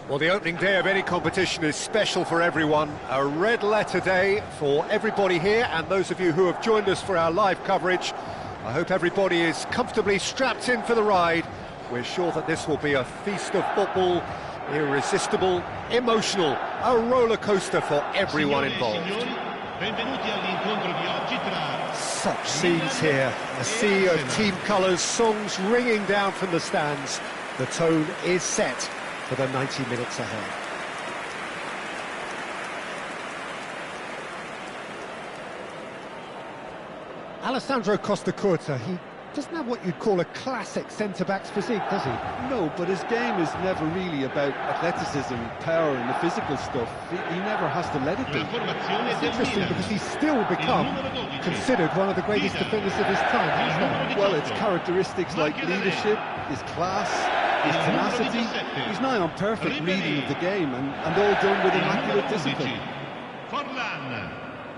Well, the opening day of any competition is special for everyone. A red letter day for everybody here, and those of you who have joined us for our live coverage. I hope everybody is comfortably strapped in for the ride. We're sure that this will be a feast of football, irresistible, emotional, a roller coaster for everyone involved. Such scenes here, a sea of team colours, songs ringing down from the stands. The tone is set for the 90 minutes ahead. Alessandro Costa Curta, he doesn't have what you'd call a classic centre-back's physique, does he? No, but his game is never really about athleticism, power and the physical stuff. He never has to let it be. It's interesting because he's still become considered one of the greatest defenders of his time, hasn't he? Well, it's characteristics like leadership, his class, his tenacity. He's nigh on perfect reading of the game and all done with immaculate discipline.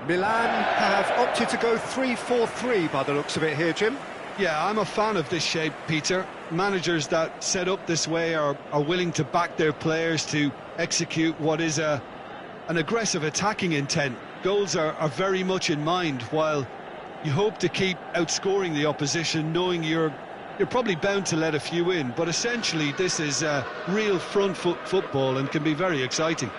Milan have opted to go 3-4-3 by the looks of it here, Jim. Yeah, I'm a fan of this shape, Peter. Managers that set up this way are willing to back their players to execute what is an aggressive attacking intent. Goals are very much in mind, while you hope to keep outscoring the opposition, knowing you're probably bound to let a few in. But essentially, this is real front foot football and can be very exciting.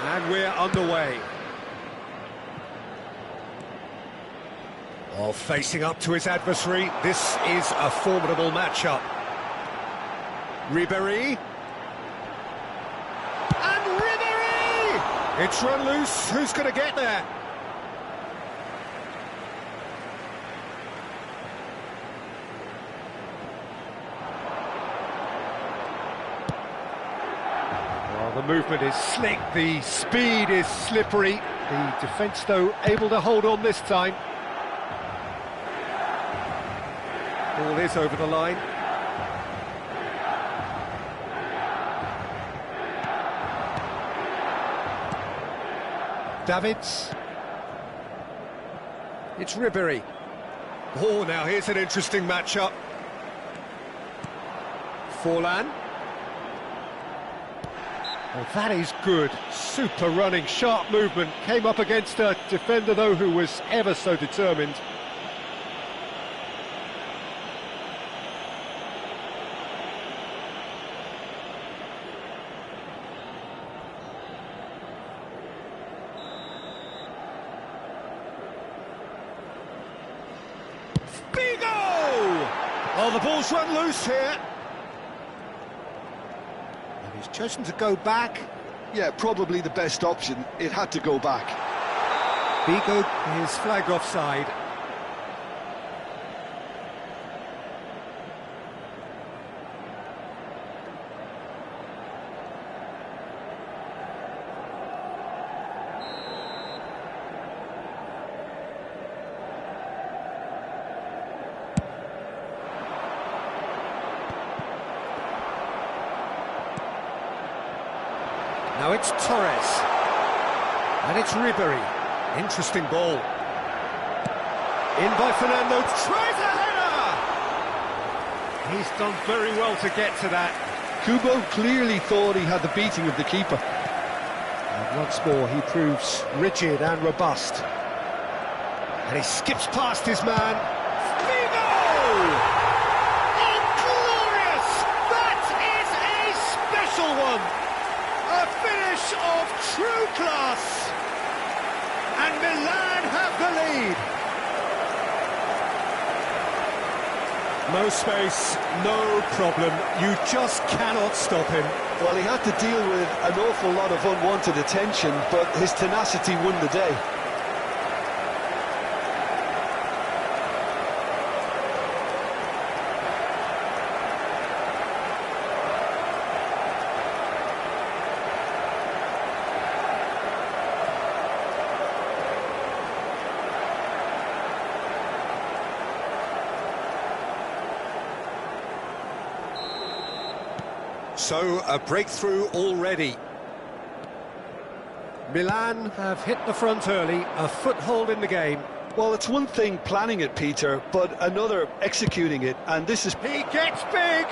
And we're underway. Oh, facing up to his adversary, this is a formidable matchup. Ribéry. And Ribéry! It's run loose, who's going to get there? The movement is slick, the speed is slippery. The defence, though, able to hold on this time. Ball is over the line. Davids. It's Ribéry. Oh, now here's an interesting matchup. Forlan. Oh, that is good. Super running, sharp movement. Came up against a defender, though, who was ever so determined. Figo! Oh, the ball's run loose here. He's chosen to go back. Yeah, probably the best option. It had to go back. Figo is flagged offside. Now it's Torres, and it's Ribéry. Interesting ball. In by Fernando, tries a header! He's done very well to get to that. Kubo clearly thought he had the beating of the keeper. And once more he proves rigid and robust. And he skips past his man. Figo! Oh, glorious! That is a special one! A finish of true class, and Milan have the lead. No space, no problem, you just cannot stop him. Well, he had to deal with an awful lot of unwanted attention, but his tenacity won the day. So, a breakthrough already. Milan have hit the front early, a foothold in the game. Well, it's one thing planning it, Peter, but another executing it, and this is... He gets big!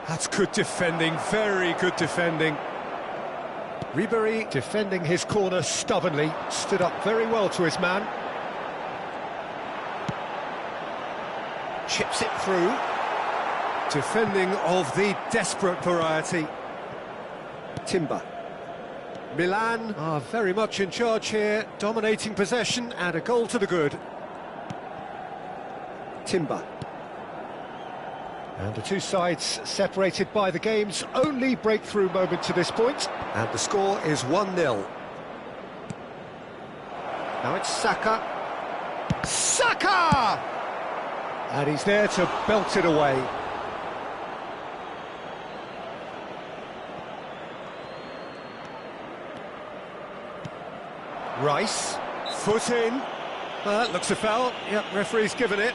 That's good defending, very good defending. Ribery defending his corner stubbornly, stood up very well to his man. Chips it through. Defending of the desperate variety. Timber. Milan are very much in charge here, dominating possession and a goal to the good. Timber. And the two sides separated by the game's only breakthrough moment to this point. And the score is 1-0. Now it's Saka. Saka! And he's there to belt it away. Rice, foot in. That looks a foul. Yep, referee's given it.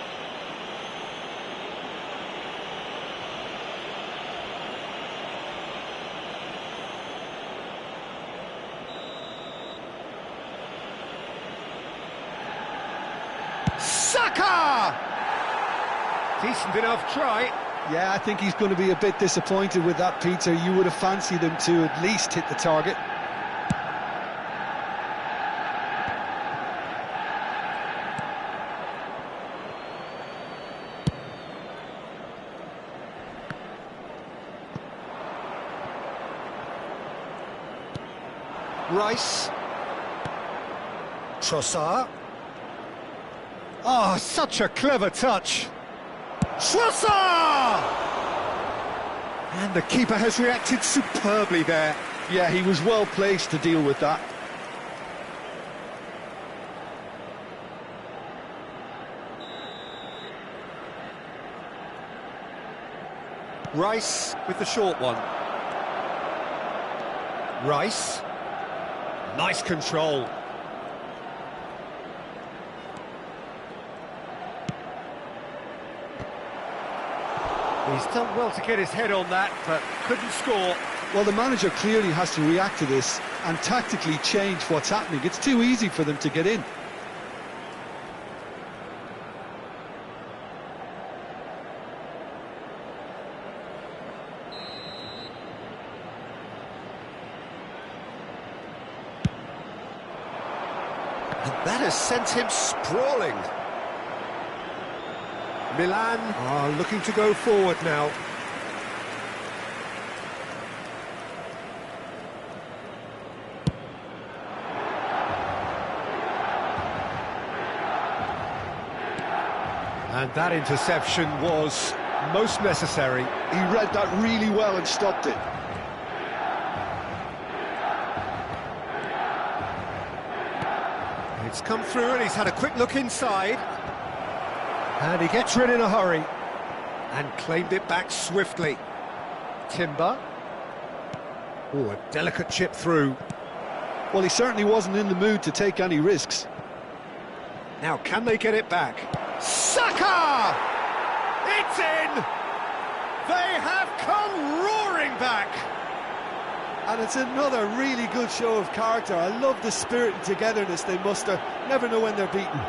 Saka! Decent enough try. Yeah, I think he's going to be a bit disappointed with that, Peter. You would have fancied him to at least hit the target. Rice. Tsubasa. Oh, such a clever touch. Tsubasa! And the keeper has reacted superbly there. Yeah, he was well placed to deal with that. Rice with the short one. Rice. Nice control. He's done well to get his head on that, but couldn't score. Well, the manager clearly has to react to this and tactically change what's happening. It's too easy for them to get in. And that has sent him sprawling. Milan are looking to go forward now. And that interception was most necessary. He read that really well and stopped it. It's come through and he's had a quick look inside. And he gets rid in a hurry. And claimed it back swiftly. Timber. Oh, a delicate chip through. Well, he certainly wasn't in the mood to take any risks. Now, can they get it back? Saka! It's in! They have come roaring back! And it's another really good show of character. I love the spirit and togetherness they muster. Never know when they're beaten.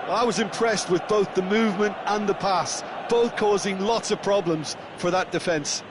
I was impressed with both the movement and the pass, both causing lots of problems for that defence.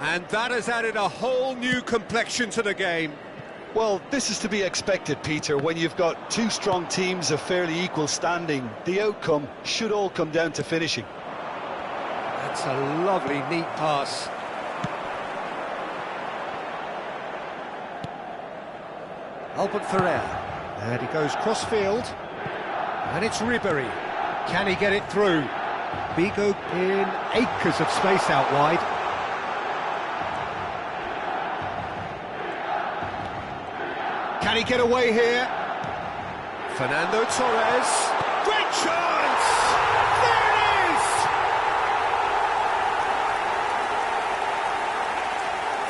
And that has added a whole new complexion to the game. Well, this is to be expected, Peter, when you've got two strong teams of fairly equal standing. The outcome should all come down to finishing. That's a lovely, neat pass. Albert Ferrer. And he goes cross-field. And it's Ribery. Can he get it through? Bigo in acres of space out wide. Can he get away here? Fernando Torres. Great chance! There it is!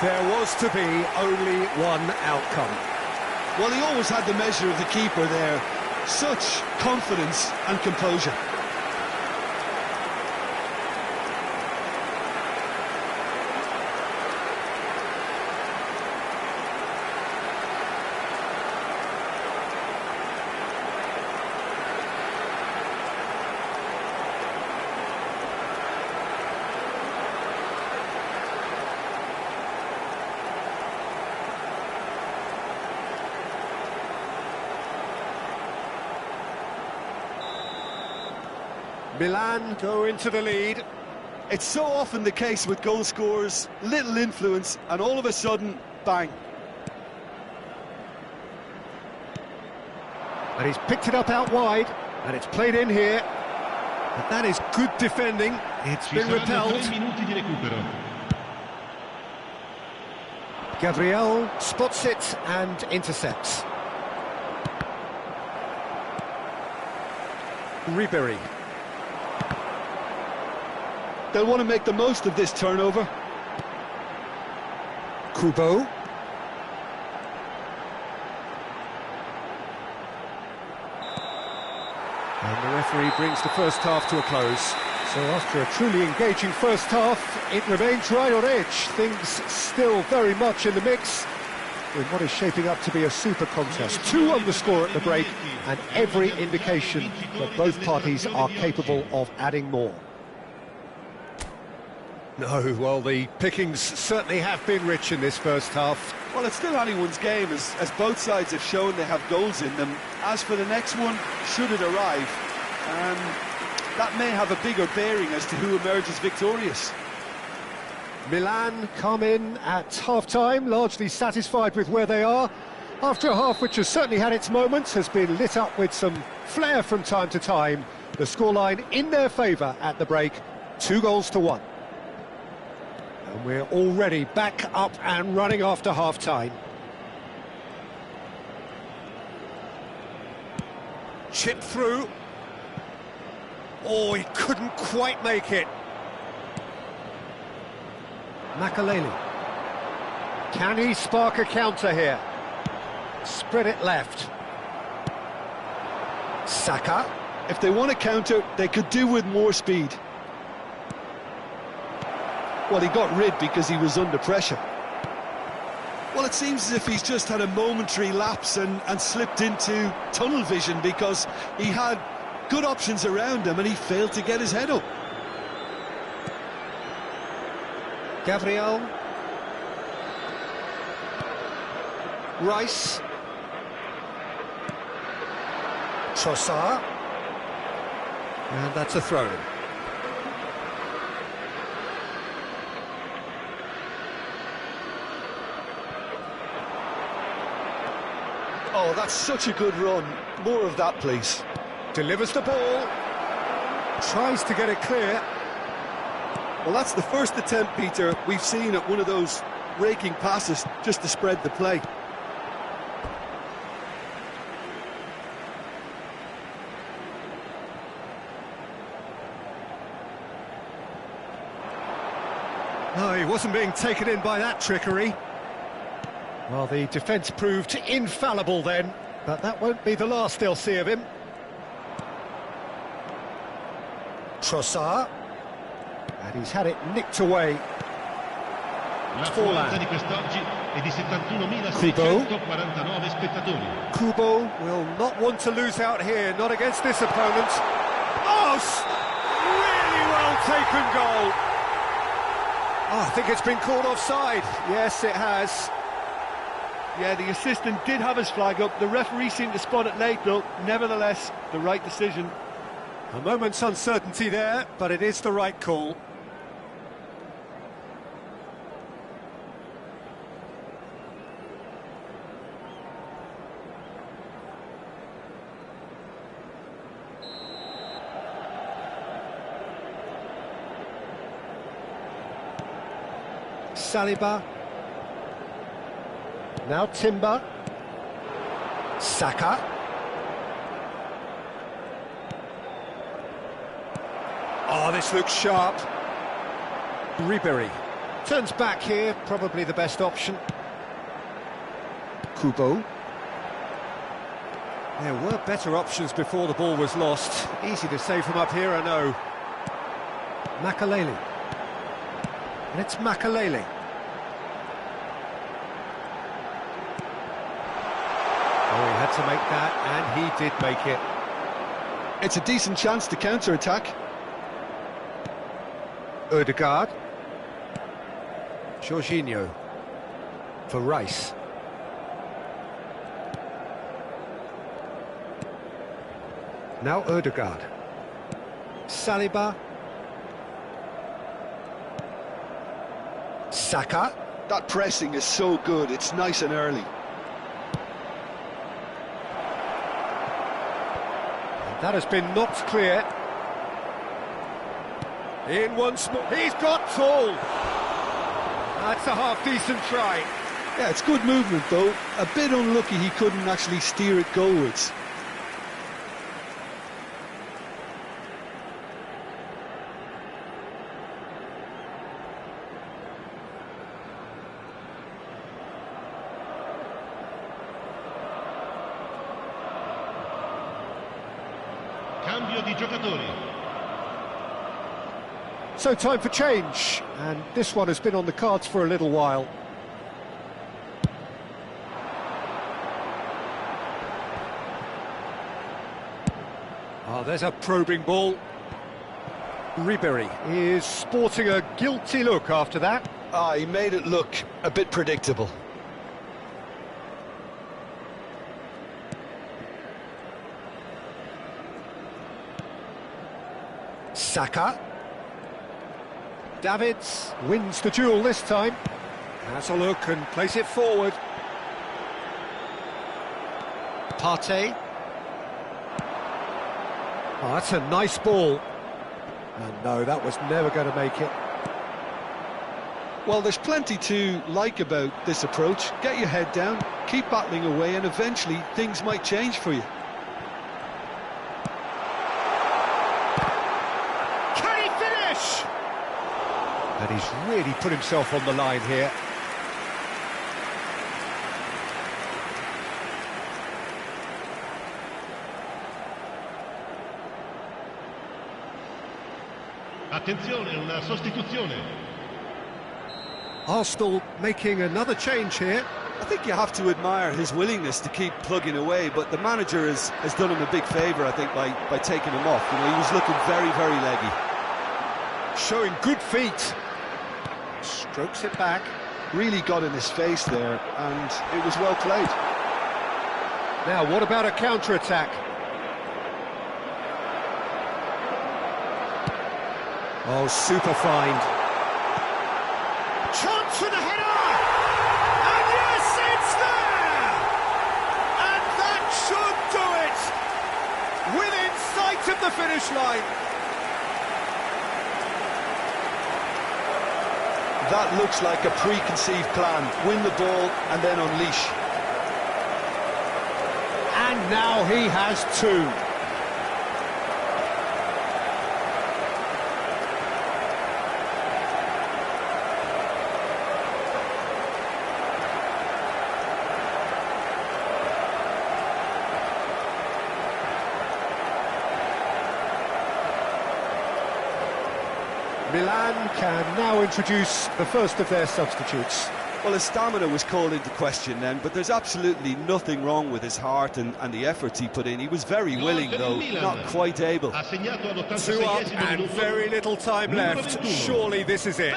There was to be only one outcome. Well, he always had the measure of the keeper there. Such confidence and composure. Milan go into the lead. It's so often the case with goal scorers, little influence, and all of a sudden, bang. And he's picked it up out wide, and it's played in here. But that is good defending. It's been repelled. Gabriel spots it and intercepts. Ribery. They'll want to make the most of this turnover. Kubo. And the referee brings the first half to a close. So after a truly engaging first half, it remains right on edge. Things still very much in the mix, with what is shaping up to be a super contest. 2 on the score at the break, and every indication that both parties are capable of adding more. No, well, the pickings certainly have been rich in this first half. Well, it's still anyone's game, as both sides have shown they have goals in them. As for the next one, should it arrive, that may have a bigger bearing as to who emerges victorious. Milan come in at half-time, largely satisfied with where they are. After a half which has certainly had its moments, has been lit up with some flair from time to time. The scoreline in their favour at the break, 2-1. And we're already back up and running after half-time. Chip through. Oh, he couldn't quite make it. Makaleli. Can he spark a counter here? Spread it left. Saka. If they want to counter, they could do with more speed. Well, he got rid because he was under pressure. Well, it seems as if he's just had a momentary lapse and slipped into tunnel vision, because he had good options around him and he failed to get his head up. Gabriel. Rice. Tsubasa. And that's a throw-in. Oh, that's such a good run. More of that, please. Delivers the ball. Tries to get it clear. Well, that's the first attempt, Peter, we've seen at one of those raking passes just to spread the play. No, he wasn't being taken in by that trickery. Well, the defence proved infallible then, but that won't be the last they'll see of him. Trossard. And he's had it nicked away. Forlan. Kubo. Kubo will not want to lose out here, not against this opponent. Oh, really well taken goal. Oh, I think it's been called offside. Yes, it has. Yeah, the assistant did have his flag up. The referee seemed to spot it late, though. Nevertheless, the right decision. A moment's uncertainty there, but it is the right call. Saliba. Now Timber. Saka. Oh, this looks sharp. Ribery. Turns back here, probably the best option. Kubo. There were better options before the ball was lost. Easy to save from up here, I know. Makalele. And it's Makalele. Oh, he had to make that, and he did make it. It's a decent chance to counter-attack. Ødegaard. Jorginho. For Rice. Now Ødegaard. Saliba. Saka. That pressing is so good, it's nice and early. That has been knocked clear. In once more. He's got tall. That's a half-decent try. Yeah, it's good movement, though. A bit unlucky he couldn't actually steer it goalwards. Cambio di giocatori. So time for change, and this one has been on the cards for a little while. Oh, there's a probing ball. Ribery is sporting a guilty look after that. He made it look a bit predictable. Saka. Davids wins the duel this time. Has a look and plays it forward. Partey. Oh, that's a nice ball. And no, that was never going to make it. Well, there's plenty to like about this approach. Get your head down, keep battling away, and eventually things might change for you. Can he finish? And he's really put himself on the line here. Attenzione, una sostituzione. Arsenal making another change here. I think you have to admire his willingness to keep plugging away, but the manager has done him a big favour, I think, by taking him off. You know, he was looking very, very leggy. Showing good feet. Strokes it back. Really got in his face there, and it was well played. Now, what about a counter-attack? Oh, super find. Chance for the header! And yes, it's there! And that should do it! Within sight of the finish line. That looks like a preconceived plan. Win the ball and then unleash. And now he has two. Milan can now introduce the first of their substitutes. Well, his stamina was called into question then, but there's absolutely nothing wrong with his heart and the efforts he put in. He was very willing, though, not quite able. Two up and very little time left. Surely this is it.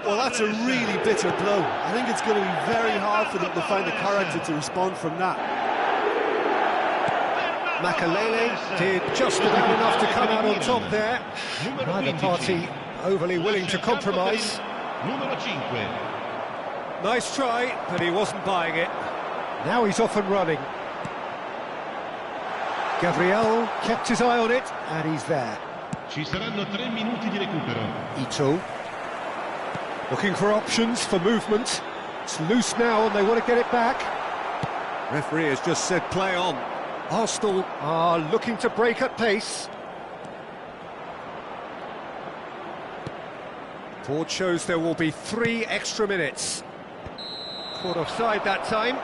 Well, that's a really bitter blow. I think it's going to be very hard for them to find the character to respond from that. Makalele did just about enough to come out on top there. Neither party overly willing to compromise. Nice try, but he wasn't buying it. Now he's off and running. Gabriel kept his eye on it, and he's there. Ci saranno 3 minuti di recupero. Ito. Looking for options for movement. It's loose now and they want to get it back. Referee has just said play on. Arsenal are looking to break at pace. Board shows there will be 3 extra minutes. Caught offside that time.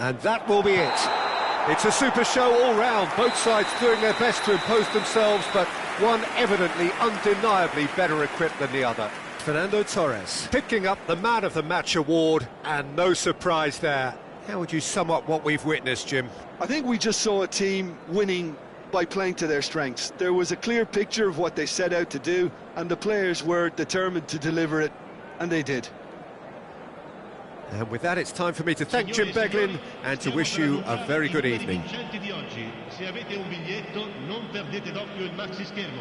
And that will be it. It's a super show all round, both sides doing their best to impose themselves, but one evidently, undeniably better equipped than the other. Fernando Torres picking up the Man of the Match award, and no surprise there. How would you sum up what we've witnessed, Jim? I think we just saw a team winning by playing to their strengths. There was a clear picture of what they set out to do, and the players were determined to deliver it, and they did. And with that, it's time for me to thank Jim Beglin and to wish you a very good evening. Se avete un biglietto, non perdete d'occhio il maxi schermo.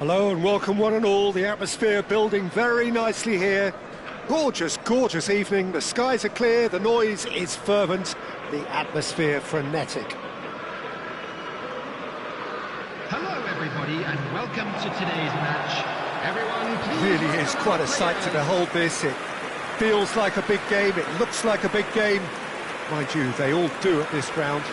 Hello and welcome one and all. The atmosphere building very nicely here. Gorgeous, gorgeous evening. The skies are clear, the noise is fervent, the atmosphere frenetic. Hello everybody and welcome to today's match. Everyone, please. Really is quite a sight to behold this. It feels like a big game, it looks like a big game. Mind you, they all do at this ground.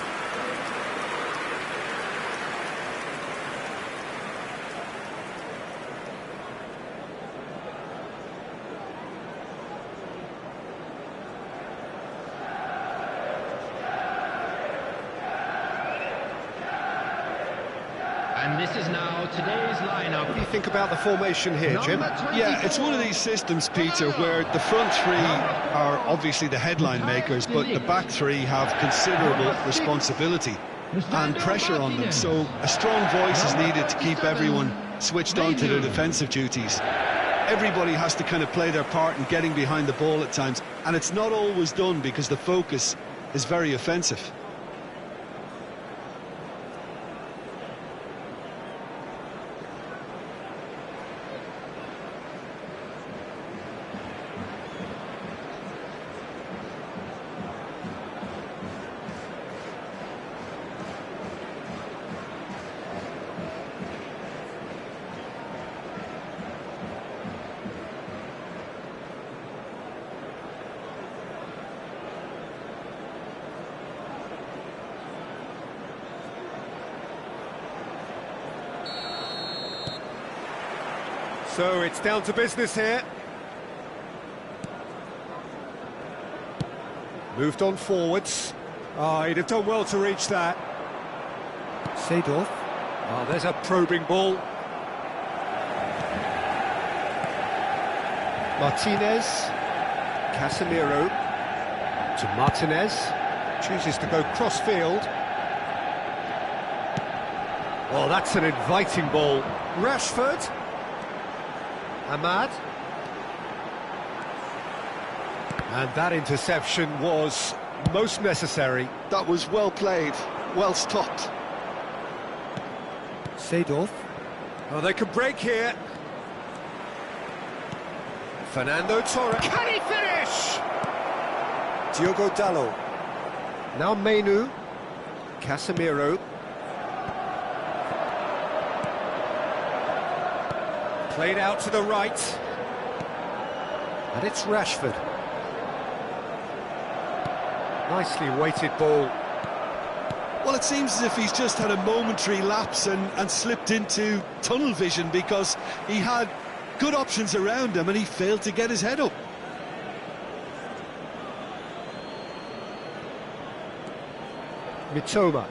And this is now today's lineup. What do you think about the formation here, Jim? Yeah, it's one of these systems, Peter, where the front three are obviously the headline makers, but the back three have considerable responsibility and pressure on them. So a strong voice is needed to keep everyone switched on to their defensive duties. Everybody has to kind of play their part in getting behind the ball at times, and it's not always done because the focus is very offensive. So it's down to business here. Moved on forwards. He'd have done well to reach that. Seedorf. There's a probing ball. Martinez. Casemiro. To Martinez. Chooses to go cross-field. Oh, that's an inviting ball. Rashford. Ahmad. And that interception was most necessary. That was well played, well stopped. Seedorf. Oh, they can break here. Fernando Torres. Can he finish? Diogo Dalot. Now Menu. Casemiro. Played out to the right. And it's Rashford. Nicely weighted ball. Well, it seems as if he's just had a momentary lapse and slipped into tunnel vision because he had good options around him and he failed to get his head up. Mitoma.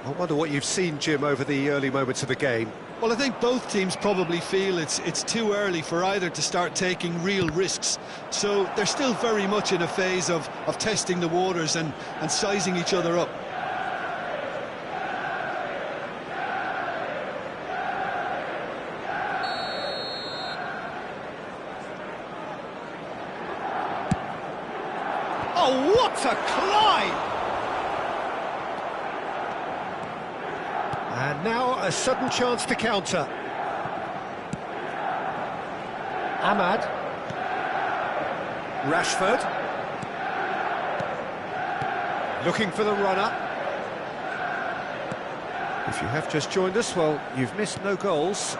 I wonder what you've seen, Jim, over the early moments of the game. Well, I think both teams probably feel it's too early for either to start taking real risks. So they're still very much in a phase of testing the waters and sizing each other up. Oh, what a climb! And now a sudden chance to counter. Ahmad. Rashford. Looking for the runner. If you have just joined us, well, you've missed no goals.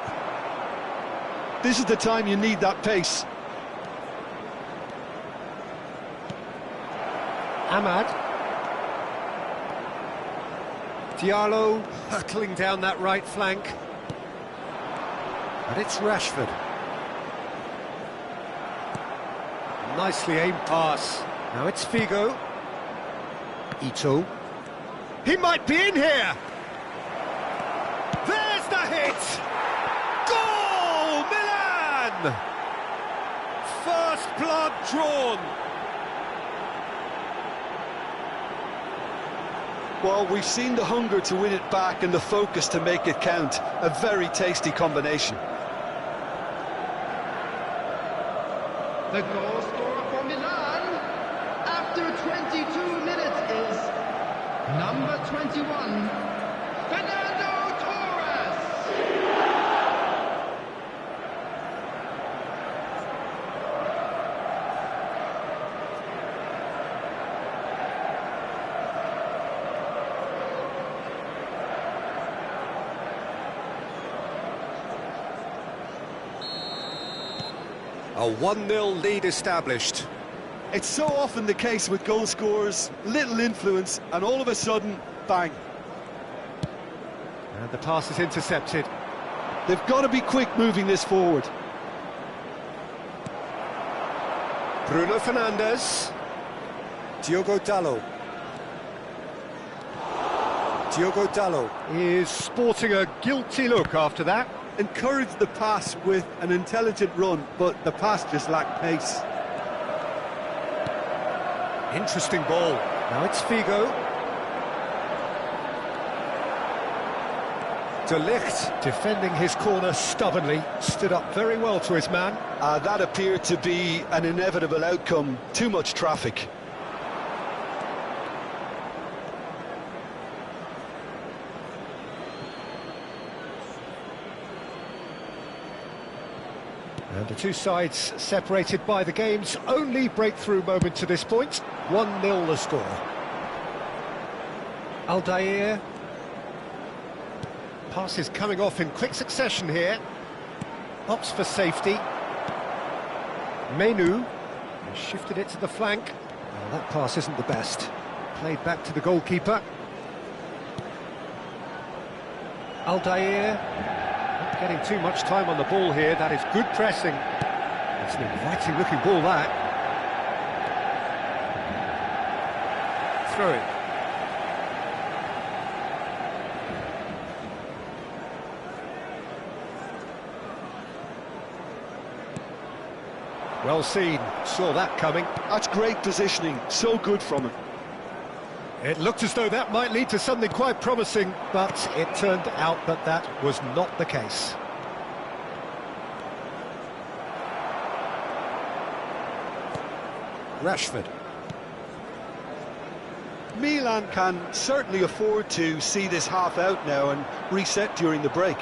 This is the time you need that pace. Ahmad. Diallo hurtling down that right flank. And it's Rashford. Nicely aimed pass. Now it's Figo. Ito. He might be in here! There's the hit! Goal! Milan! First blood drawn. Well, we've seen the hunger to win it back and the focus to make it count. A very tasty combination. The goal scorer for Milan after 22 minutes is number 21, Fernando A 1-0 lead established. It's so often the case with goal scorers, little influence, and all of a sudden, bang. And the pass is intercepted. They've got to be quick moving this forward. Bruno Fernandes. Diogo Dalot. Diogo Dalot is sporting a guilty look after that. Encouraged the pass with an intelligent run, but the pass just lacked pace. Interesting ball. Now it's Figo. De Ligt, defending his corner stubbornly, stood up very well to his man. That appeared to be an inevitable outcome. Too much traffic. And the two sides separated by the game's only breakthrough moment to this point. 1-0 the score. Aldair. Pass is coming off in quick succession here. Opts for safety. Menu shifted it to the flank. Well, that pass isn't the best. Played back to the goalkeeper. Aldair. Not getting too much time on the ball here. That is good pressing. It's an inviting looking ball, that. Throw it. Well seen, saw that coming. That's great positioning, so good from him. It looked as though that might lead to something quite promising, but it turned out that that was not the case. Rashford. Milan can certainly afford to see this half out now and reset during the break.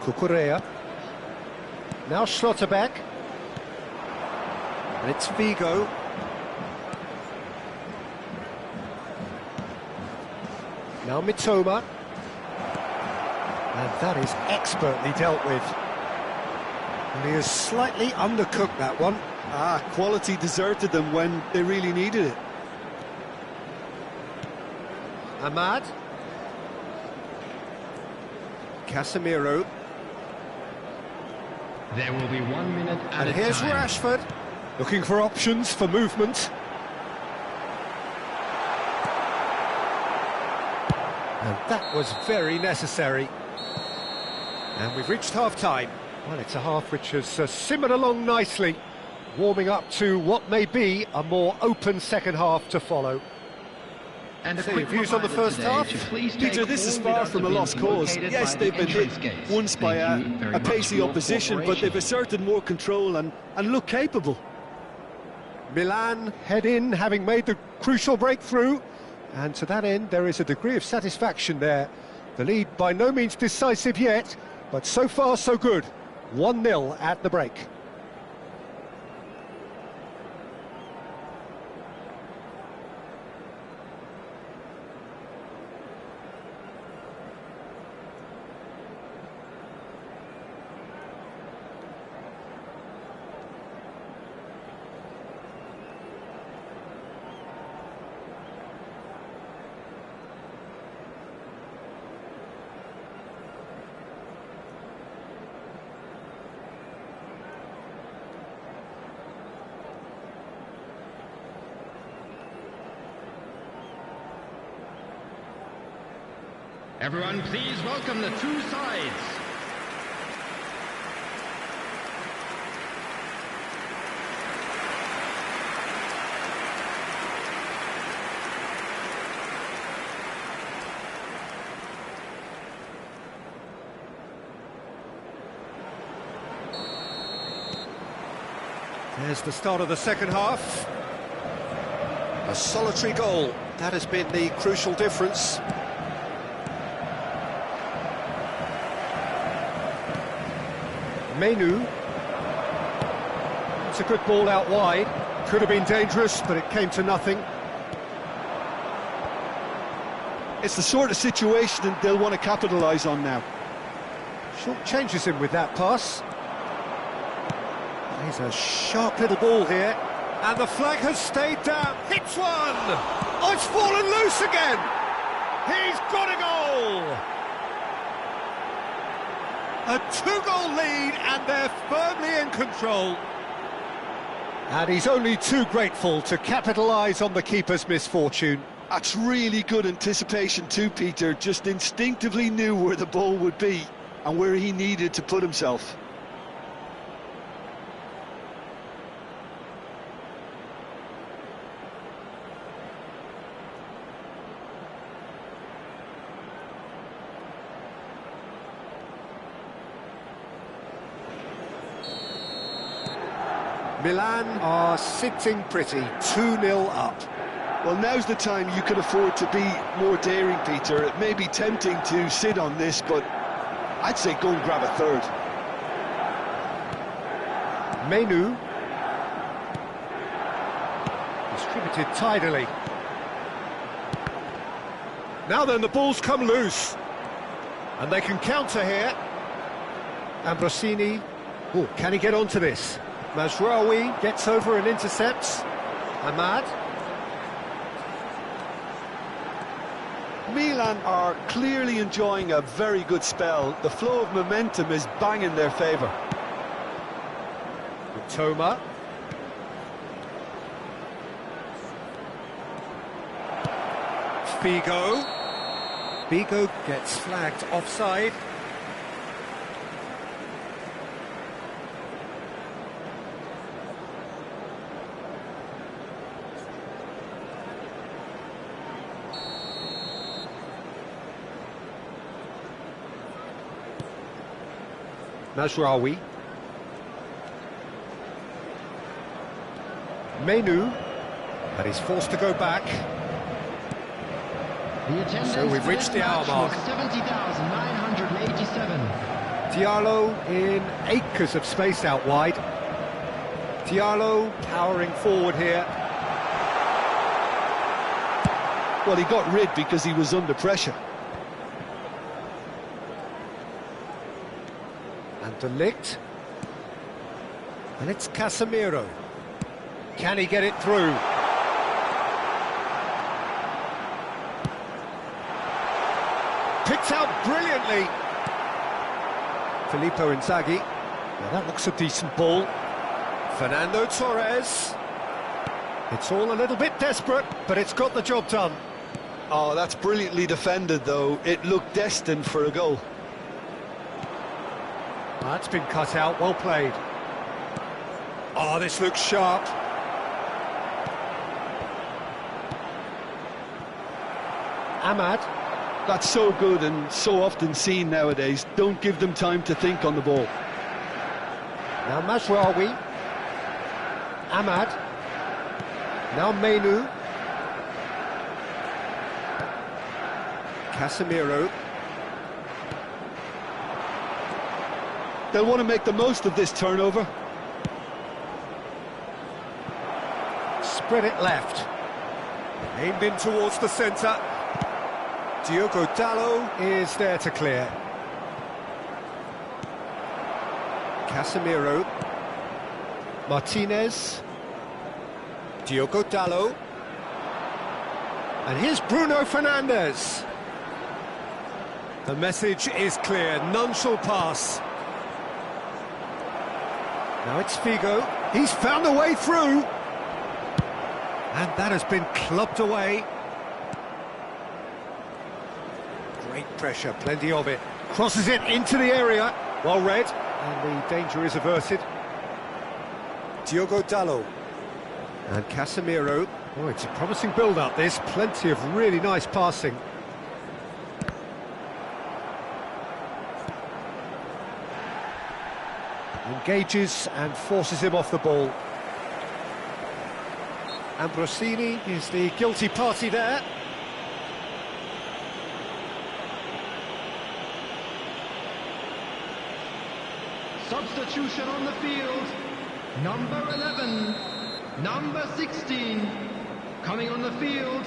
Cucurella. Now Schlotterbeck. And it's Figo. Now Mitoma. And that is expertly dealt with. And he has slightly undercooked that one. Quality deserted them when they really needed it. Ahmad. Casemiro. There will be 1 minute at And a here's time. Rashford, looking for options for movement. And that was very necessary. And we've reached half-time. Well, it's a half which has simmered along nicely, warming up to what may be a more open second half to follow. And a So quick your views on the reminder first today half? to please take Peter, this is all far without from a being lost cause. located Yes, by they've the been hit entrance gates. once by Thank you very a much pacey for your opposition, but they've cooperation. asserted more control and look capable. Milan head in, having made the crucial breakthrough. And to that end, there is a degree of satisfaction there. The lead by no means decisive yet, but so far so good. 1-0 at the break. Everyone, please welcome the two sides. There's the start of the second half. A solitary goal. That has been the crucial difference. Menu. It's a good ball out wide. Could have been dangerous, but it came to nothing. It's the sort of situation that they'll want to capitalise on now. Short changes him with that pass. He's a sharp little ball here. And the flag has stayed down. Hits one! Oh, it's fallen loose again! He's got a goal! A 2-goal lead, and they're firmly in control. And he's only too grateful to capitalise on the keeper's misfortune. That's really good anticipation too, Peter. Just instinctively knew where the ball would be and where he needed to put himself. Milan are sitting pretty, 2-0 up. Well, now's the time you can afford to be more daring, Peter. It may be tempting to sit on this, but I'd say go and grab a third. Menu. Distributed tidily. Now then, the ball's come loose. And they can counter here. Ambrosini. Oh, can he get onto this? Mazraoui gets over and intercepts. Ahmad. Milan are clearly enjoying a very good spell. The flow of momentum is bang in their favour. Toma. Figo. Figo gets flagged offside. Mazraoui. Menu, but he's forced to go back. So we've reached the hour mark. 70,987. Diallo in acres of space out wide. Diallo powering forward here. Well, he got rid because he was under pressure. And De Ligt. And it's Casemiro. Can he get it through? Picked out brilliantly. Filippo Inzaghi. Now that looks a decent ball. Fernando Torres. It's all a little bit desperate, but it's got the job done. Oh, that's brilliantly defended, though. It looked destined for a goal. That's been cut out, well played. Oh, this looks sharp. Ahmad. That's so good and so often seen nowadays. Don't give them time to think on the ball. Now Mazraoui. Ahmad. Now Menu. Casemiro. They'll want to make the most of this turnover. Spread it left. Aimed in towards the centre. Diogo Dalot is there to clear. Casemiro. Martinez. Diogo Dalot. And here's Bruno Fernandes. The message is clear, none shall pass. Now it's Figo. He's found a way through. And that has been clubbed away. Great pressure, plenty of it. Crosses it into the area. Well read. And the danger is averted. Diogo Dalot. And Casemiro. Oh, it's a promising build-up, this. Plenty of really nice passing. Engages and forces him off the ball. Ambrosini is the guilty party there. Substitution on the field. Number 11. Number 16. Coming on the field.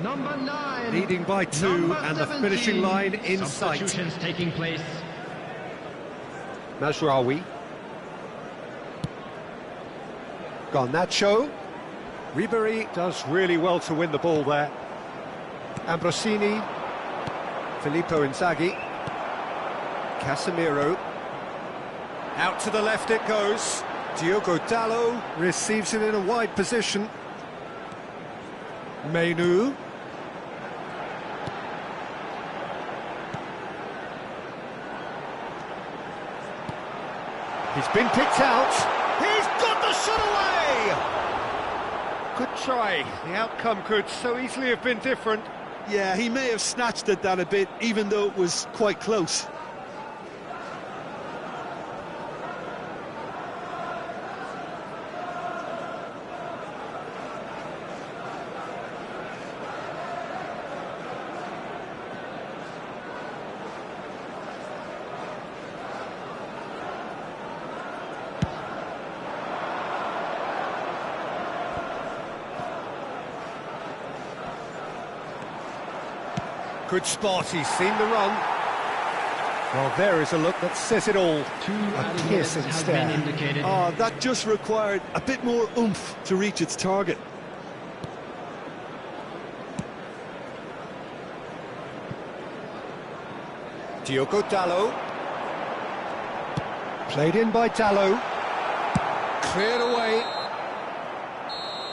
Number 9. Leading by 2 and the finishing line in sight. Substitutions taking place. Mazraoui. Garnacho. Ribéry does really well to win the ball there. Ambrosini. Filippo Inzaghi. Casemiro. Out to the left it goes. Diogo Dalot receives it in a wide position. Menu. He's been picked out. He's got the shot away! Good try. The outcome could so easily have been different. Yeah, he may have snatched at that a bit, even though it was quite close. Good spot, he's seen the run. Well, there is a look that says it all. Two piercing have stare. been indicated. Oh, that just required a bit more oomph to reach its target. Diogo Dalot. Played in by Dalot. Cleared away.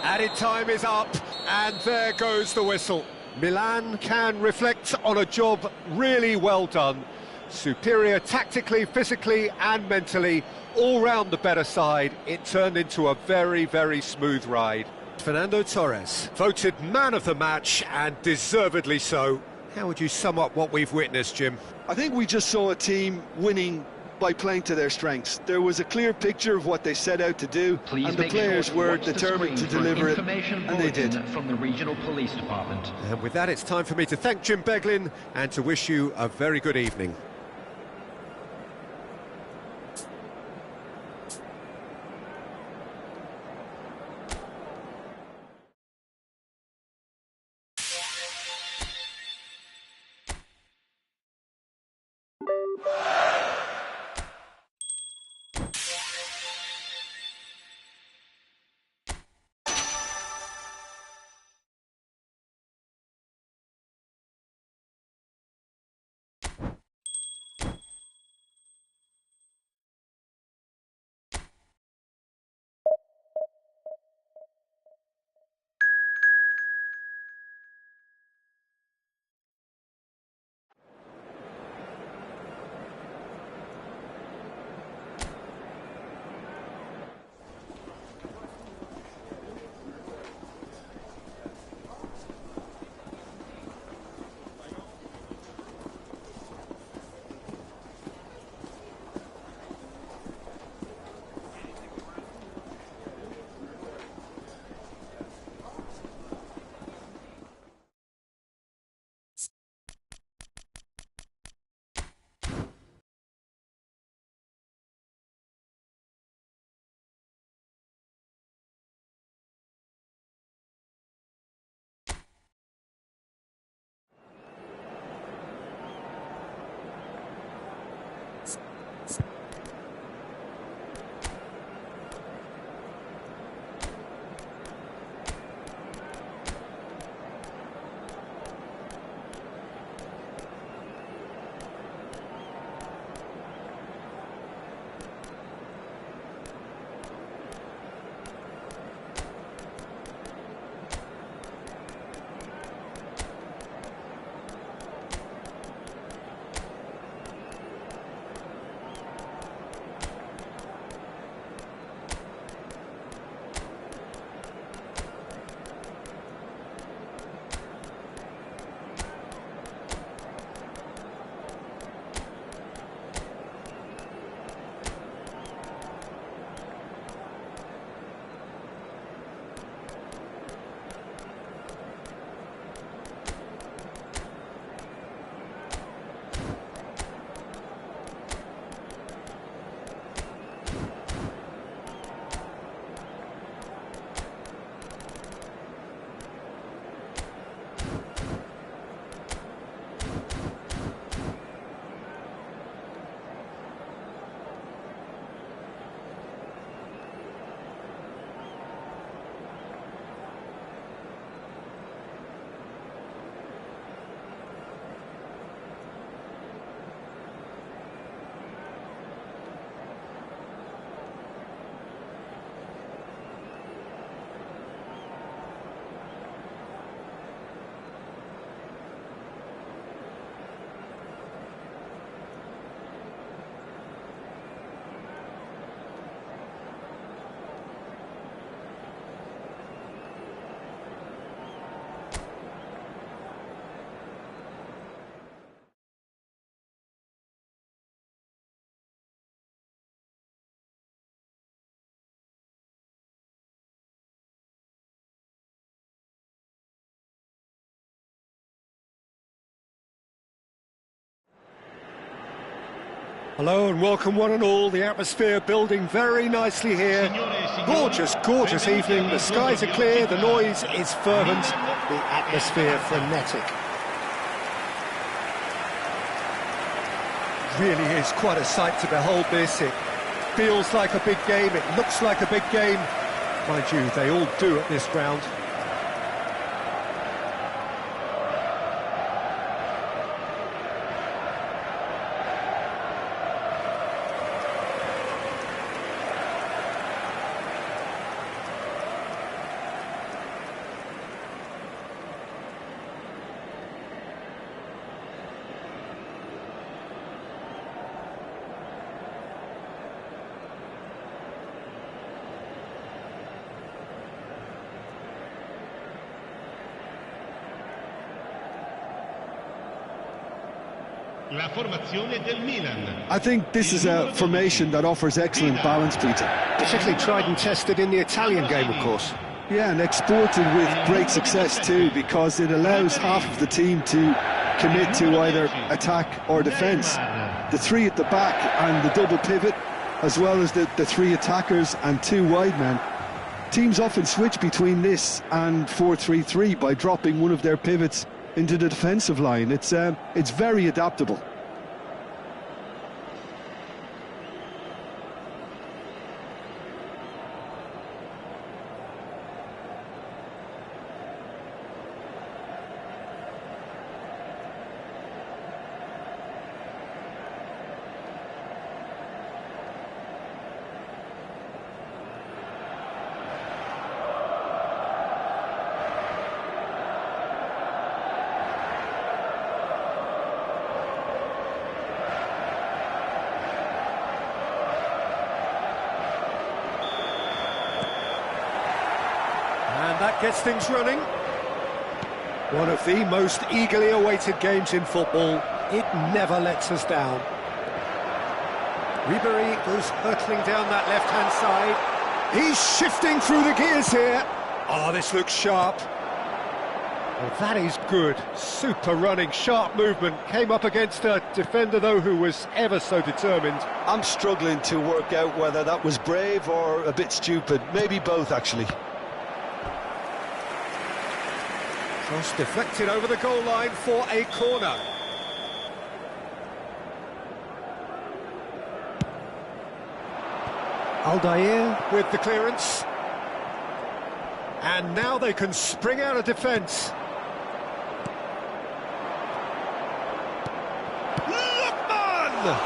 Added time is up, and there goes the whistle. Milan can reflect on a job really well done. Superior tactically, physically and mentally, all round the better side. It turned into a very, very smooth ride. Fernando Torres, voted man of the match, and deservedly so. How would you sum up what we've witnessed, Jim? I think we just saw a team winning by playing to their strengths. There was a clear picture of what they set out to do, Please and the make sure players to were watch the determined to screen for an deliver it, information and they did. bulletin from the regional police department. And with that, it's time for me to thank Jim Beglin and to wish you a very good evening. Hello and welcome one and all. The atmosphere building very nicely here. Gorgeous, gorgeous evening. The skies are clear, the noise is fervent, the atmosphere frenetic. Really is quite a sight to behold this. It feels like a big game, it looks like a big game. Mind you, they all do at this ground. La formazione del Milan. I think this is a formation that offers excellent balance, Peter. Particularly tried and tested in the Italian game, of course. Yeah, and exported with great success too, because it allows half of the team to commit to either attack or defence. The three at the back and the double pivot, as well as the three attackers and two wide men. Teams often switch between this and 4-3-3 by dropping one of their pivots into the defensive line. It's very adaptable. And that gets things running. One of the most eagerly awaited games in football. It never lets us down. Ribery goes hurtling down that left-hand side. He's shifting through the gears here. Oh, this looks sharp. Well, that is good. Super running, sharp movement. Came up against a defender, though, who was ever so determined. I'm struggling to work out whether that was brave or a bit stupid. Maybe both, actually. Cross deflected over the goal line for a corner. Aldair with the clearance. And now they can spring out of defence. Lookman!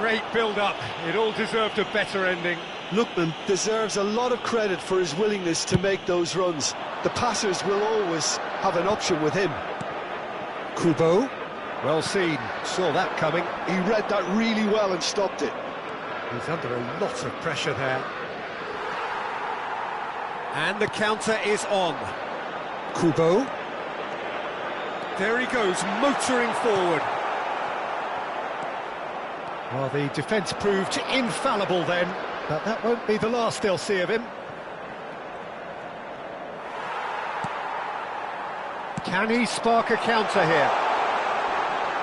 Great build-up. It all deserved a better ending. Lookman deserves a lot of credit for his willingness to make those runs. The passers will always have an option with him. Kubo, well seen, saw that coming. He read that really well and stopped it. He's under a lot of pressure there. And the counter is on. Kubo. There he goes, motoring forward. Well, the defence proved infallible then, but that won't be the last they'll see of him. Can he spark a counter here?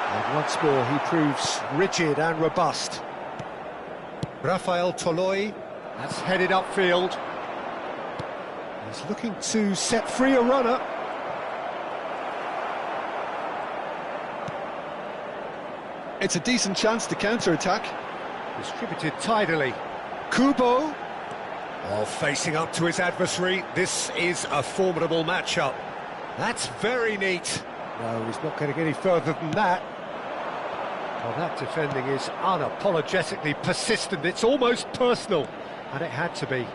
And once more he proves rigid and robust. Rafael Toloi, that's headed upfield. He's looking to set free a runner. It's a decent chance to counter-attack. Distributed tidily. Kubo. Oh, facing up to his adversary. This is a formidable matchup. That's very neat. No, he's not getting any further than that. Well, that defending is unapologetically persistent. It's almost personal, and it had to be.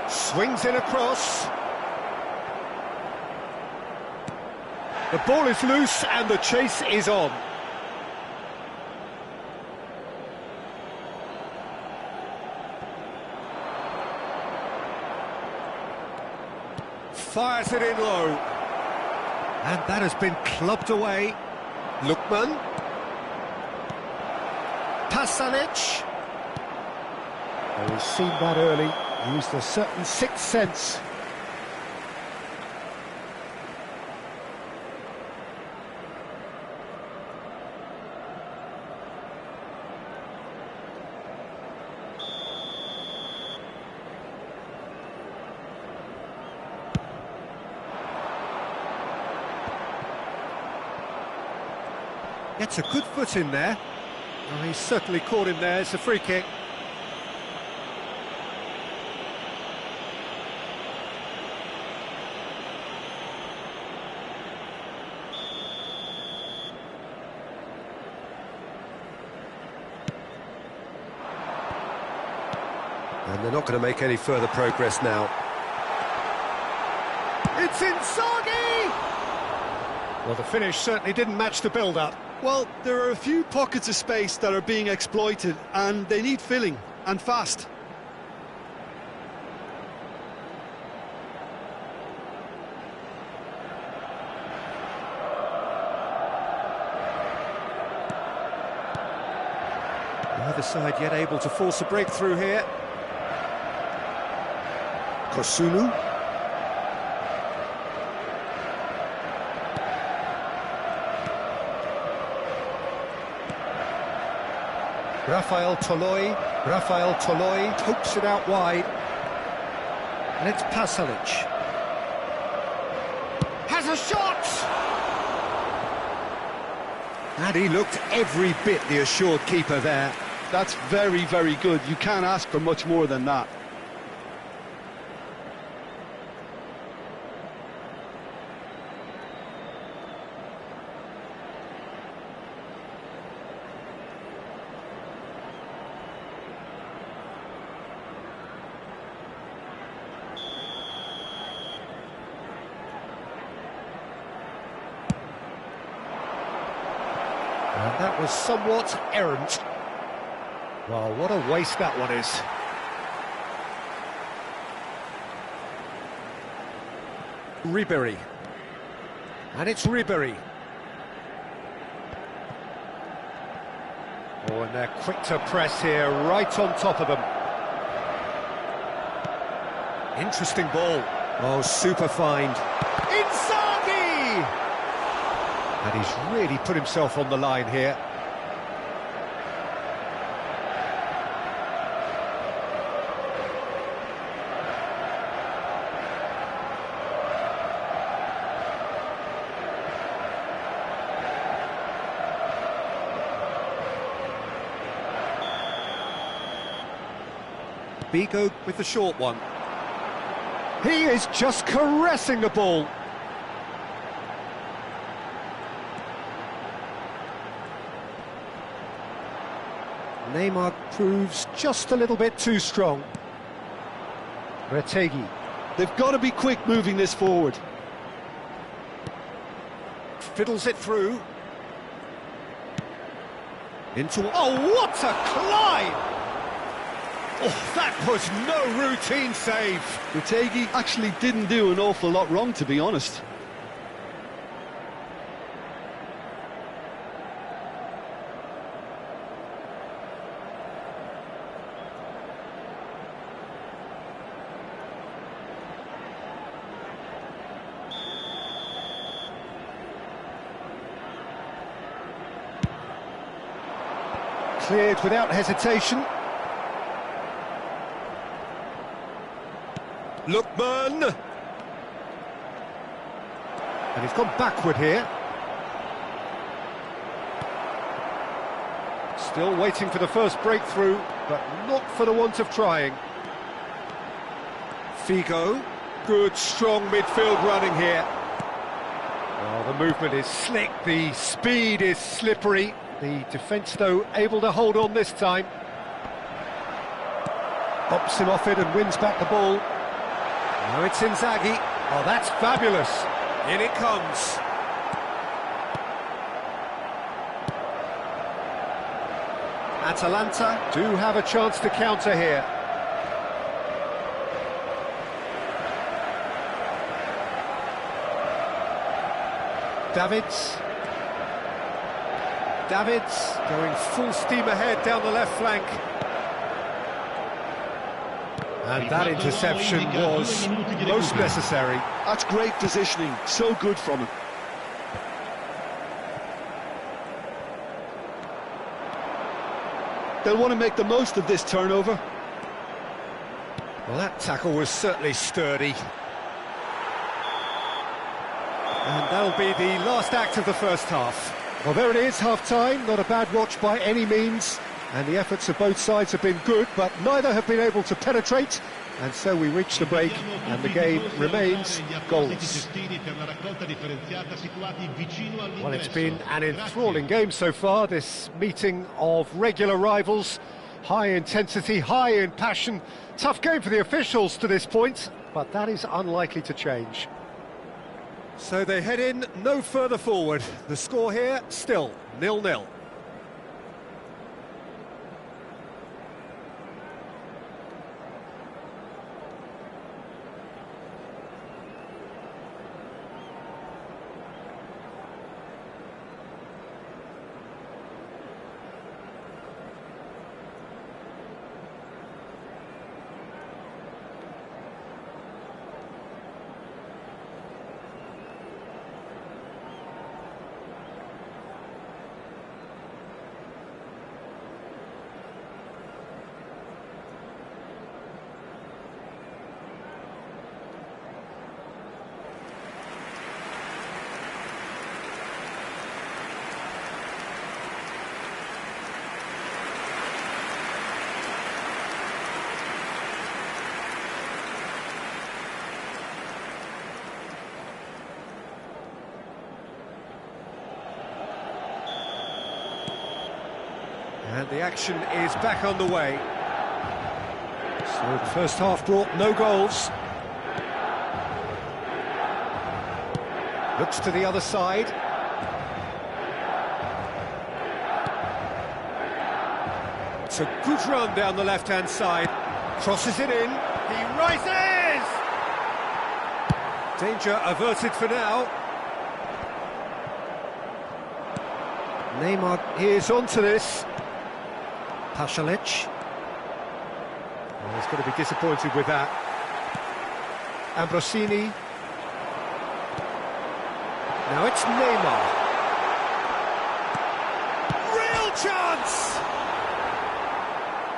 Swings in across. The ball is loose, and the chase is on. Fires it in low. And that has been clubbed away. Lookman. Pasalic. Oh, he's seen that early. Used a certain sixth sense. Gets a good foot in there. Oh, he's certainly caught him there. It's a free kick. And they're not going to make any further progress now. It's Inzaghi! Well, the finish certainly didn't match the build-up. Well, there are a few pockets of space that are being exploited, and they need filling, and fast. Neither side yet able to force a breakthrough here. Kosunu. Rafael Toloi pokes it out wide. And it's Pasalic. Has a shot! And he looked every bit the assured keeper there. That's very, very good. You can't ask for much more than that. And that was somewhat errant. Well, what a waste that one is. Ribéry. And it's Ribéry. Oh, and they're quick to press here, right on top of them. Interesting ball. Oh, super find. Inzaghi! And he's really put himself on the line here. Bigo with the short one. He is just caressing the ball. Neymar proves just a little bit too strong. Retegi. They've got to be quick moving this forward. Fiddles it through. Into... Oh, what a climb! Oh, that was no routine save. Retegi actually didn't do an awful lot wrong, to be honest. Cleared without hesitation. Lookman! And he's gone backward here. Still waiting for the first breakthrough, but not for the want of trying. Figo. Good, strong midfield running here. Oh, the movement is slick, the speed is slippery. The defence, though, able to hold on this time. Bops him off it and wins back the ball. Now it's Inzaghi. Oh, that's fabulous. In it comes. Atalanta do have a chance to counter here. Davids going full steam ahead down the left flank. And that interception was most necessary. That's great positioning, so good from him. They'll want to make the most of this turnover. Well, that tackle was certainly sturdy. And that'll be the last act of the first half. Well, there it is, half-time. Not a bad watch by any means. And the efforts of both sides have been good, but neither have been able to penetrate. And so we reach the break, and the game remains goalless. Well, it's been an enthralling game so far, this meeting of regular rivals. High intensity, high in passion. Tough game for the officials to this point, but that is unlikely to change. So they head in no further forward. The score here, still 0-0. And the action is back on the way. So the first half brought no goals. Looks to the other side. It's a good run down the left-hand side. Crosses it in. He rises! Danger averted for now. Neymar is onto this. Pasalic. Well, he's going to be disappointed with that. Ambrosini. Now it's Neymar. Real chance!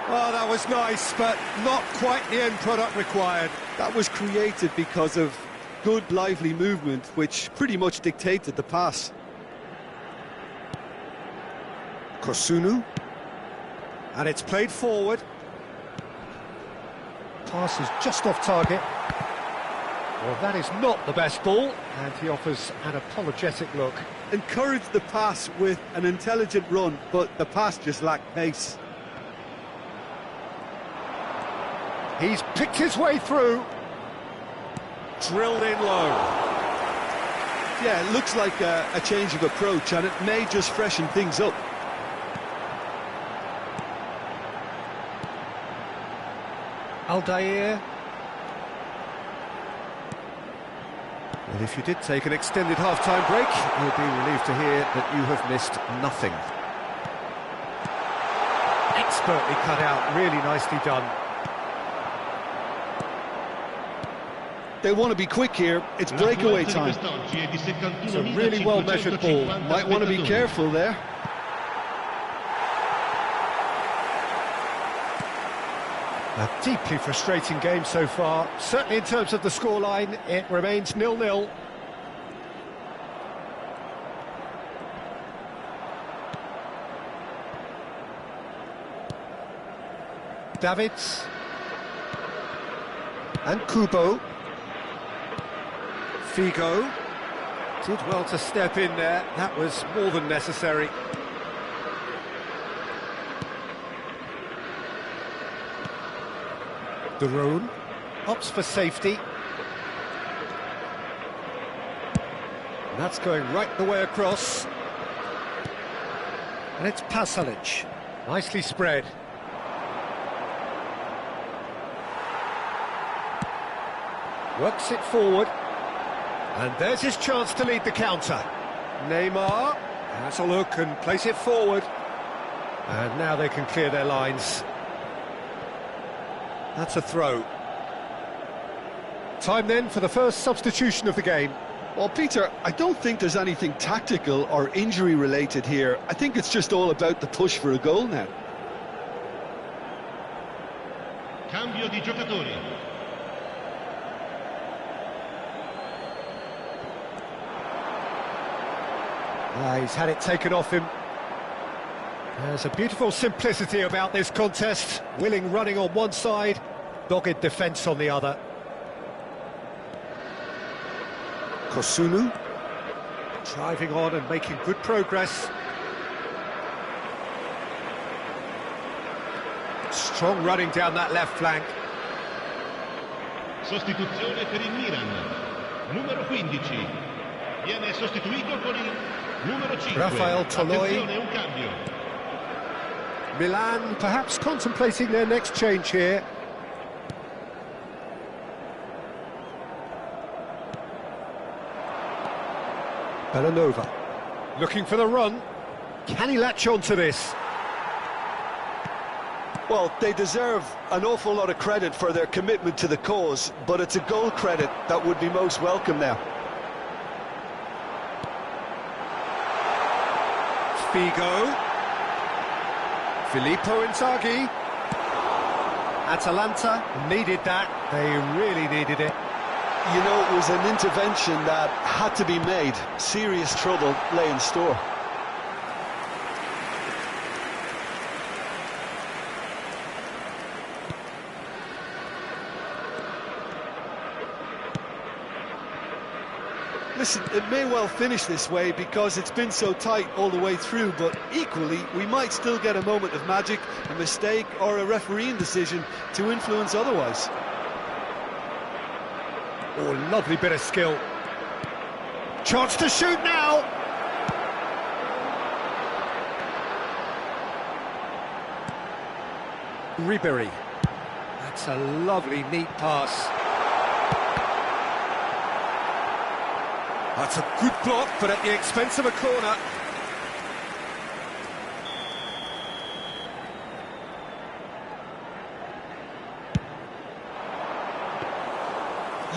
Oh, that was nice, but not quite the end product required. That was created because of good, lively movement, which pretty much dictated the pass. Kosunu. And it's played forward. Pass is just off target. Well, that is not the best ball, and he offers an apologetic look. Encouraged the pass with an intelligent run, but the pass just lacked pace. He's picked his way through. Drilled in low. Yeah, it looks like a change of approach, and it may just freshen things up. Aldair. Well, if you did take an extended half-time break, you'll be relieved to hear that you have missed nothing. Expertly cut out, really nicely done. They want to be quick here, it's breakaway time. It's a really well-measured ball, might want to be careful there. A deeply frustrating game so far. Certainly in terms of the scoreline, it remains 0-0. Davids. And Kubo. Figo. Did well to step in there. That was more than necessary. Darun opts for safety. And that's going right the way across. And it's Pasalic. Nicely spread. Works it forward. And there's his chance to lead the counter. Neymar has a look and plays it forward. And now they can clear their lines. That's a throw. Time then for the first substitution of the game. Well, Peter, I don't think there's anything tactical or injury related here. I think it's just all about the push for a goal now. Cambio di giocatori. He's had it taken off him. There's a beautiful simplicity about this contest. Willing running on one side, dogged defence on the other. Kosunu driving on and making good progress. Strong running down that left flank. Sostituzione per il Milan. Numero 15. Viene sostituito con il numero 5. Rafael Toloi. Attenzione, un cambio. Milan perhaps contemplating their next change here. Belanova looking for the run. Can he latch on to this? Well, they deserve an awful lot of credit for their commitment to the cause, but it's a goal credit that would be most welcome now. Figo. Filippo Inzaghi. Atalanta needed that. They really needed it. You know, it was an intervention that had to be made. Serious trouble lay in store. Listen, it may well finish this way because it's been so tight all the way through, but equally, we might still get a moment of magic, a mistake, or a refereeing decision to influence otherwise. Oh, lovely bit of skill. Chance to shoot now! Ribery. That's a lovely, neat pass. That's a good block, but at the expense of a corner.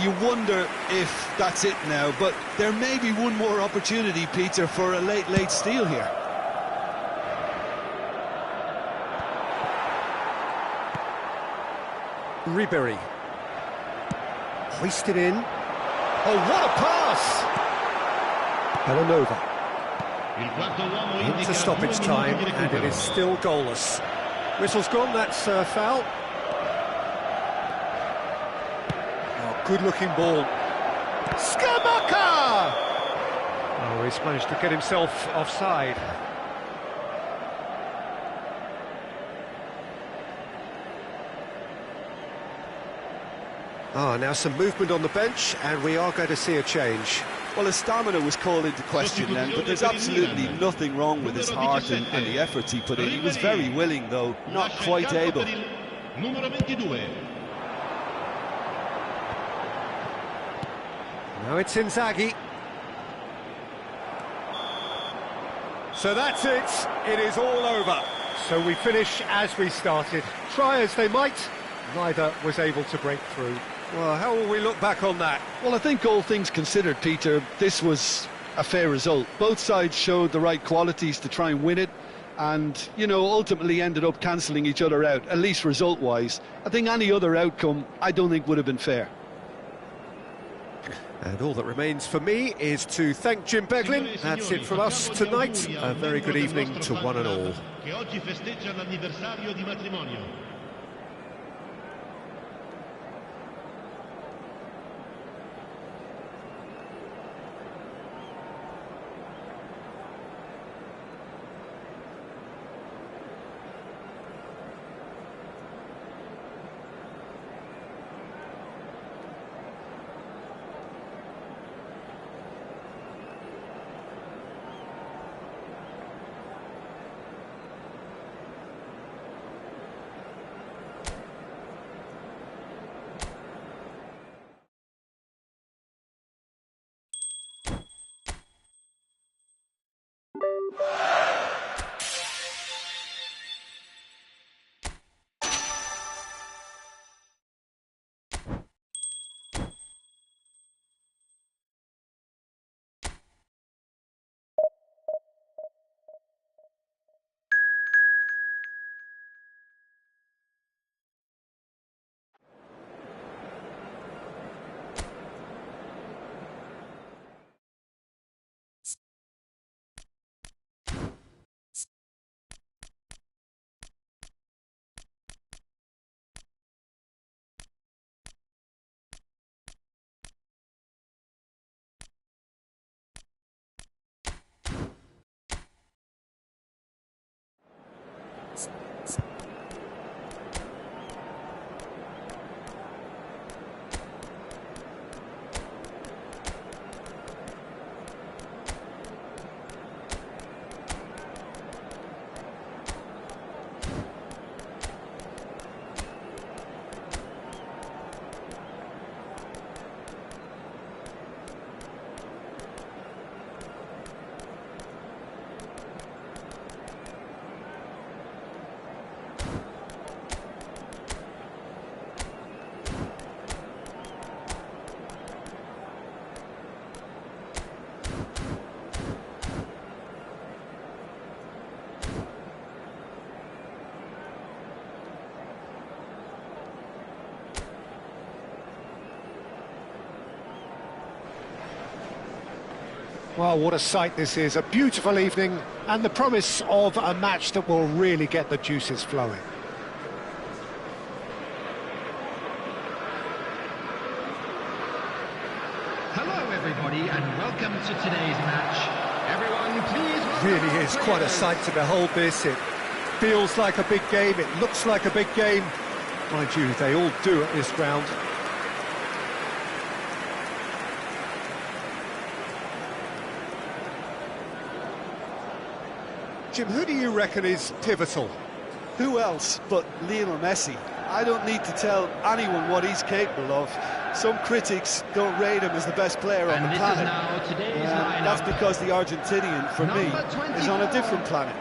You wonder if that's it now, but there may be one more opportunity, Peter, for a late steal here. Ribery. Hoisted in. Oh, what a pass! Belanova. Into stoppage time, and it is still goalless. Whistle's gone, that's foul. Oh, good-looking ball. Tsubasa! Oh, he's managed to get himself offside. Now some movement on the bench, and we are going to see a change. Well, his stamina was called into question then, but there's absolutely nothing wrong with his heart and the efforts he put in. He was very willing, though, not quite able. Numero 22. Now it's Inzaghi. So that's it. It is all over. So we finish as we started. Try as they might, neither was able to break through. Well, how will we look back on that? Well, I think all things considered, Peter, this was a fair result. Both sides showed the right qualities to try and win it, and, you know, ultimately ended up cancelling each other out, at least result-wise. I think any other outcome, I don't think would have been fair. And all that remains for me is to thank Jim Beglin. That's it from us tonight. A very good evening to one and all. Che oggi festeggia l'anniversario di matrimonio. Well, what a sight this is, a beautiful evening, and the promise of a match that will really get the juices flowing. Hello, everybody, and welcome to today's match. Everyone, please welcome Really our is quite a players. sight to behold this. It feels like a big game, it looks like a big game. Mind you, they all do at this ground. Jim, who do you reckon is pivotal? Who else but Lionel Messi? I don't need to tell anyone what he's capable of. Some critics don't rate him as the best player on And the this planet. is now today's lineup. That's because the Argentinian, for me, is on a different planet.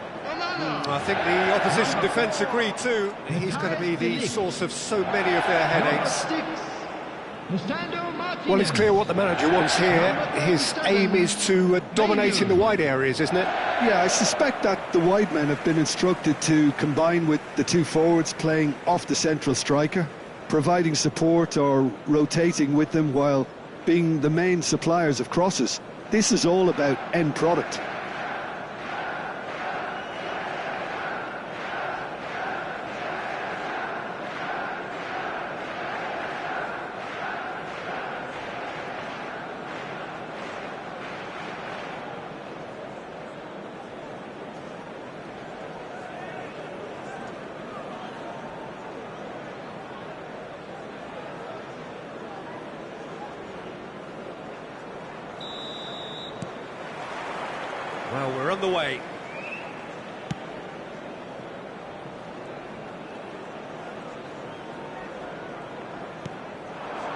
I think the opposition defence agree too. He's going to be the source of so many of their headaches. Well, it's clear what the manager wants here. His aim is to dominate in the wide areas, isn't it? Yeah, I suspect that the wide men have been instructed to combine with the two forwards playing off the central striker, providing support or rotating with them while being the main suppliers of crosses. This is all about end product. Well, we're on the way.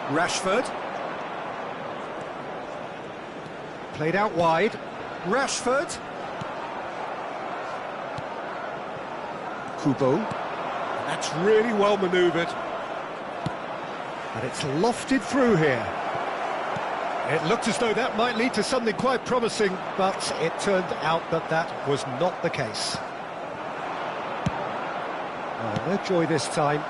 Rashford. Played out wide. Rashford. Kubo. That's really well manoeuvred. And it's lofted through here. It looked as though that might lead to something quite promising, but it turned out that that was not the case. Oh, no joy this time.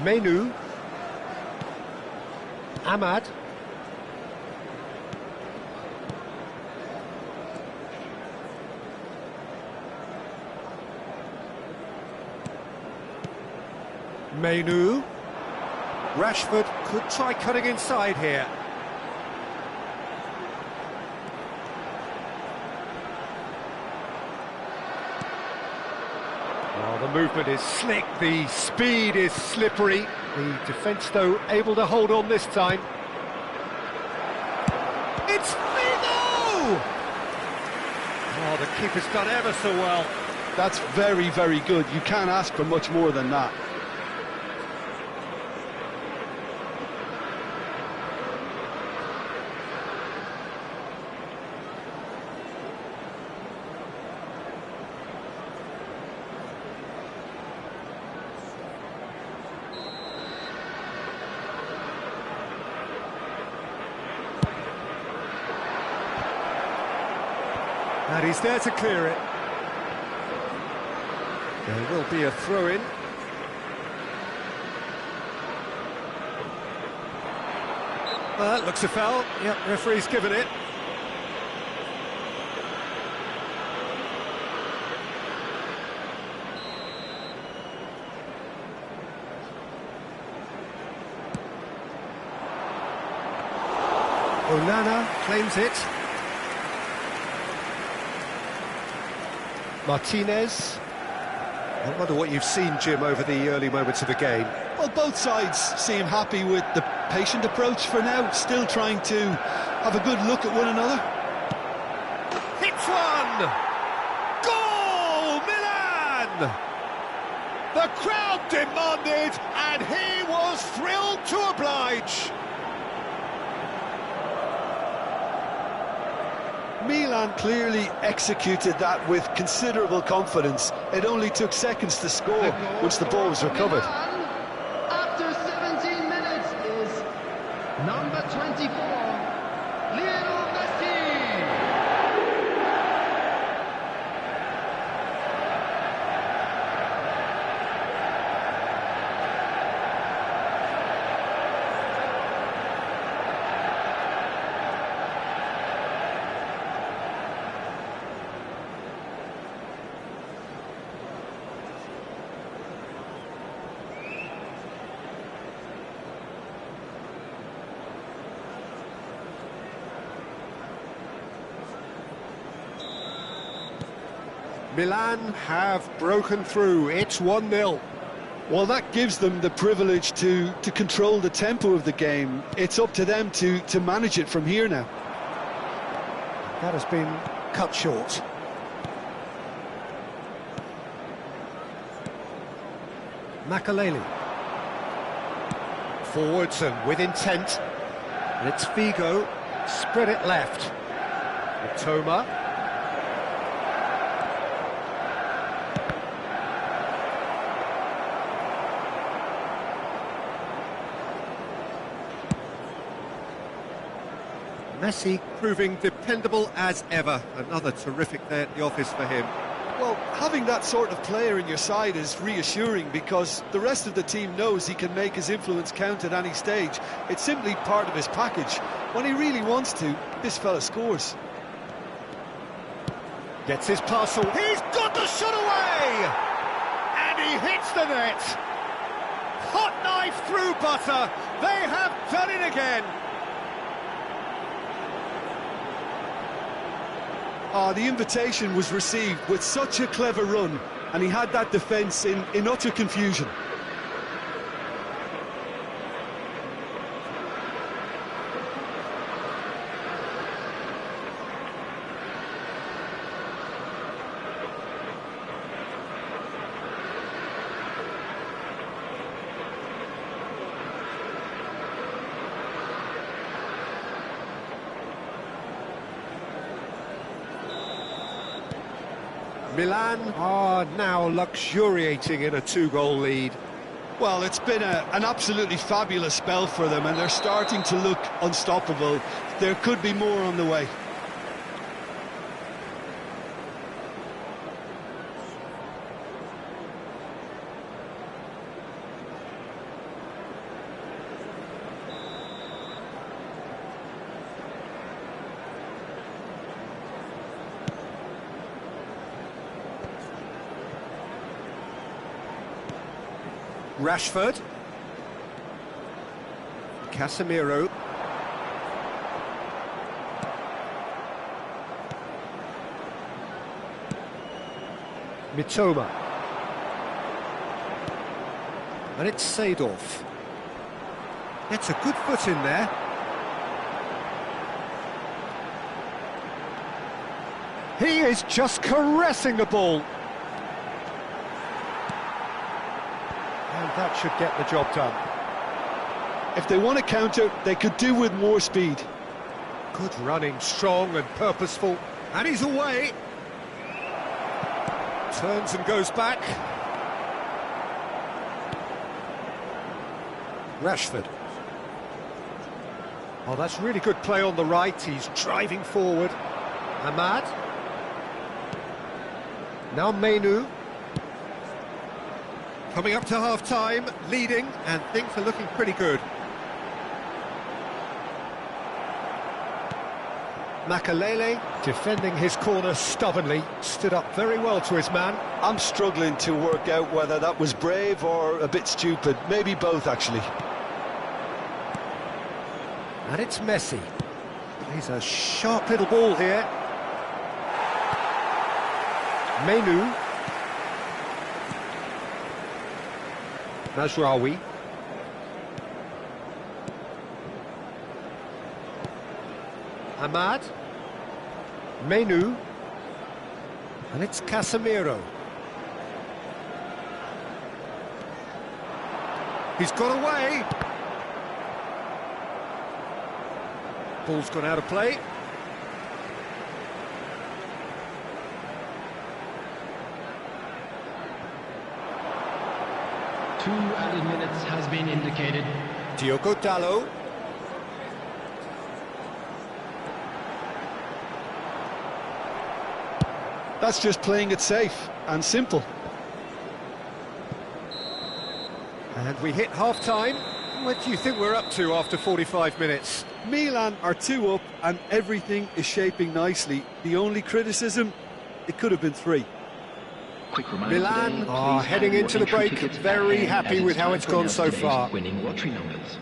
Menu. Ahmad. Menu. Rashford could try cutting inside here. Well, the movement is slick, the speed is slippery. The defence, though, able to hold on this time. It's Figo! Oh, the keeper's done ever so well. That's very, very good. You can't ask for much more than that. And he's there to clear it. There will be a throw-in. Well, that looks a foul. Yep, referee's given it. Onana claims it. Martinez. I wonder what you've seen, Jim, over the early moments of the game. Well, both sides seem happy with the patient approach for now, still trying to have a good look at one another. Hits one! Goal, Milan! The crowd demanded, and he was thrilled to oblige. Milan clearly executed that with considerable confidence. It only took seconds to score once the ball was recovered. After 17 minutes is number 24, Lionel Messi. Milan have broken through. It's 1-0. Well, that gives them the privilege to control the tempo of the game. It's up to them to manage it from here now. That has been cut short. Makaleli. Forwards and with intent. And it's Figo. Spread it left. Toma. Messi proving dependable as ever. Another terrific day at the office for him. Well, having that sort of player in your side is reassuring because the rest of the team knows he can make his influence count at any stage. It's simply part of his package. When he really wants to, this fella scores. Gets his parcel. He's got the shot away! And he hits the net! Hot knife through butter. They have done it again. The invitation was received with such a clever run, and he had that defence in utter confusion. Milan are now luxuriating in a 2-goal lead. Well, it's been an absolutely fabulous spell for them, and they're starting to look unstoppable. There could be more on the way. Rashford. Casemiro. Mitoma. And it's Seedorf. Gets a good foot in there. He is just caressing the ball. And that should get the job done. If they want to counter, they could do with more speed. Good running, strong and purposeful. And he's away. Turns and goes back. Rashford. Oh, that's really good play on the right. He's driving forward. Ahmad. Now Menu. Coming up to half-time, leading, and things are looking pretty good. Makaleli, defending his corner stubbornly, stood up very well to his man. I'm struggling to work out whether that was brave or a bit stupid. Maybe both, actually. And it's Messi. He's a sharp little ball here. Menu. Mazraoui. Ahmad. Menu. And it's Casemiro. He's got away. Ball's gone out of play. Two added minutes has been indicated. Diogo Dalot. That's just playing it safe and simple. And we hit half-time. What do you think we're up to after 45 minutes? Milan are 2 up and everything is shaping nicely. The only criticism, it could have been 3. Quick reminder Milan today, are please heading have into your the entry break tickets very at hand happy as with how time it's to gone announce so today's far. winning lottery numbers.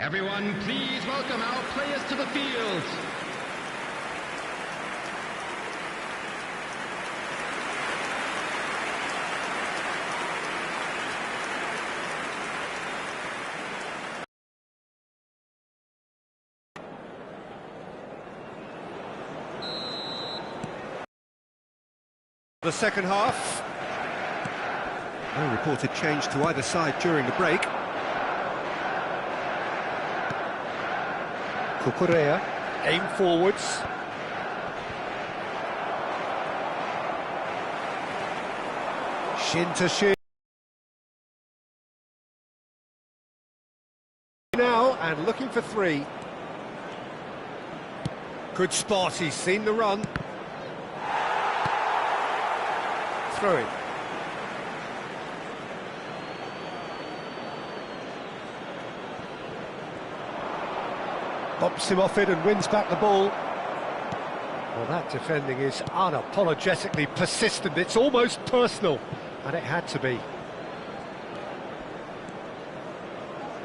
Everyone, please welcome our players to the field. The second half. No reported change to either side during the break. Kukurea, aim forwards. Shin to shin. Now, and looking for three. Good spot, he's seen the run. Throw it. Bumps him off it and wins back the ball. Well, that defending is unapologetically persistent. It's almost personal, and it had to be.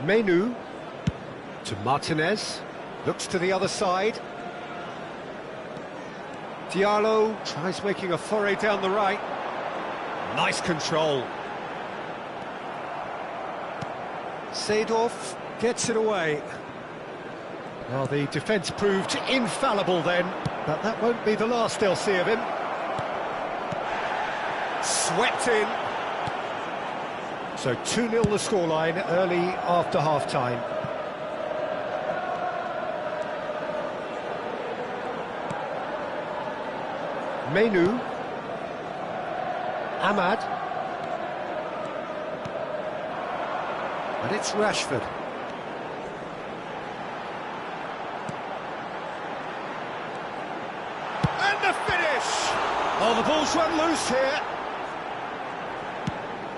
Menu to Martinez. Looks to the other side. Diallo tries making a foray down the right. Nice control. Seedorf gets it away. Well, the defence proved infallible then, but that won't be the last they'll see of him. Swept in. So 2-0 the scoreline early after half-time. Menu. Ahmad. And it's Rashford. And the finish! Oh, the ball's run loose here.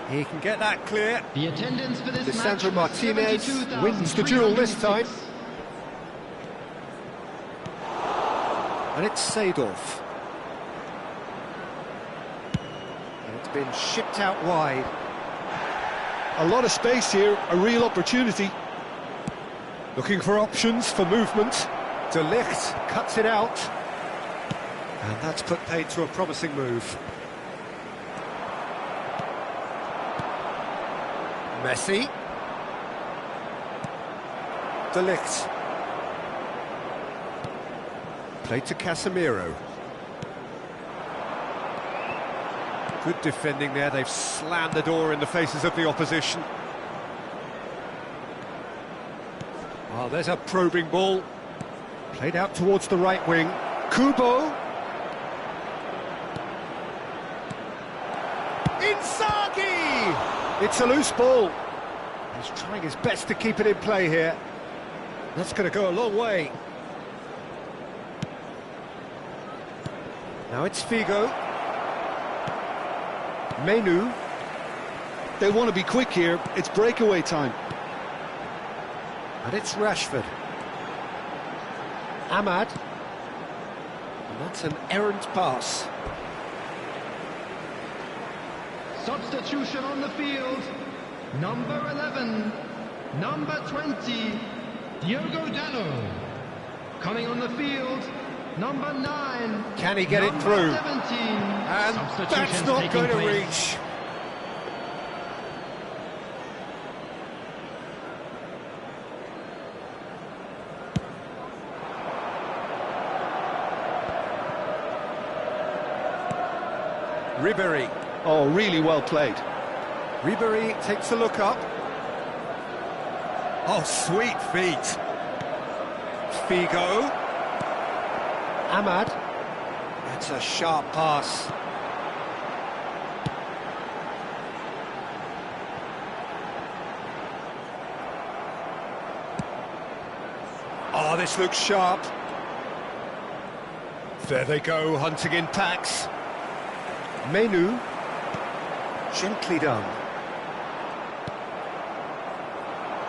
He can get that clear. The attendance for this Lisandro match was Martinez wins the duel this time. 72,306. And it's Seedorf. And it's been shipped out wide. A lot of space here, a real opportunity. Looking for options for movement. De Ligt cuts it out. And that's put paid to a promising move. Messi. De Ligt. Played to Casemiro. Good defending there, they've slammed the door in the faces of the opposition. Oh, there's a probing ball. Played out towards the right wing. Kubo. Inzaghi! It's a loose ball. He's trying his best to keep it in play here. That's going to go a long way. Now it's Figo. Menu. They want to be quick here, it's breakaway time. And it's Rashford. Ahmad. And that's an errant pass. Substitution on the field. Number 11. Number 20. Diogo Dalot. Coming on the field. Number 9. Can he get it through? 17. And that's not going to reach. Ribéry. Oh, really well played. Ribéry takes a look up. Oh, sweet feet. Figo. Ahmad. That's a sharp pass. Oh, this looks sharp. There they go, hunting in packs. Menu. Gently done.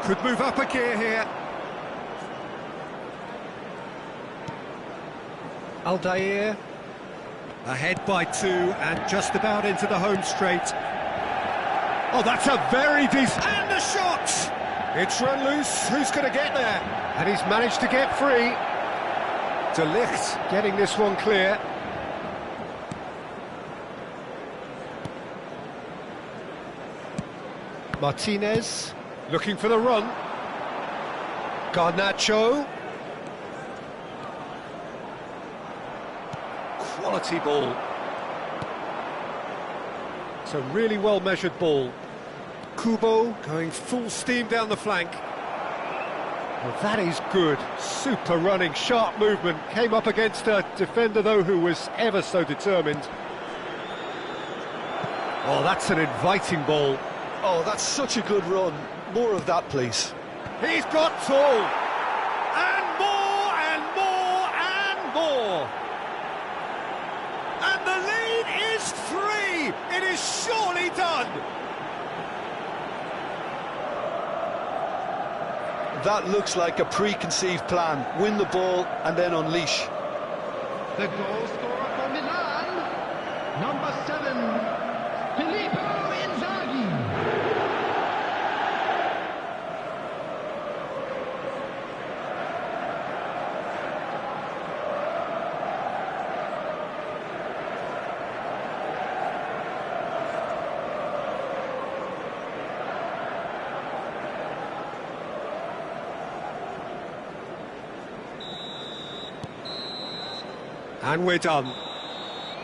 Could move up a gear here. Aldair. Ahead by 2 and just about into the home straight. Oh, that's a very decent... And a shot! It's run loose, who's going to get there? And he's managed to get free. De Ligt getting this one clear. Martinez looking for the run. Garnacho. Quality ball. It's a really well measured ball. Kubo going full steam down the flank. Well, that is good. Super running, sharp movement. Came up against a defender, though, who was ever so determined. Oh, that's an inviting ball. Oh, that's such a good run. More of that, please. He's got tall. And more, and more, and more. And the lead is 3. It is surely done. That looks like a preconceived plan. Win the ball and then unleash. The goal scorer for Milan, number 7, Filippo Inzaghi. And we're done.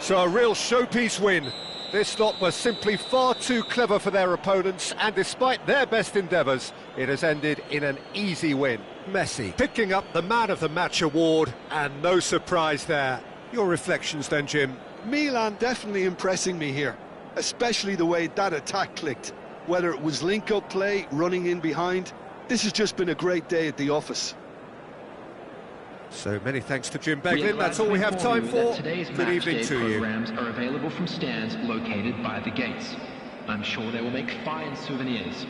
So a real showpiece win. This lot was simply far too clever for their opponents, and despite their best endeavours, it has ended in an easy win. Messi picking up the Man of the Match award, and no surprise there. Your reflections then, Jim? Milan definitely impressing me here, especially the way that attack clicked. Whether it was link-up play, running in behind, this has just been a great day at the office. So many thanks to Jim Beglin. That's all we have time for. Today's Good evening match day to you. programs are available from stands located by the gates. I'm sure they will make fine souvenirs.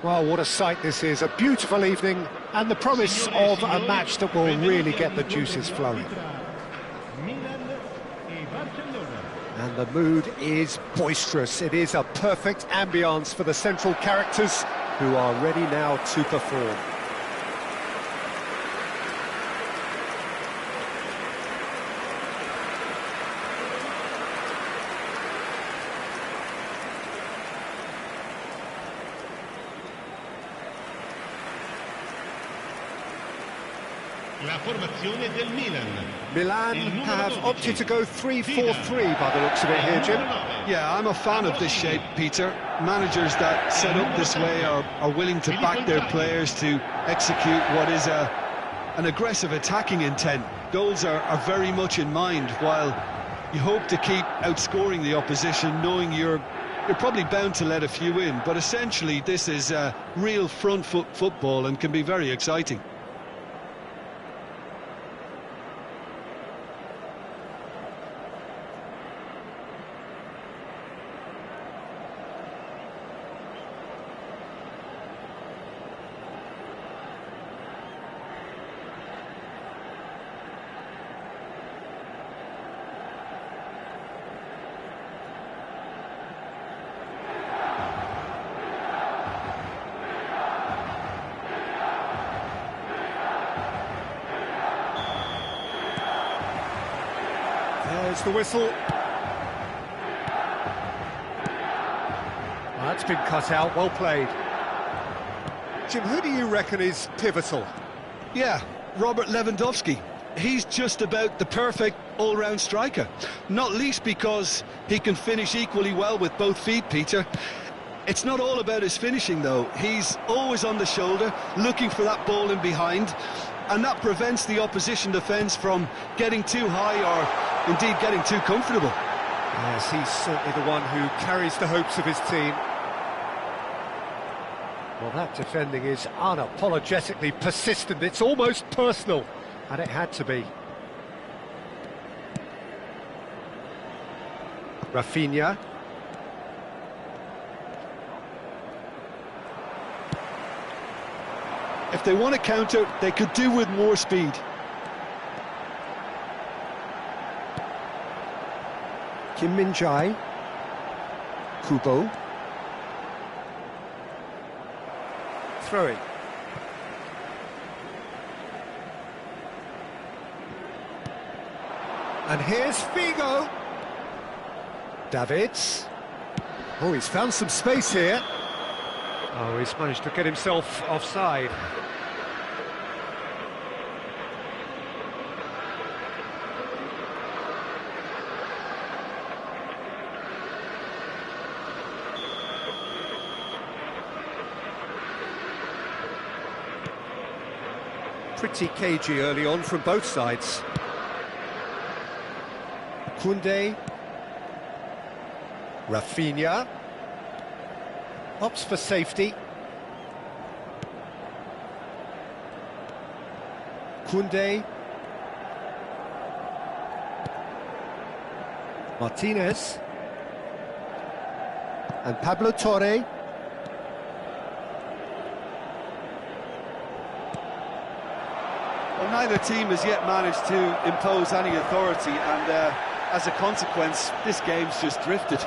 Well, what a sight this is, a beautiful evening, and the promise of a match that will really get the juices flowing. And the mood is boisterous. It is a perfect ambience for the central characters who are ready now to perform. La formazione del Milan. Milan have opted to go 3-4-3 by the looks of it here, Jim. Yeah, I'm a fan of this shape, Peter. Managers that set up this way are willing to back their players to execute what is an aggressive attacking intent. Goals are very much in mind, while you hope to keep outscoring the opposition, knowing you're probably bound to let a few in. But essentially, this is real front foot football and can be very exciting. There's the whistle. Well, that's been cut out, well played. Jim, who do you reckon is pivotal? Yeah, Robert Lewandowski. He's just about the perfect all-round striker, not least because he can finish equally well with both feet, Peter. It's not all about his finishing, though. He's always on the shoulder, looking for that ball in behind, and that prevents the opposition defence from getting too high or indeed getting too comfortable. Yes, he's certainly the one who carries the hopes of his team. Well, that defending is unapologetically persistent. It's almost personal, and it had to be. Rafinha. If they want to counter, they could do with more speed. Kim Min-jae. Kubo. Throwing. And here's Figo. Davids. Oh, he's found some space here. Oh, he's managed to get himself offside. Pretty cagey early on from both sides. Koundé. Rafinha. Opts for safety. Koundé. Martinez. And Pablo Torre. Well, neither team has yet managed to impose any authority, and as a consequence, this game's just drifted.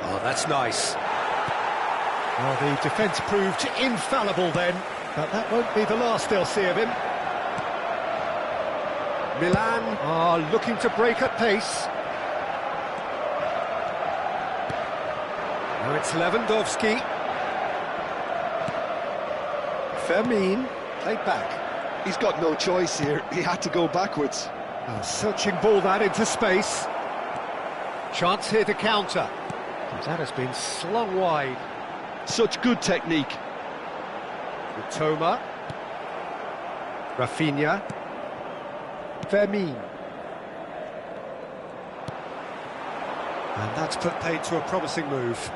Oh, that's nice. Well, the defence proved infallible then, but that won't be the last they'll see of him. Milan are looking to break at pace. Now it's Lewandowski. Fermin. Played back. He's got no choice here. He had to go backwards. A searching ball that into space. Chance here to counter. But that has been slung wide. Such good technique. Toma. Rafinha. Fermin. And that's put paid to a promising move.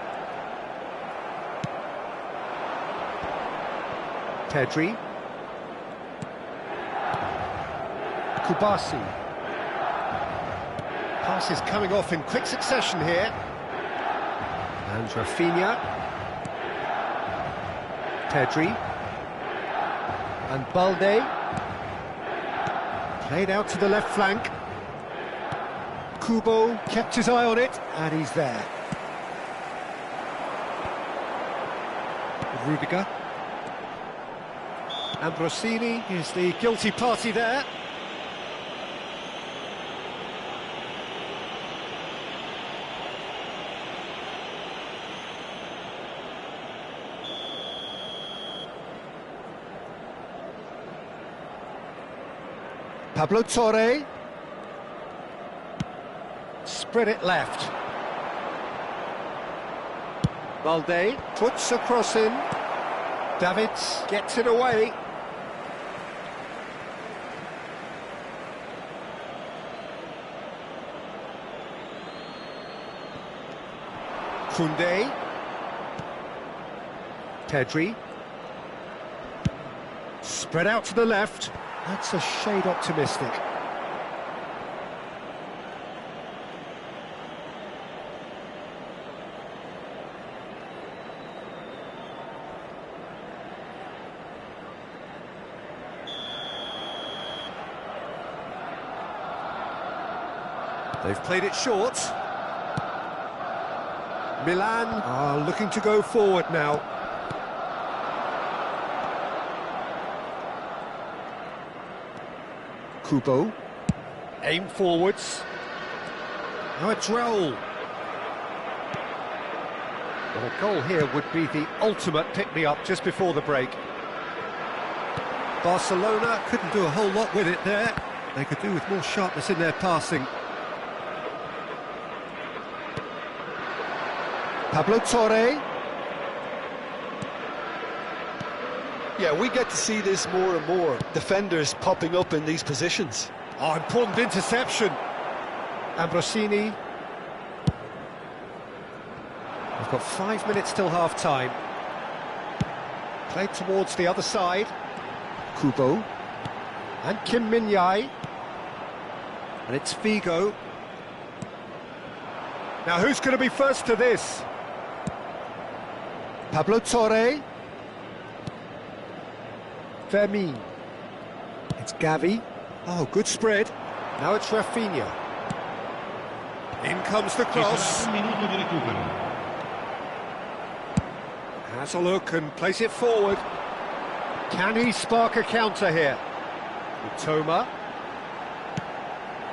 Pedri. Tsubasa. Passes coming off in quick succession here. And Rafinha. Pedri. And Balde. Played out to the left flank. Kubo kept his eye on it, and he's there. Rudiger. Ambrosini is the guilty party there. Pablo Torre. Spread it left. Balde puts a cross in. Davids gets it away. Koundé. Pedri. Spread out to the left. That's a shade optimistic. They've played it short. Milan are looking to go forward now. Kubo. Aim forwards. Now it's Raul. Well, a goal here would be the ultimate pick-me-up just before the break. Barcelona couldn't do a whole lot with it there. They could do with more sharpness in their passing. Pablo Torre. Yeah, we get to see this more and more. Defenders popping up in these positions. Oh, important interception. Ambrosini. We've got 5 minutes till half-time. Played towards the other side. Kubo. And Kim Min-jae. And it's Figo. Now, who's going to be first to this? Pablo Torre. Fermin. It's Gavi. Oh, good spread. Now it's Rafinha. In comes the cross. Has a look and plays it forward. Can he spark a counter here? Toma.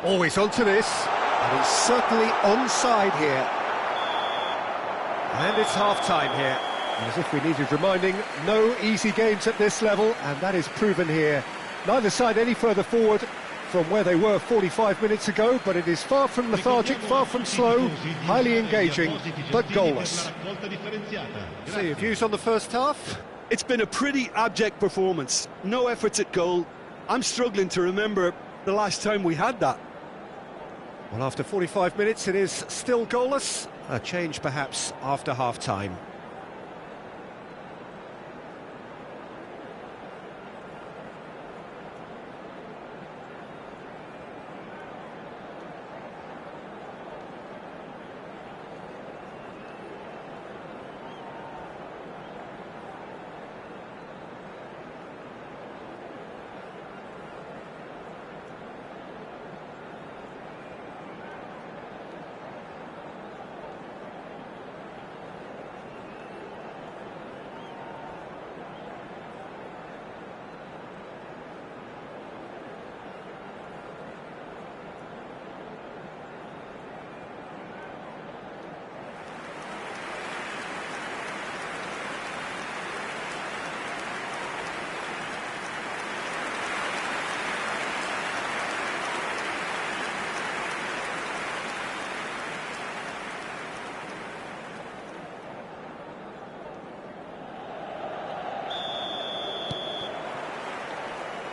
Always onto this. And he's certainly onside here. And it's half-time here. And as if we needed reminding, no easy games at this level, and that is proven here. Neither side any further forward from where they were 45 minutes ago, but it is far from lethargic, far from slow, highly engaging, but goalless. So your views on the first half? It's been a pretty abject performance. No efforts at goal. I'm struggling to remember the last time we had that. Well, after 45 minutes, it is still goalless. A change, perhaps, after half-time.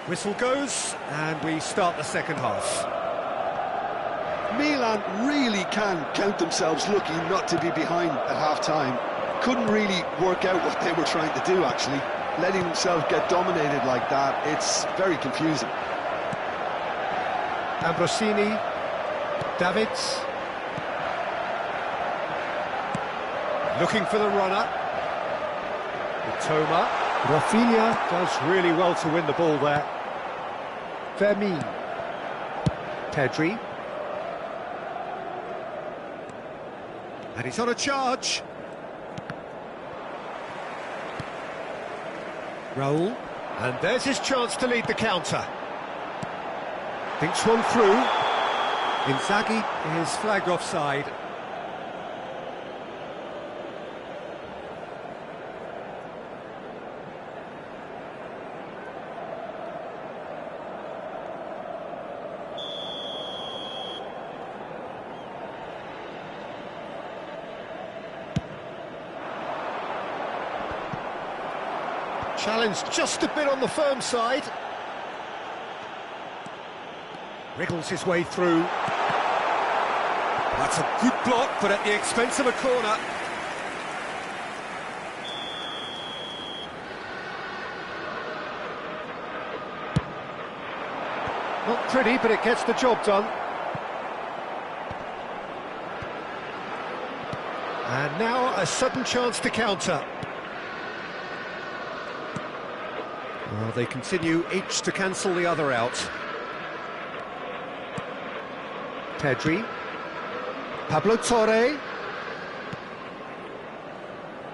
Whistle goes, and we start the second half. Milan really can count themselves lucky not to be behind at half-time. Couldn't really work out what they were trying to do, actually. Letting themselves get dominated like that, it's very confusing. Ambrosini, Davids. Looking for the runner. Toma. Rafinha does really well to win the ball there. Fermin. Pedri. And he's on a charge. Raul. And there's his chance to lead the counter. Thinks one through. Inzaghi is flagged offside. Challenge just a bit on the firm side. Wriggles his way through. That's a good block, but at the expense of a corner. Not pretty, but it gets the job done. And now a sudden chance to counter. Well, they continue each to cancel the other out. Pedri. Pablo Torre.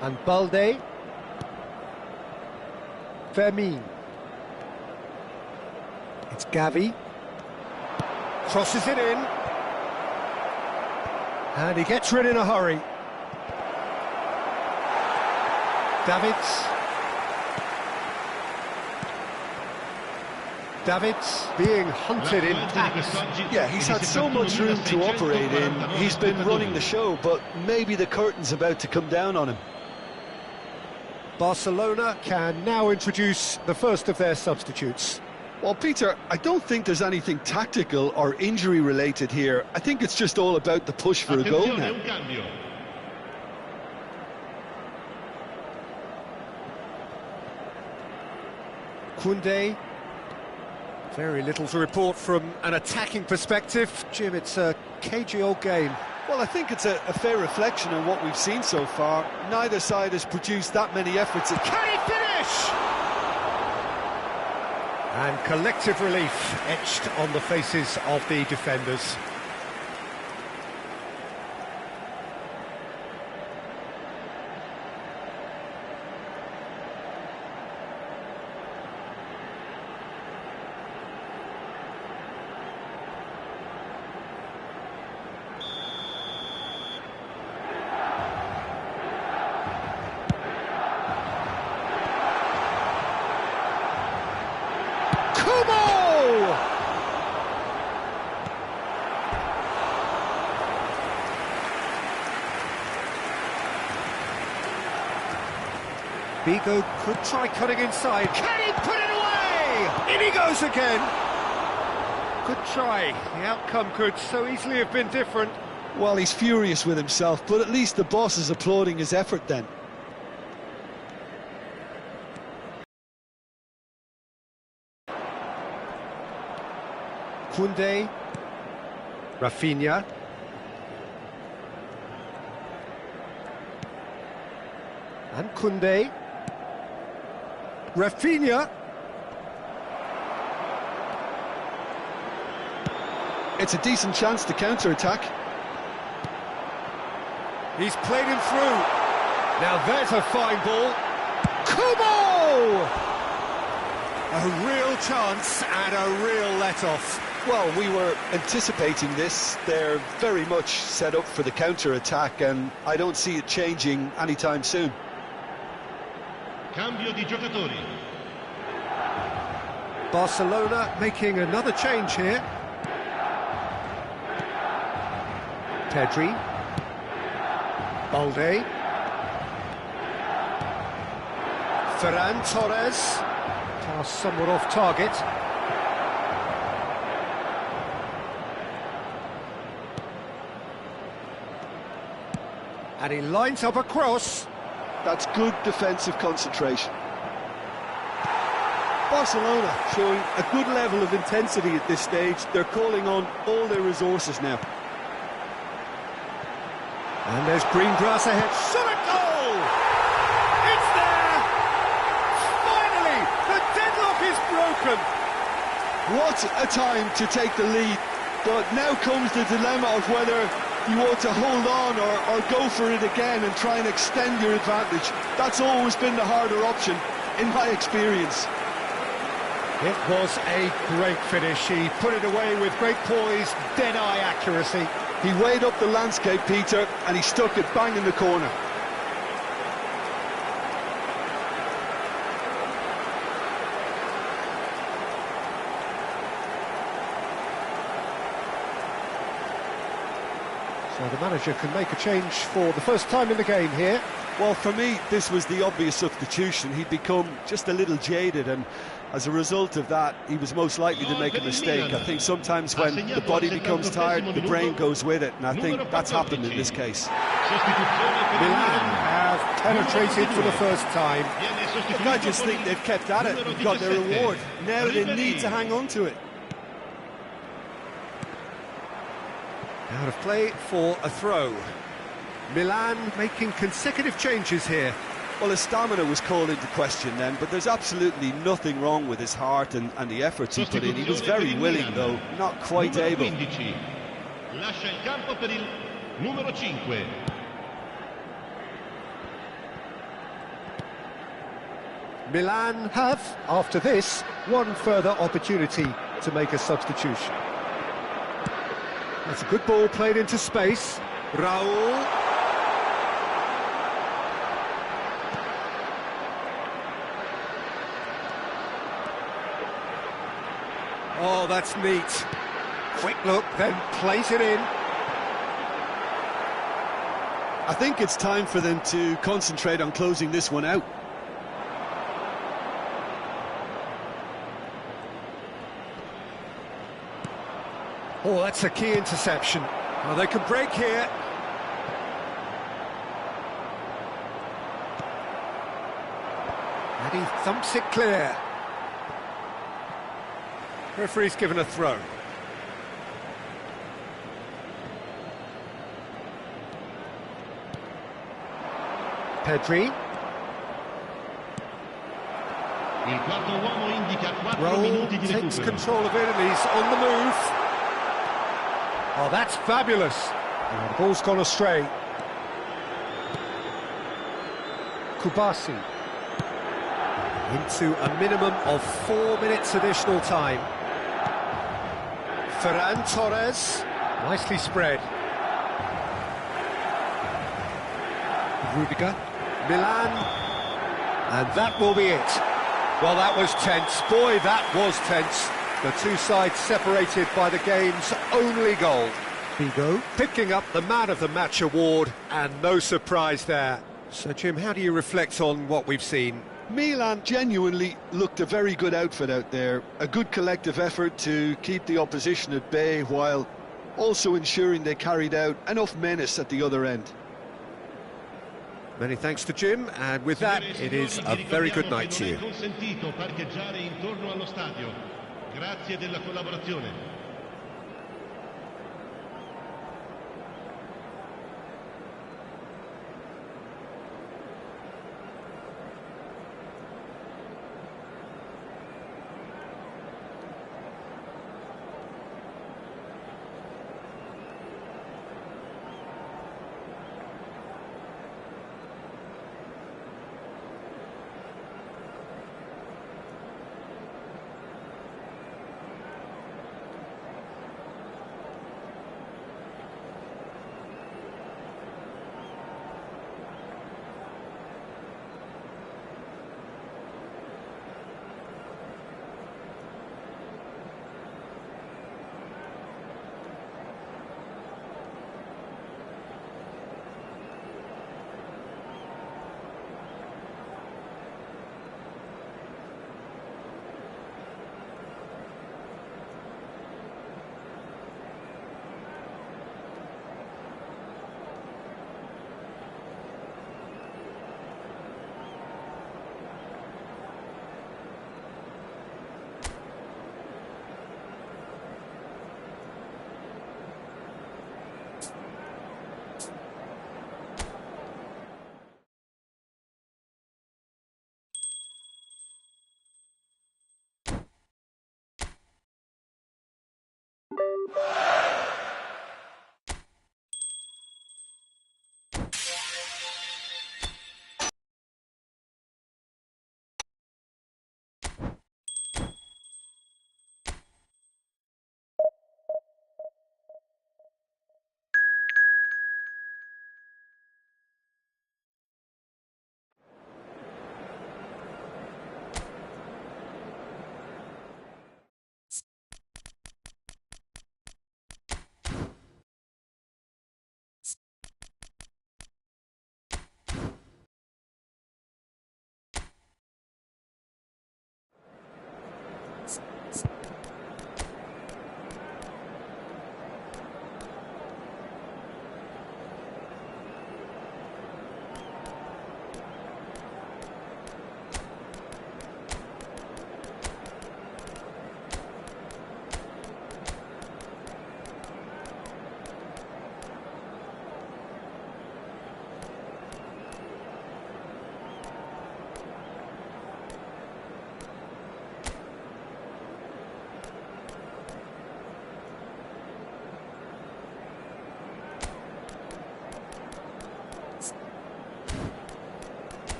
And Balde. Fermin. It's Gavi. Crosses it in. And he gets rid in a hurry. Davids. Davids being hunted in packs. Yeah, he's had so much room to operate in. He's been running the show, but maybe the curtain's about to come down on him. Barcelona can now introduce the first of their substitutes. Well, Peter, I don't think there's anything tactical or injury related here. I think it's just all about the push for a goal now. Koundé. Very little to report from an attacking perspective. Jim, it's a cagey old game. Well, I think it's a fair reflection on what we've seen so far. Neither side has produced that many efforts. Can he finish? And collective relief etched on the faces of the defenders. Vigo could try cutting inside. Can he put it away? In he goes again. Good try. The outcome could so easily have been different. Well, he's furious with himself, but at least the boss is applauding his effort then. Koundé. Rafinha. And Koundé. Rafinha. It's a decent chance to counter-attack. He's played him through. Now there's a fine ball. Kubo! A real chance and a real let-off. Well, we were anticipating this. They're very much set up for the counter-attack, and I don't see it changing anytime soon. Cambio di giocatori. Barcelona making another change here. Pedri. Balde. Ferran Torres. Pass somewhat off target. And he lines up a cross. That's good defensive concentration. Barcelona showing a good level of intensity at this stage. They're calling on all their resources now. And there's green grass ahead. Shot a goal! It's there! broken. What a time to take the lead, but now comes the dilemma of whether you ought to hold on or go for it again and try and extend your advantage. That's always been the harder option, in my experience. It was a great finish. He put it away with great poise, dead-eye accuracy. He weighed up the landscape, Peter, and he stuck it bang in the corner. So the manager can make a change for the first time in the game here. Well, for me, this was the obvious substitution. He'd become just a little jaded, and as a result of that, he was most likely to make a mistake. I think sometimes when the body becomes tired, the brain goes with it, and I think that's happened in this case. Milan have penetrated for the first time. Look, I just think they've kept at it and got their reward. Now they need to hang on to it. Out of play for a throw. Milan making consecutive changes here. Well, his stamina was called into question then, but there's absolutely nothing wrong with his heart and the efforts he put in. He was very willing, though, not quite able. Lascia il campo per il numero 5. Milan have, after this, one further opportunity to make a substitution. That's a good ball played into space. Raul. Oh, that's neat. Quick look, then plays it in. I think it's time for them to concentrate on closing this one out. Oh, that's a key interception. Well, they can break here. And he thumps it clear. Referee's given a throw. Pedri. Il quarto uomo indica 4 Raul minuti di takes recupero. control of it and he's on the move. Oh, that's fabulous. And the ball's gone astray. Tsubasa. Into a minimum of 4 minutes additional time. Ferran Torres. Nicely spread. Rudiger. Milan. And that will be it. Well, that was tense. Boy, that was tense. The two sides separated by the game's only goal. Figo picking up the Man of the Match award, and no surprise there. So, Jim, how do you reflect on what we've seen? Milan genuinely looked a very good outfit out there. A good collective effort to keep the opposition at bay while also ensuring they carried out enough menace at the other end. Many thanks to Jim, and with that, it is a very good night to you. Consentito parcheggiare intorno allo stadio. Grazie della collaborazione.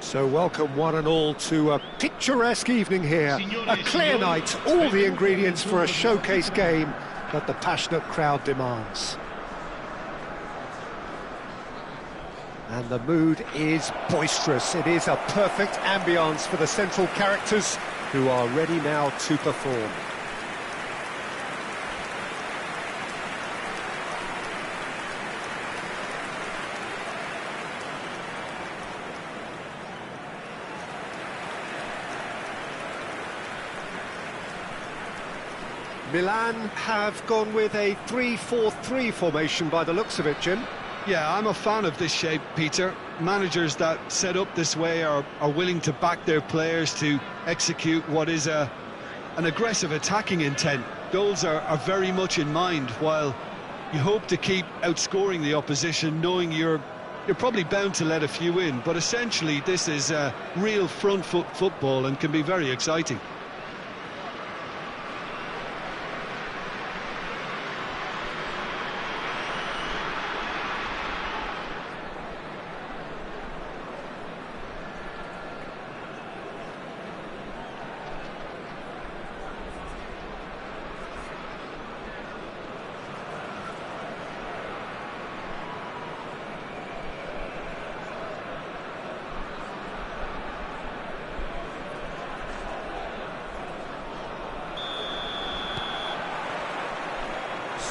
So welcome one and all to a picturesque evening here. A clear night, all the ingredients for a showcase game that the passionate crowd demands. And the mood is boisterous. It is a perfect ambience for the central characters who are ready now to perform. Milan have gone with a 3-4-3 formation by the looks of it, Jim. Yeah, I'm a fan of this shape, Peter. Managers that set up this way are willing to back their players to execute what is an aggressive attacking intent. Goals are very much in mind, while you hope to keep outscoring the opposition, knowing you're probably bound to let a few in. But essentially, this is real front foot football and can be very exciting.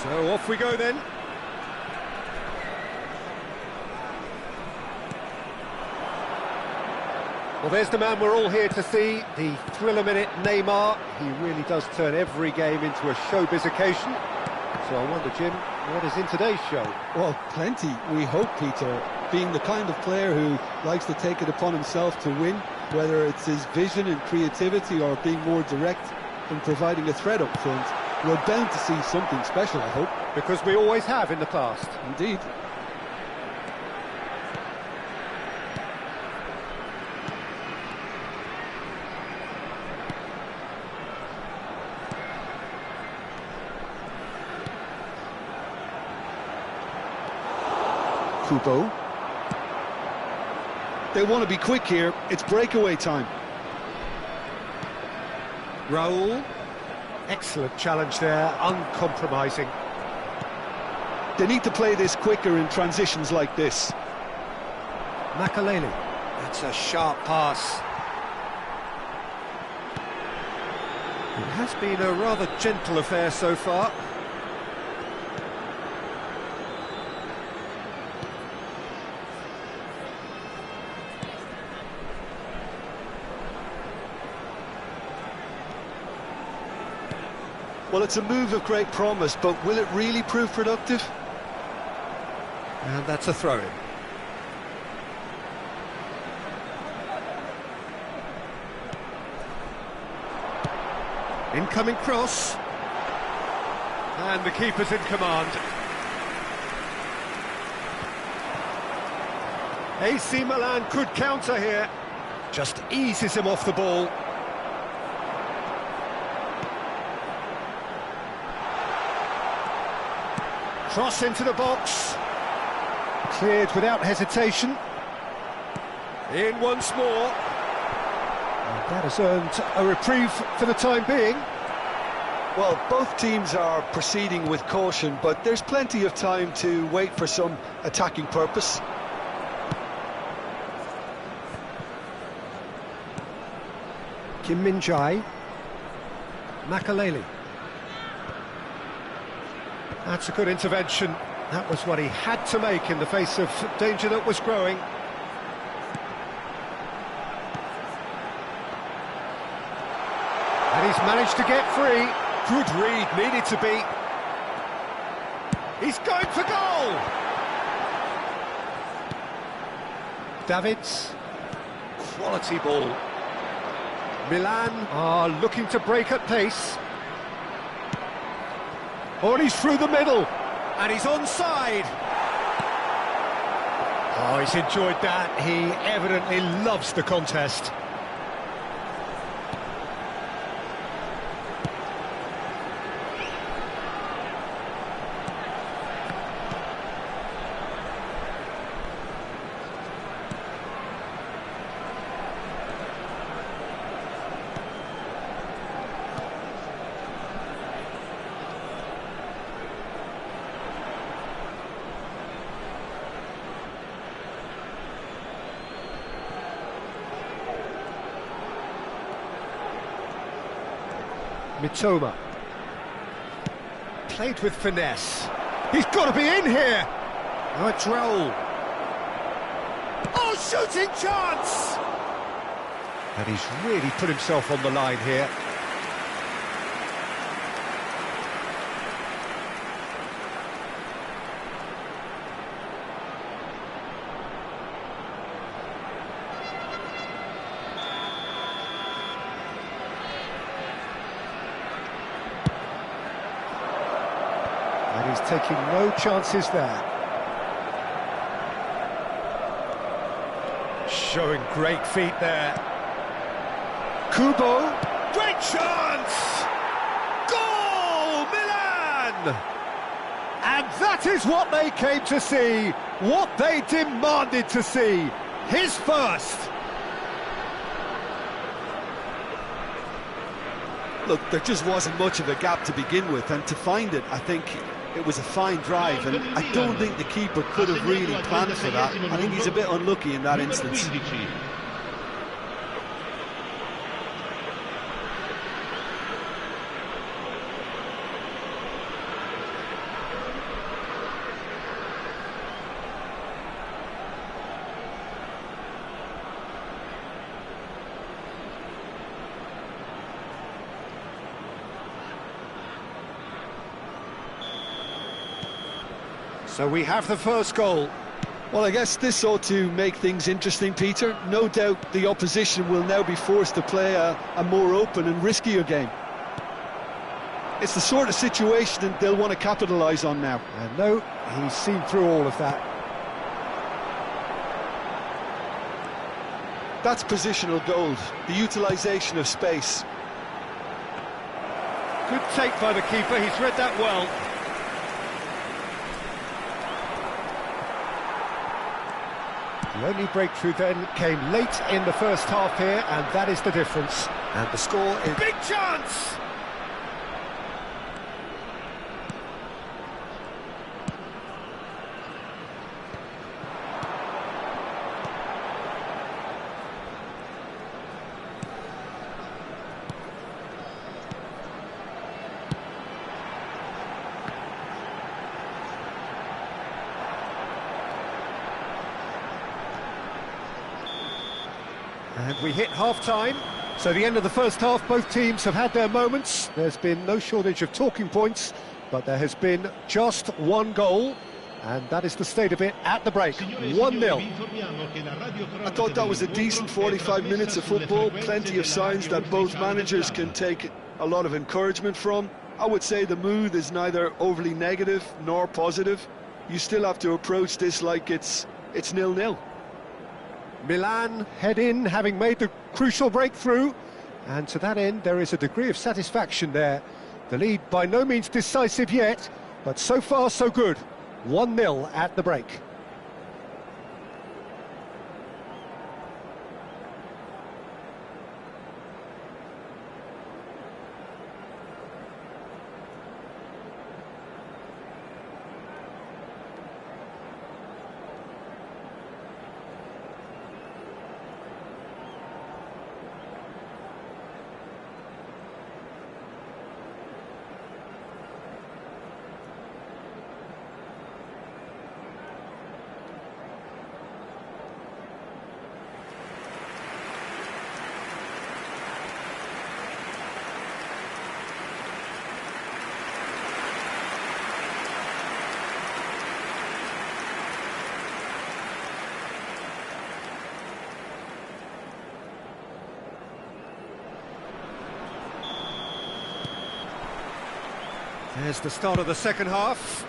So off we go then. Well, there's the man we're all here to see, the thriller-minute Neymar. He really does turn every game into a showbiz occasion. So I wonder, Jim, what is in today's show? Well, plenty, we hope, Peter. Being the kind of player who likes to take it upon himself to win, whether it's his vision and creativity or being more direct in providing a threat up front, we're bound to see something special, I hope. Because we always have in the past. Indeed. Kubo. They want to be quick here. It's breakaway time. Raul. Excellent challenge there, uncompromising. They need to play this quicker in transitions like this. Makaleli. That's a sharp pass. It has been a rather gentle affair so far. Well, it's a move of great promise, but will it really prove productive? And that's a throw-in. Incoming cross. And the keeper's in command. AC Milan could counter here. Just eases him off the ball. Cross into the box. Cleared without hesitation. In once more. And that has earned a reprieve for the time being. Well, both teams are proceeding with caution, but there's plenty of time to wait for some attacking purpose. Kim Min-jae. Makaleli. That's a good intervention. That was what he had to make in the face of danger that was growing. And he's managed to get free. Good read, needed to be. He's going for goal! Davids. Quality ball. Milan are looking to break at pace. Oh, and he's through the middle. And he's onside. Oh, he's enjoyed that. He evidently loves the contest. Mitoma. Played with finesse. He's got to be in here! Oh, it's Raul. Oh, shooting chance! And he's really put himself on the line here. And he's taking no chances there. Showing great feet there. Kubo. Great chance! Goal, Milan! And that is what they came to see, what they demanded to see. His first. Look, there just wasn't much of a gap to begin with, and to find it, I think it was a fine drive, and I don't think the keeper could have really planned for that. I think he's a bit unlucky in that instance. So we have the first goal. Well, I guess this ought to make things interesting, Peter. No doubt the opposition will now be forced to play a more open and riskier game. It's the sort of situation that they'll want to capitalise on now. And no, he's seen through all of that. That's positional gold, the utilisation of space. Good take by the keeper, he's read that well. The only breakthrough then came late in the first half here, and that is the difference. And the score is... Big chance! And we hit half-time, so the end of the first half, both teams have had their moments. There's been no shortage of talking points, but there has been just one goal, and that is the state of it at the break, 1-0. I thought that was a decent 45 minutes of football, plenty of signs that both managers can take a lot of encouragement from. I would say the mood is neither overly negative nor positive. You still have to approach this like it's 0-0. Milan head in, having made the crucial breakthrough, and to that end there is a degree of satisfaction there. The lead by no means decisive yet, but so far so good. 1-0 at the break. There's the start of the second half.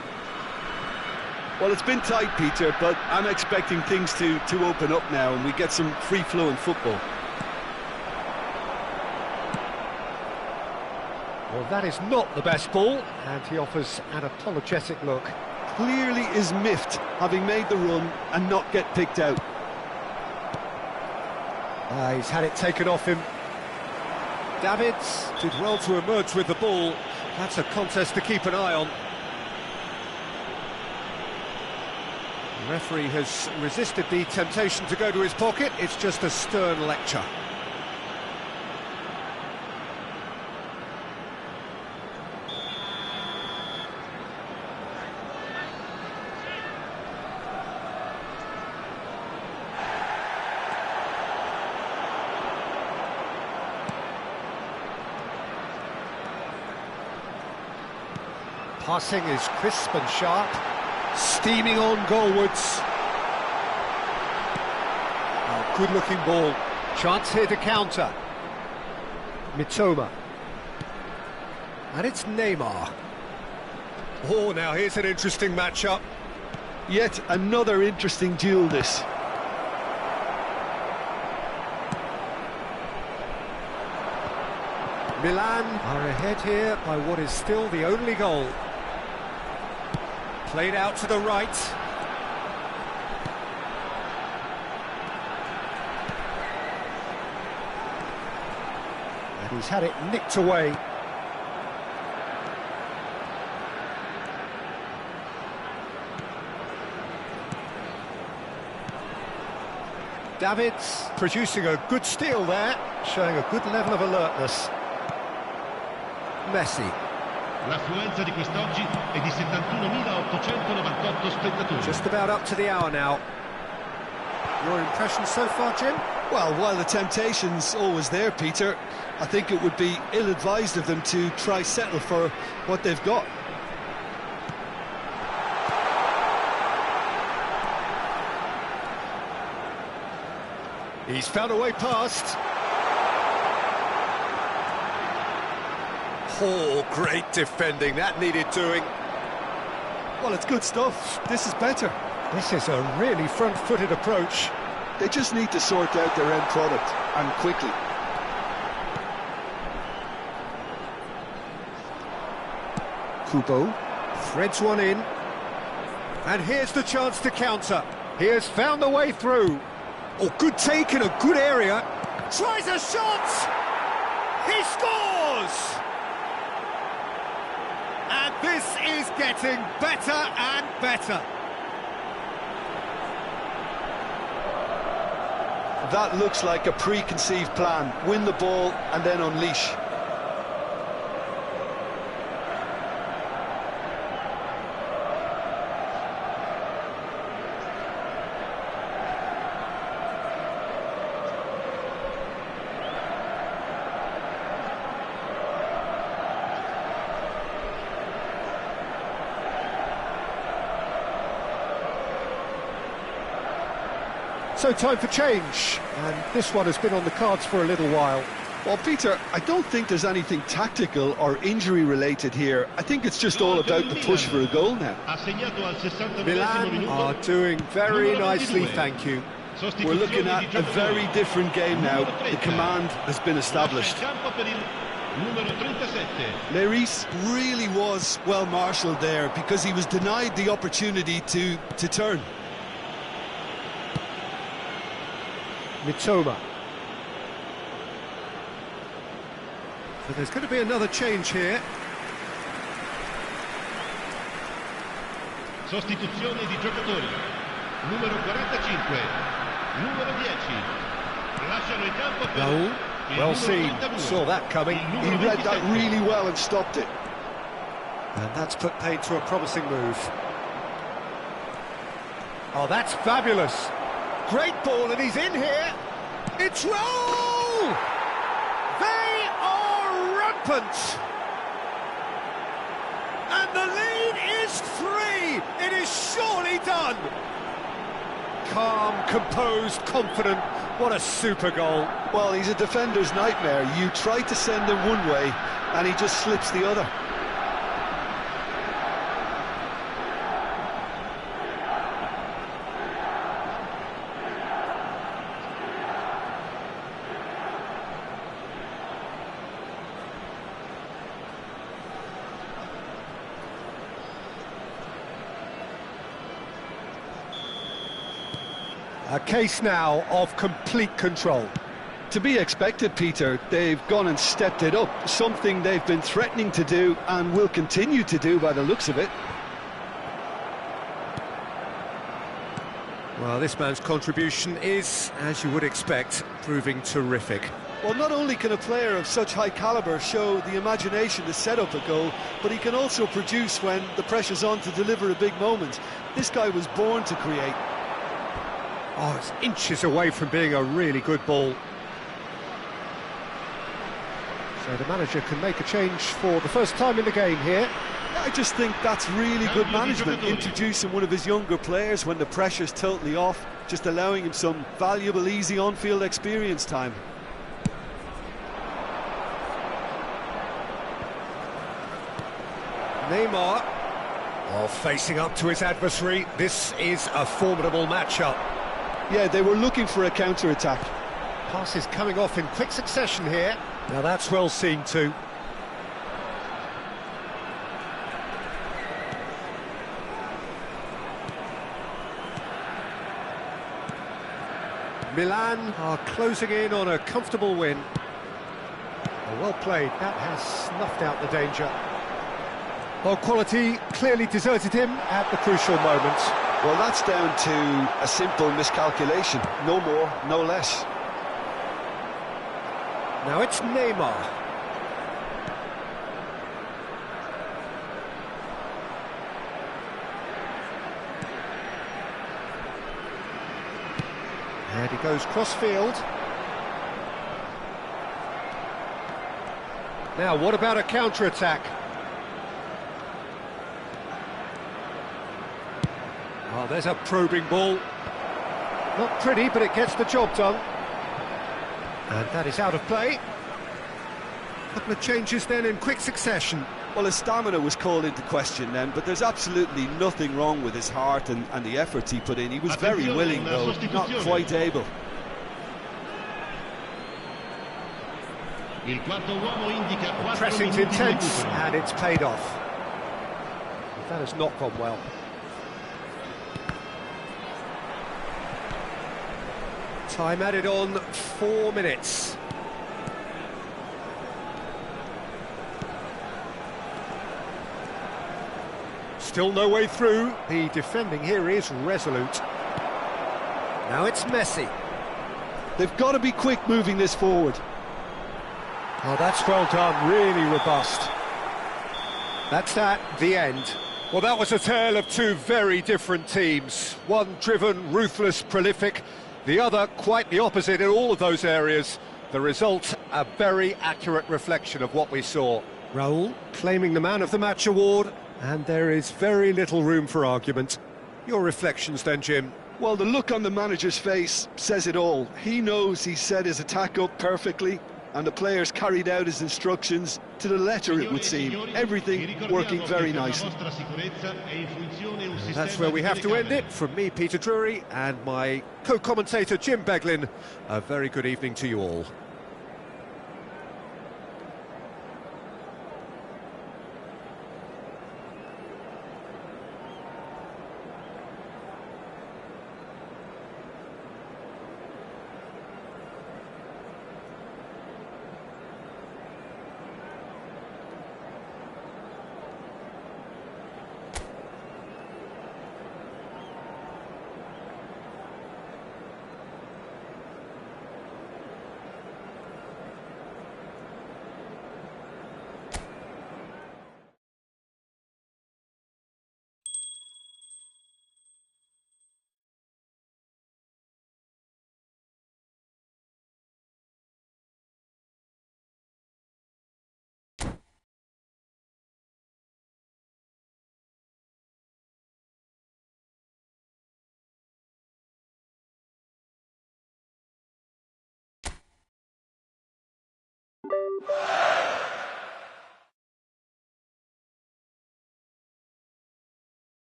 Well, it's been tight, Peter, but I'm expecting things to open up now and we get some free-flowing football. Well, that is not the best ball, and he offers an apologetic look. Clearly is miffed, having made the run and not get picked out. He's had it taken off him. Davids did well to emerge with the ball. That's a contest to keep an eye on. The referee has resisted the temptation to go to his pocket. It's just a stern lecture. Passing is crisp and sharp, steaming on goalwards. Oh, good-looking ball. Chance here to counter. Mitoma. And it's Neymar. Oh, now here's an interesting matchup. Yet another interesting duel, this. Milan are ahead here by what is still the only goal. Played out to the right. And he's had it nicked away. Davids producing a good steal there, showing a good level of alertness. Messi. L'affluenza di quest'oggi è di 71.898 spettatori. Just about up to the hour now. Your impression so far, Jim? Well, while the temptation's always there, Peter, I think it would be ill-advised of them to try settle for what they've got. He's found a way past. Oh, great defending. That needed doing. Well, it's good stuff. This is better. This is a really front-footed approach. They just need to sort out their end product, and quickly. Kubo threads one in. And here's the chance to counter. He has found the way through. Oh, good take in a good area. Tries a shot! He scores! And this is getting better and better. That looks like a preconceived plan. Win the ball and then unleash. So time for change, and this one has been on the cards for a little while. Well, Peter, I don't think there's anything tactical or injury-related here. I think it's just all about the push for a goal now. Milan are doing very nicely, thank you. We're looking at a very different game now. The command has been established. Leiris really was well marshalled there because he was denied the opportunity to turn. Mitoma. So there's going to be another change here. Sostituzione di giocatori. Numero 45, numero 10. Lasciano il campo per Raul, well seen, saw that coming. He read that really well and stopped it. And that's put paid to a promising move. Oh, that's fabulous. Great ball, and he's in here. It's Raul! They are rampant. And the lead is 3. It is surely done. Calm, composed, confident. What a super goal. Well, he's a defender's nightmare. You try to send him one way, and he just slips the other. A case now of complete control. To be expected, Peter. They've gone and stepped it up, something they've been threatening to do and will continue to do by the looks of it. Well, this man's contribution is, as you would expect, proving terrific. Well, not only can a player of such high calibre show the imagination to set up a goal, but he can also produce when the pressure's on to deliver a big moment. This guy was born to create. Oh, it's inches away from being a really good ball. So the manager can make a change for the first time in the game here. I just think that's really good management, introducing one of his younger players when the pressure's totally off, just allowing him some valuable, easy on-field experience time. Neymar, oh, facing up to his adversary. This is a formidable matchup. Yeah, they were looking for a counter-attack. Passes coming off in quick succession here. Now that's well seen too. Milan are closing in on a comfortable win. Oh, well played. That has snuffed out the danger. Well, quality clearly deserted him at the crucial moment. Well, that's down to a simple miscalculation. No more, no less. Now it's Neymar. And he goes cross-field. Now, what about a counter-attack? Oh, there's a probing ball. Not pretty, but it gets the job done. And that is out of play. A couple of changes then in quick succession. Well, his stamina was called into question then, but there's absolutely nothing wrong with his heart and the efforts he put in. He was very willing, though, not quite able. Pressing's intense, and it's paid off. That has not gone well. Time added on, 4 minutes. Still no way through. The defending here is resolute. Now it's Messi. They've got to be quick moving this forward. Oh, that's well done, really robust. That's at the end. Well, that was a tale of two very different teams. One driven, ruthless, prolific. The other quite the opposite in all of those areas. The result, a very accurate reflection of what we saw. Raul claiming the Man of the Match award, and there is very little room for argument. Your reflections then, Jim? Well, the look on the manager's face says it all. He knows he set his attack up perfectly. and the players carried out his instructions to the letter, it would seem. Everything working very nicely. And that's where we have to end it. From me, Peter Drury, and my co-commentator, Jim Beglin, a very good evening to you all.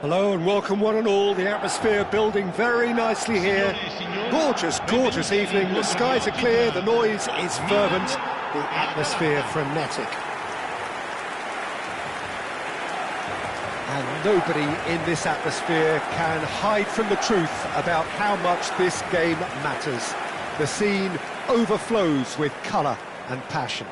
Hello and welcome one and all. The atmosphere building very nicely here. Gorgeous, gorgeous evening. The skies are clear, the noise is fervent, the atmosphere frenetic. And nobody in this atmosphere can hide from the truth about how much this game matters. The scene overflows with colour and passion.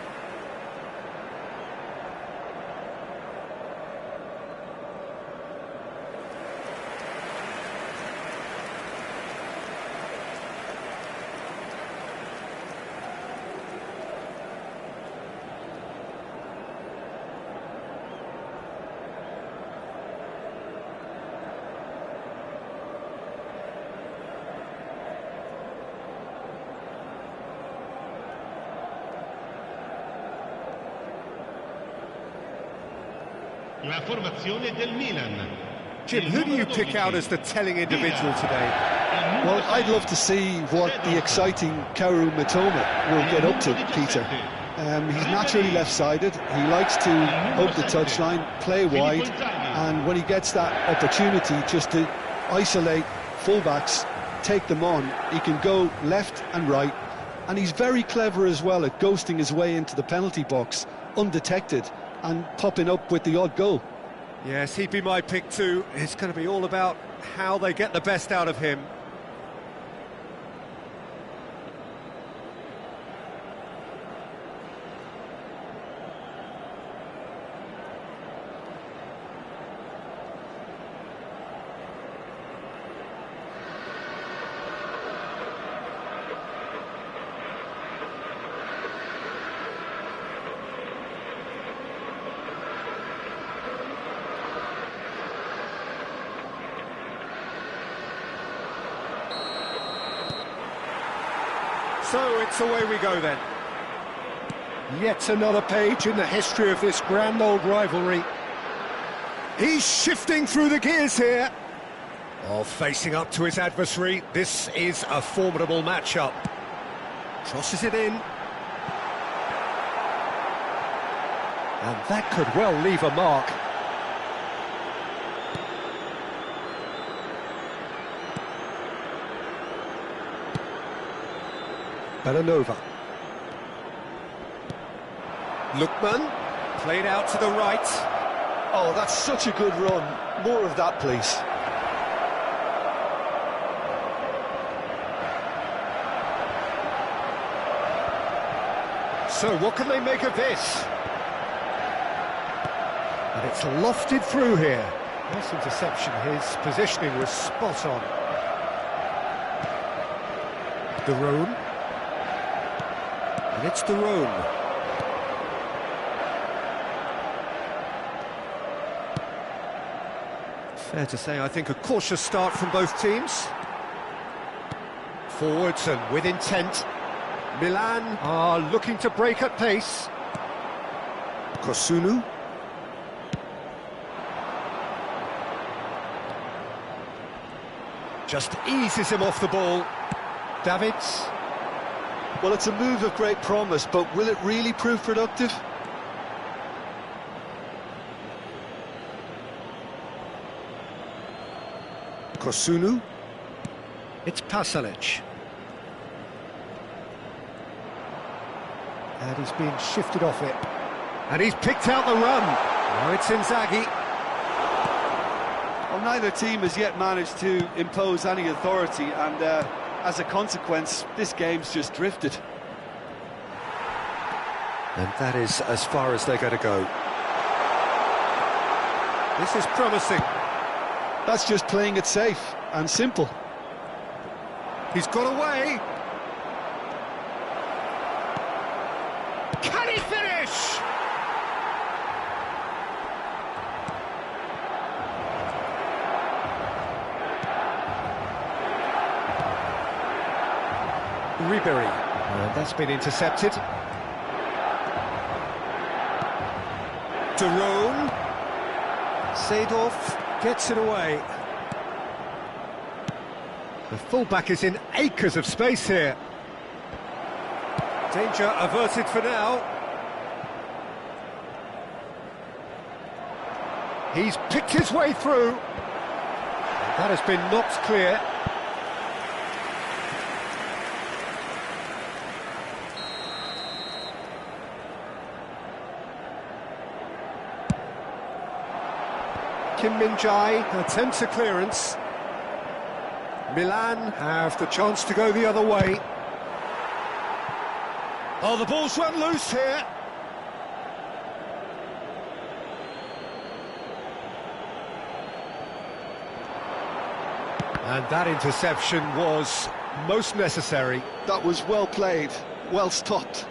La formazione del Milan. Jim, who do you pick out as the telling individual today? Well, I'd love to see what the exciting Kaoru Mitoma will get up to, Peter. He's naturally left-sided, he likes to hug the touchline, play wide, and when he gets that opportunity just to isolate fullbacks, take them on, he can go left and right, and he's very clever as well at ghosting his way into the penalty box, undetected, and popping up with the odd goal. Yes, he'd be my pick too. It's going to be all about how they get the best out of him. So it's away we go then. Yet another page in the history of this grand old rivalry. He's shifting through the gears here. Oh, facing up to his adversary. This is a formidable matchup. Crosses it in. And that could well leave a mark. Belanova. Lookman, played out to the right. Oh, that's such a good run. More of that, please. So what can they make of this? And it's lofted through here. Nice interception, his positioning was spot on. De Roon. And it's De Roon. Fair to say, I think, a cautious start from both teams. Forwards and with intent. Milan are looking to break at pace. Kosunu. Just eases him off the ball. Davids. Well, it's a move of great promise, but will it really prove productive? Kosunu. It's Pasalic. And he's been shifted off it. And he's picked out the run. Now it's Inzaghi. Well, neither team has yet managed to impose any authority, and as a consequence, this game's just drifted. And that is as far as they're going to go. This is promising. That's just playing it safe and simple. He's got away. Can he finish? Ribery. And that's been intercepted. De Roon. Seedorf gets it away. The fullback is in acres of space here. Danger averted for now. He's picked his way through. That has been knocked clear. Kim Min-jae attempts a clearance. Milan have the chance to go the other way. Oh, the ball's run loose here. And that interception was most necessary. That was well played, well stopped.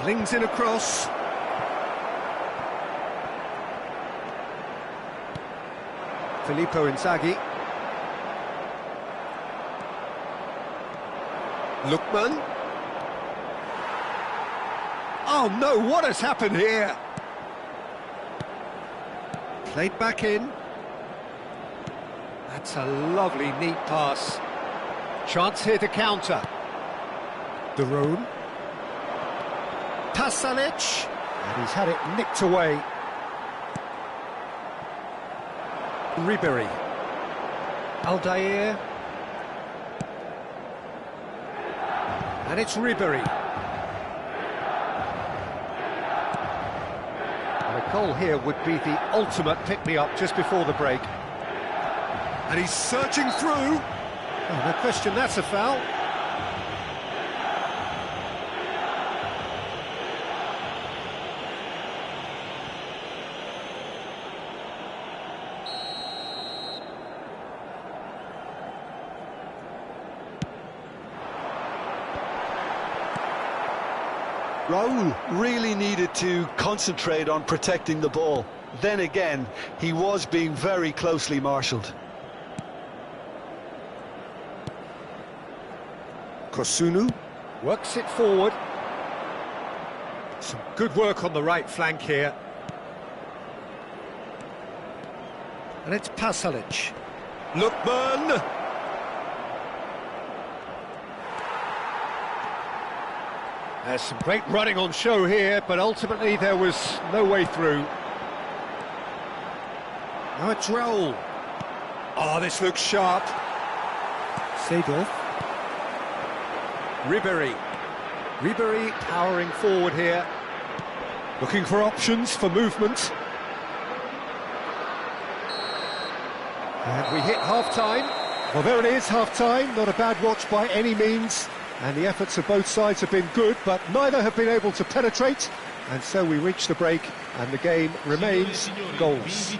Flings in across. Filippo Inzaghi. Lookman. Oh no, what has happened here? Played back in. That's a lovely, neat pass. Chance here to counter. Darone. Pasalic. And he's had it nicked away. Ribery. Aldair. And it's Ribery. And a goal here would be the ultimate pick-me-up just before the break. And he's searching through. Oh, no question, that's a foul. Raul really needed to concentrate on protecting the ball. Then again, he was being very closely marshalled. Kosunu works it forward. Some good work on the right flank here. And it's Pasalic. Lookman! There's some great running on show here, but ultimately there was no way through. Now it's Raul. Oh, this looks sharp. Seedorf. Ribery. Ribery powering forward here. Looking for options for movement. And we hit half-time. Well, there it is, half-time. Not a bad watch by any means. And the efforts of both sides have been good, but neither have been able to penetrate. And so we reach the break, and the game remains goals.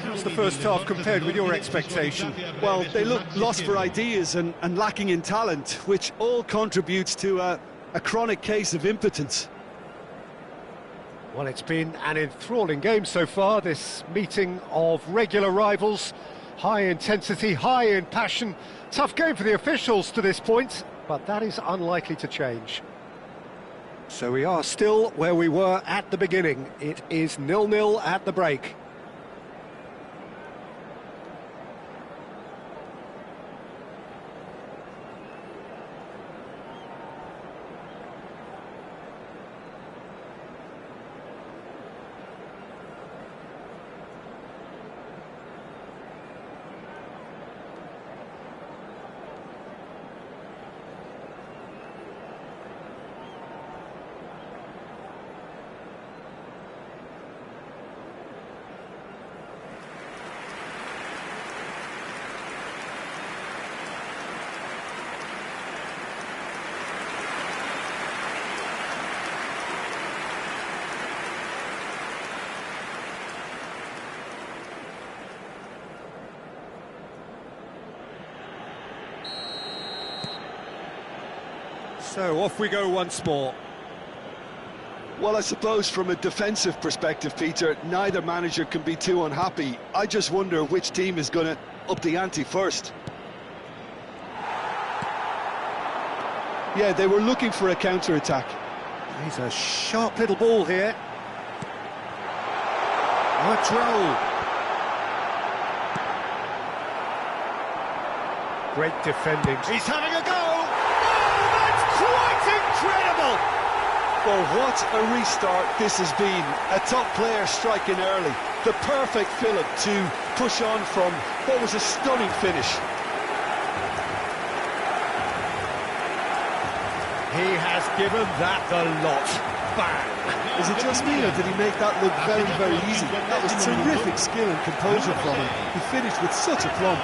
How's the first half compared with your expectation? Well, they look lost for ideas and lacking in talent, which all contributes to a chronic case of impotence. Well, it's been an enthralling game so far, this meeting of regular rivals. High intensity, high in passion. Tough game for the officials to this point, but that is unlikely to change. So we are still where we were at the beginning. It is 0-0 at the break. So off we go once more. Well, I suppose from a defensive perspective, Peter, neither manager can be too unhappy. I just wonder which team is going to up the ante first. Yeah, they were looking for a counter-attack. He's a sharp little ball here. Let's roll. Great defending. He's having a go! Oh, that's quite incredible! Well, what a restart this has been. A top player striking early. The perfect fillip to push on from what was a stunning finish. He has given that the lot. Bang! Is it just me, or did he make that look very, very easy? That was terrific skill and composure from him. He finished with such aplomb.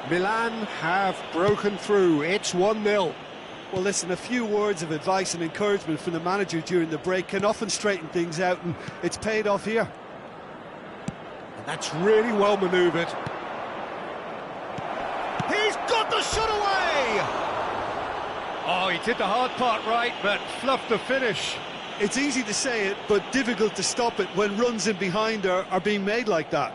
Milan have broken through. It's 1-0. Well, listen, a few words of advice and encouragement from the manager during the break can often straighten things out, and it's paid off here. And that's really well manoeuvred. He's got the shot away! Oh, he did the hard part right, but fluffed the finish. It's easy to say it, but difficult to stop it when runs in behind are being made like that.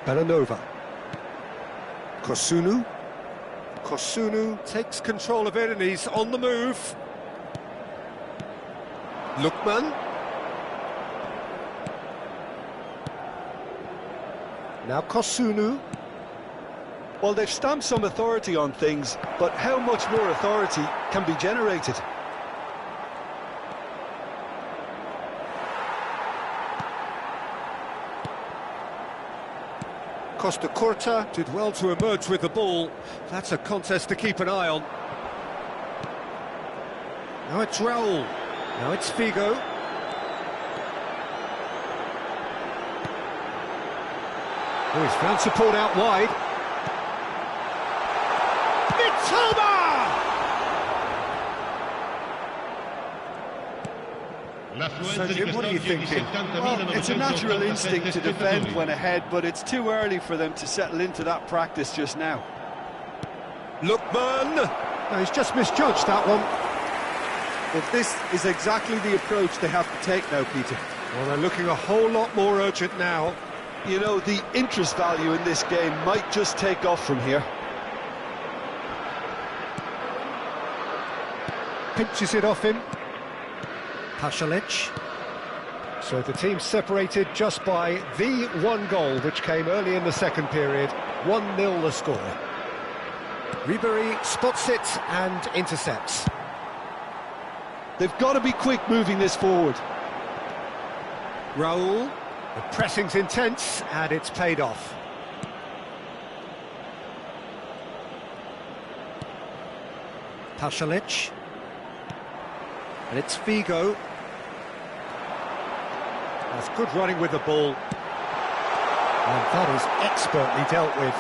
Belanova. Kosunu. Kosunu takes control of it and he's on the move. Lookman. Now Kosunu. Well, they've stamped some authority on things, but how much more authority can be generated? Costa Curta did well to emerge with the ball. That's a contest to keep an eye on. Now it's Raul. Now it's Figo. Oh, he's found support out wide. Mitoma! So, Jim, what are you thinking? Well, it's a natural instinct to defend when ahead, but it's too early for them to settle into that practice just now. Lookman! No, he's just misjudged that one. But this is exactly the approach they have to take now, Peter. Well, they're looking a whole lot more urgent now. You know, the interest value in this game might just take off from here. Pinches it off him. Pasalic. So the team separated just by the one goal, which came early in the second period. 1-0 the score. Ribery spots it and intercepts. They've got to be quick moving this forward. Raul. The pressing's intense and it's paid off. Pasalic. And it's Figo. That's good running with the ball. And that is expertly dealt with.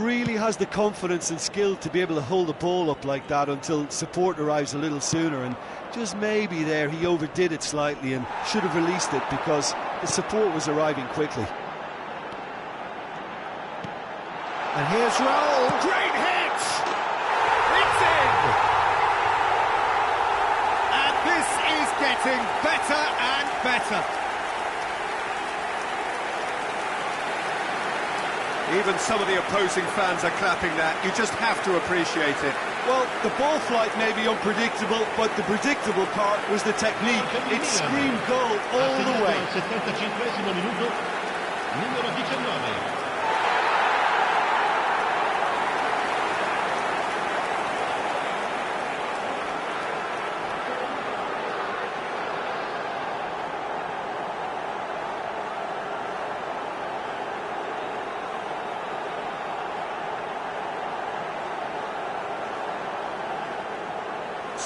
Really has the confidence and skill to be able to hold the ball up like that until support arrives a little sooner, and just maybe there he overdid it slightly and should have released it because the support was arriving quickly. And here's Raul. Great hit! It's in! And this is getting better and better. Even some of the opposing fans are clapping that. You just have to appreciate it. Well, the ball flight may be unpredictable, but the predictable part was the technique. It screamed goal all the way. Numero 19.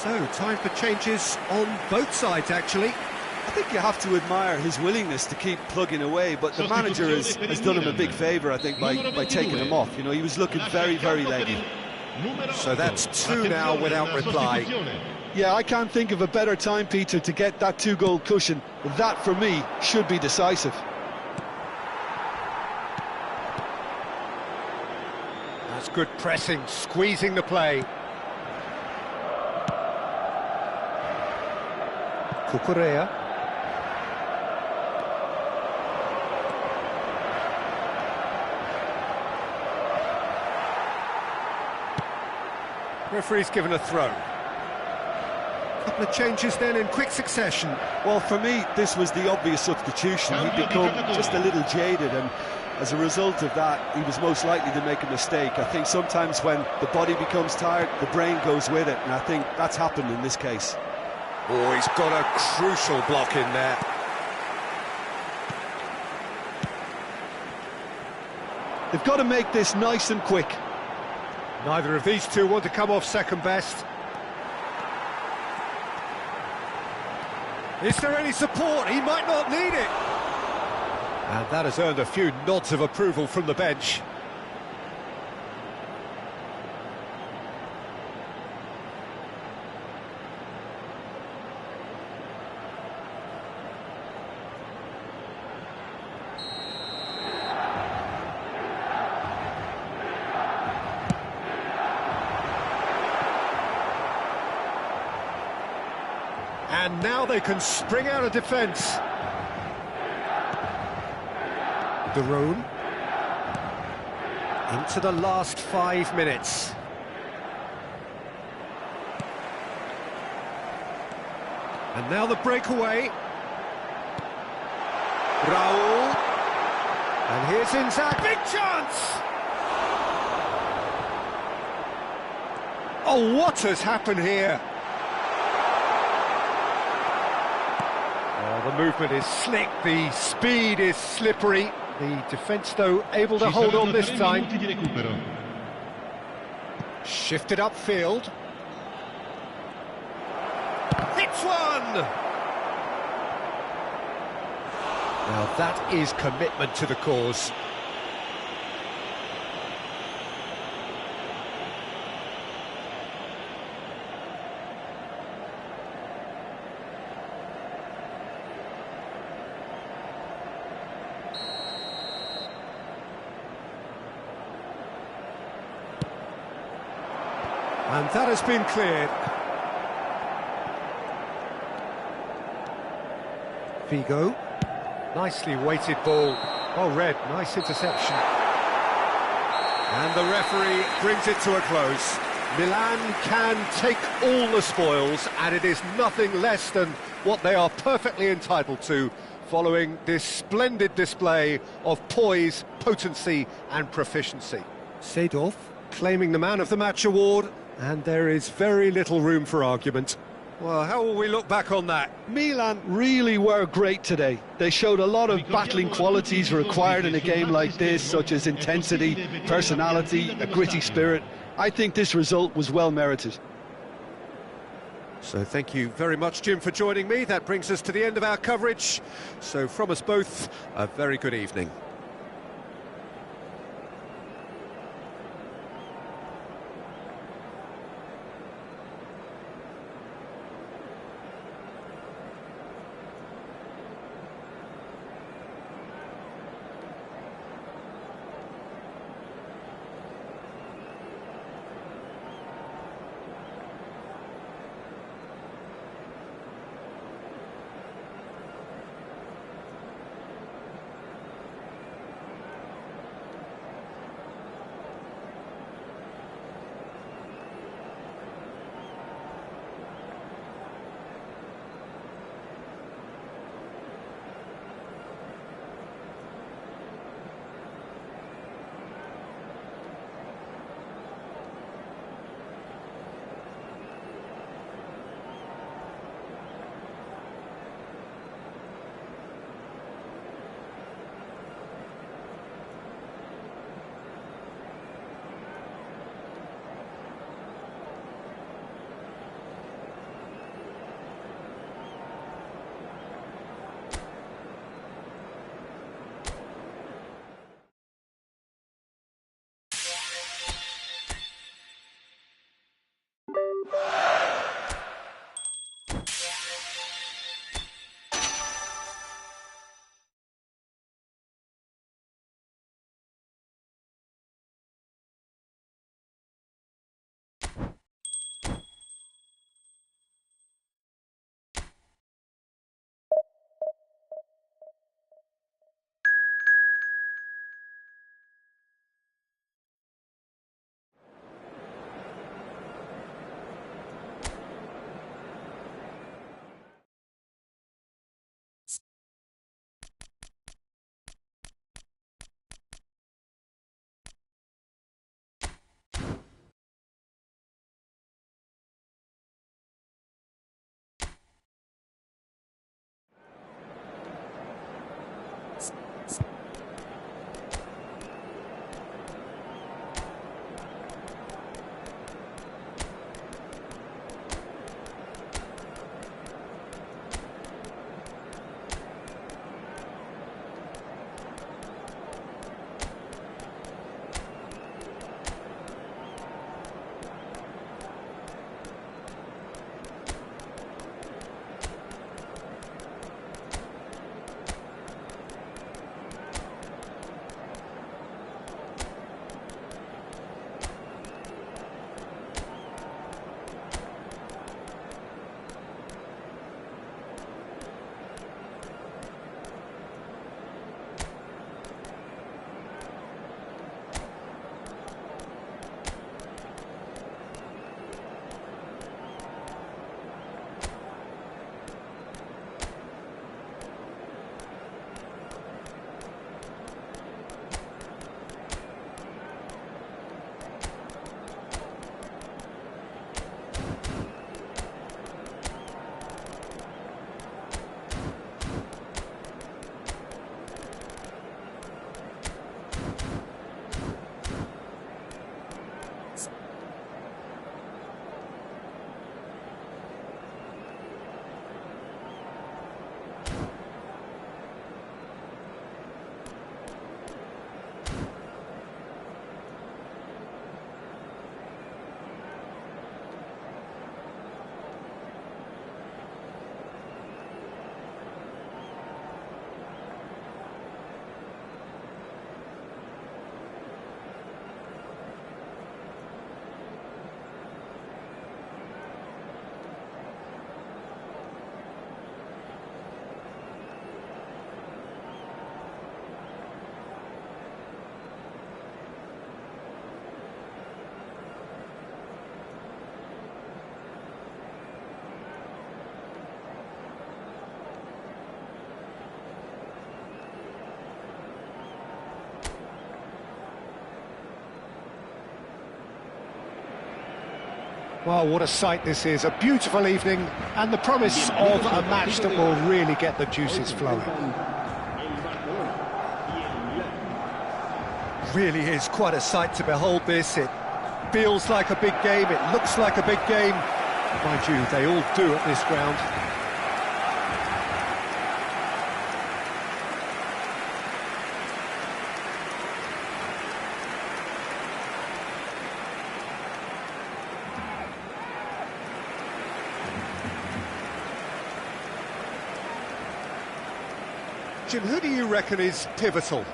So, time for changes on both sides, actually. I think you have to admire his willingness to keep plugging away, but the manager has done him a big favour, I think, by taking him off. You know, he was looking very, very leggy. So that's two now without reply. Yeah, I can't think of a better time, Peter, to get that two-goal cushion. That, for me, should be decisive. That's good pressing, squeezing the play. Cucurella. Referee's given a throw. Couple of changes then in quick succession. Well, for me, this was the obvious substitution. He'd become just a little jaded, and as a result of that, he was most likely to make a mistake. I think sometimes when the body becomes tired, the brain goes with it, and I think that's happened in this case. Oh, he's got a crucial block in there. They've got to make this nice and quick. Neither of these two want to come off second best. Is there any support? He might not need it. And that has earned a few nods of approval from the bench. And now they can spring out of defence. Daroon. Into the last 5 minutes. And now the breakaway. Raul. And here's Inzaghi. Big chance! Oh, what has happened here? The movement is slick, the speed is slippery. The defence, though, able to hold on this time. Shifted upfield. Hits one! Now that is commitment to the cause. And that has been cleared. Figo. Nicely weighted ball. Oh, Red, nice interception. And the referee brings it to a close. Milan can take all the spoils, and it is nothing less than what they are perfectly entitled to, following this splendid display of poise, potency and proficiency. Seedorf claiming the Man of the Match award, and there is very little room for argument. Well, how will we look back on that? Milan really were great today. They showed a lot of battling qualities required in a game like this, such as intensity, personality, a gritty spirit. I think this result was well merited. So thank you very much, Jim, for joining me. That brings us to the end of our coverage. So from us both, a very good evening. Well, what a sight this is. A beautiful evening and the promise of a match that will really get the juices flowing. Really is quite a sight to behold this. It feels like a big game, it looks like a big game. Mind you, they all do at this ground. Jim, who do you reckon is pivotal?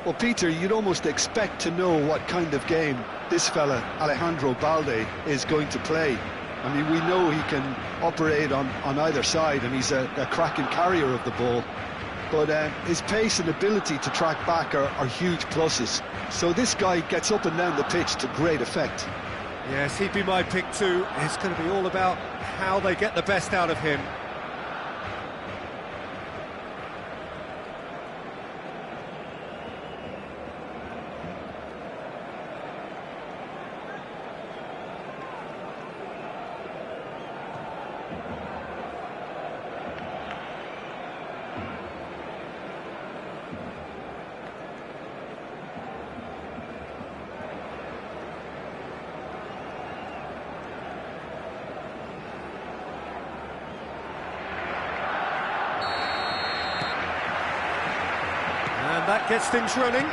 Well, Peter, you'd almost expect to know what kind of game this fella, Alejandro Balde, is going to play. I mean, we know he can operate on either side, and he's a cracking carrier of the ball. But his pace and ability to track back are huge pluses. So this guy gets up and down the pitch to great effect. Yes, he'd be my pick too. It's going to be all about how they get the best out of him. And that gets things running.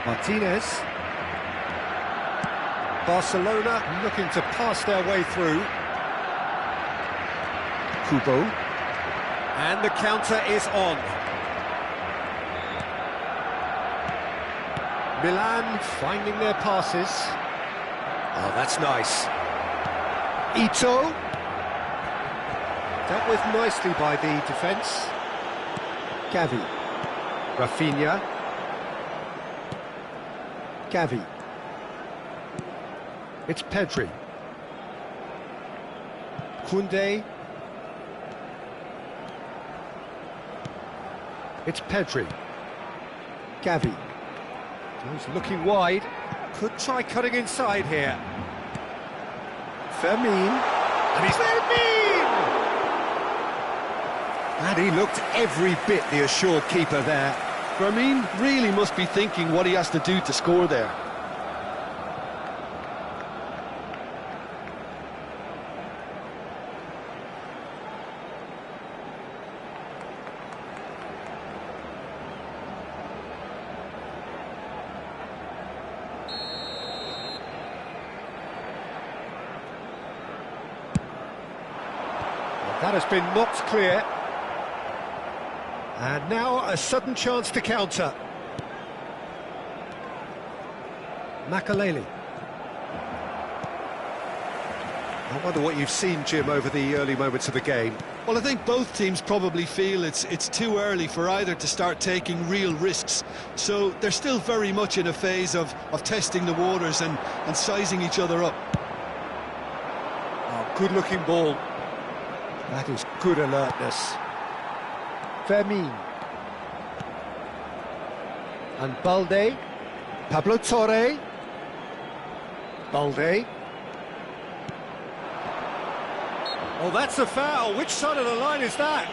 Martinez. Barcelona looking to pass their way through. Kubo. And the counter is on. Milan finding their passes. Oh, that's nice. Ito. Dealt with nicely by the defence. Gavi. Rafinha. Gavi. It's Pedri. Koundé. It's Pedri. Gavi. He's looking wide. Could try cutting inside here. Fermin. And he's Fermin! And he looked every bit the assured keeper there. Fermin really must be thinking what he has to do to score there. That has been knocked clear. And now a sudden chance to counter. Makaleli. I wonder what you've seen, Jim, over the early moments of the game. Well, I think both teams probably feel it's too early for either to start taking real risks. So they're still very much in a phase of testing the waters and sizing each other up. Oh, good-looking ball. That is good alertness. Fermin. And Balde. Pablo Torre. Balde. Oh, that's a foul. Which side of the line is that?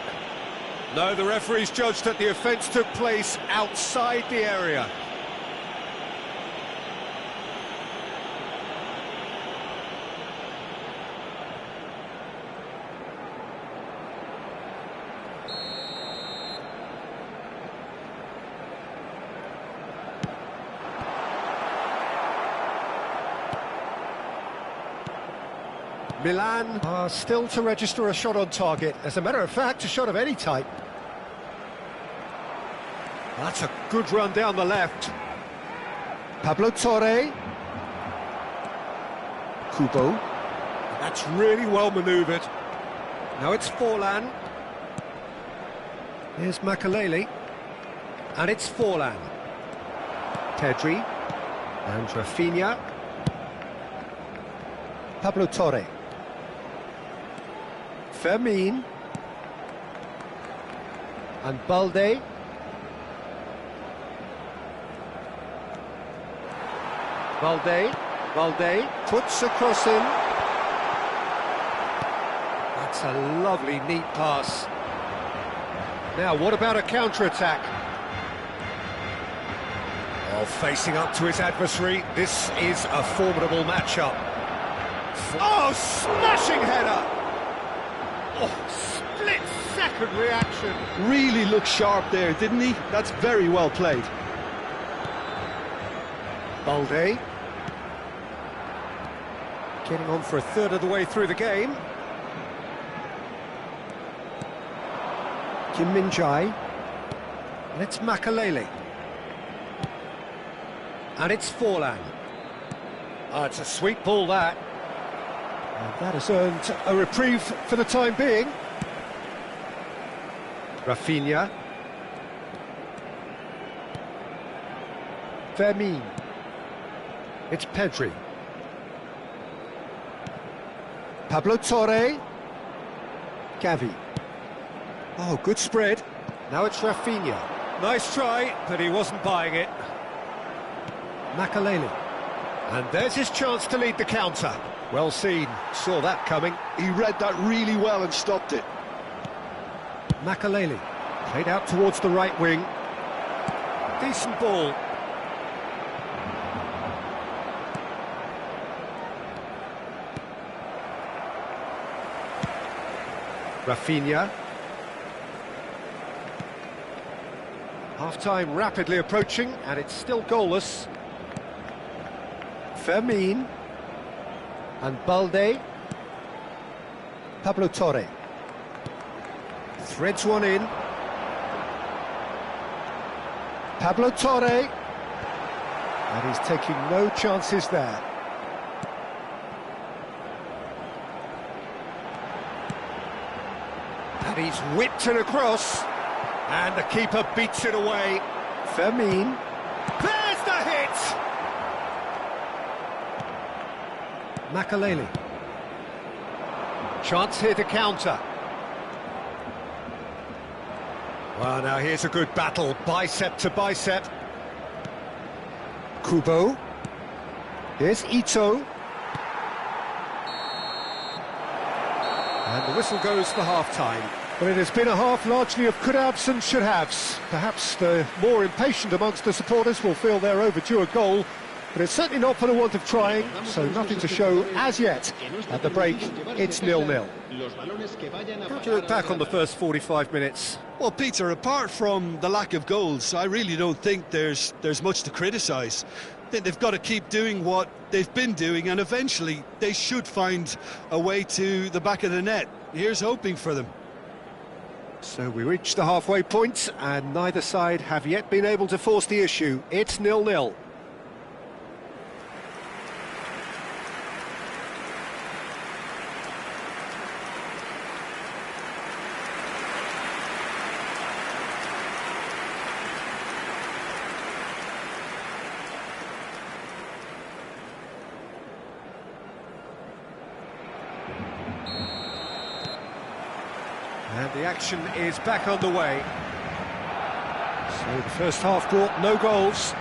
No, the referee's judged that the offence took place outside the area. Milan are still to register a shot on target. As a matter of fact, a shot of any type. That's a good run down the left. Pablo Torre. Kubo. That's really well manoeuvred. Now it's Forlan. Here's Makaleli. And it's Forlan. Pedri. And Rafinha. Pablo Torre. Fermin. And Balde. Valde puts across him. That's a lovely, neat pass. Now, what about a counter-attack? Oh, facing up to his adversary, this is a formidable matchup. Oh, smashing header! Oh, split-second reaction. Really looked sharp there, didn't he? That's very well played. Balde. Getting on for a third of the way through the game. Kim Min-jae. And it's Makalele. And it's Forlan. Oh, it's a sweet ball, that. And that has earned a reprieve for the time being. Rafinha. Fermin. It's Pedri. Pablo Torre. Gavi. Oh, good spread. Now it's Rafinha. Nice try, but he wasn't buying it. Makalele. And there's his chance to lead the counter. Well seen, saw that coming. He read that really well and stopped it. Makalele. Played out towards the right wing. Decent ball. Rafinha. Half-time rapidly approaching, and it's still goalless. Fermin. And Balde. Pablo Torre. Threads one in. Pablo Torre. And he's taking no chances there. And he's whipped it across. And the keeper beats it away. Fermin. There's the hit! Makalele. Chance here to counter. Well, now here's a good battle, bicep to bicep. Kubo. Here's Ito. And the whistle goes for half-time. Well, it has been a half largely of could-haves and should-haves. Perhaps the more impatient amongst the supporters will feel they're overdue a goal, but it's certainly not for the want of trying, so nothing to show as yet. At the break, it's 0-0. How do you look back on the first 45 minutes? Well, Peter, apart from the lack of goals, I really don't think there's much to criticise. I think they've got to keep doing what they've been doing, and eventually they should find a way to the back of the net. Here's hoping for them. So we reach the halfway point, and neither side have yet been able to force the issue. It's 0-0. And the action is back on the way. So the first half brought no goals.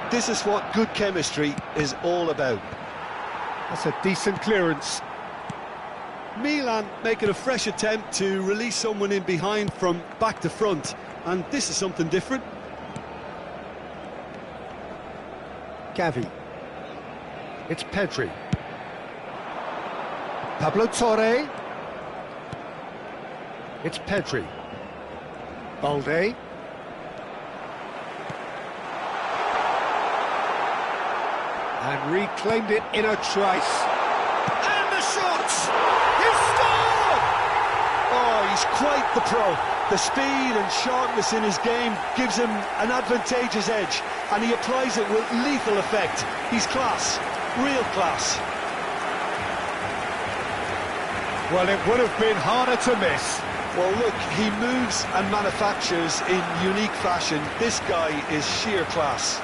This is what good chemistry is all about. That's a decent clearance. Milan making a fresh attempt to release someone in behind from back to front, and this is something different. Gavi. It's Pedri. Pablo Torre. It's Pedri. Balde. And reclaimed it in a trice. And the shot! He scored! Oh, he's quite the pro. The speed and sharpness in his game gives him an advantageous edge, and he applies it with lethal effect. He's class, real class. Well, it would have been harder to miss. Well, look, he moves and manufactures in unique fashion. This guy is sheer class.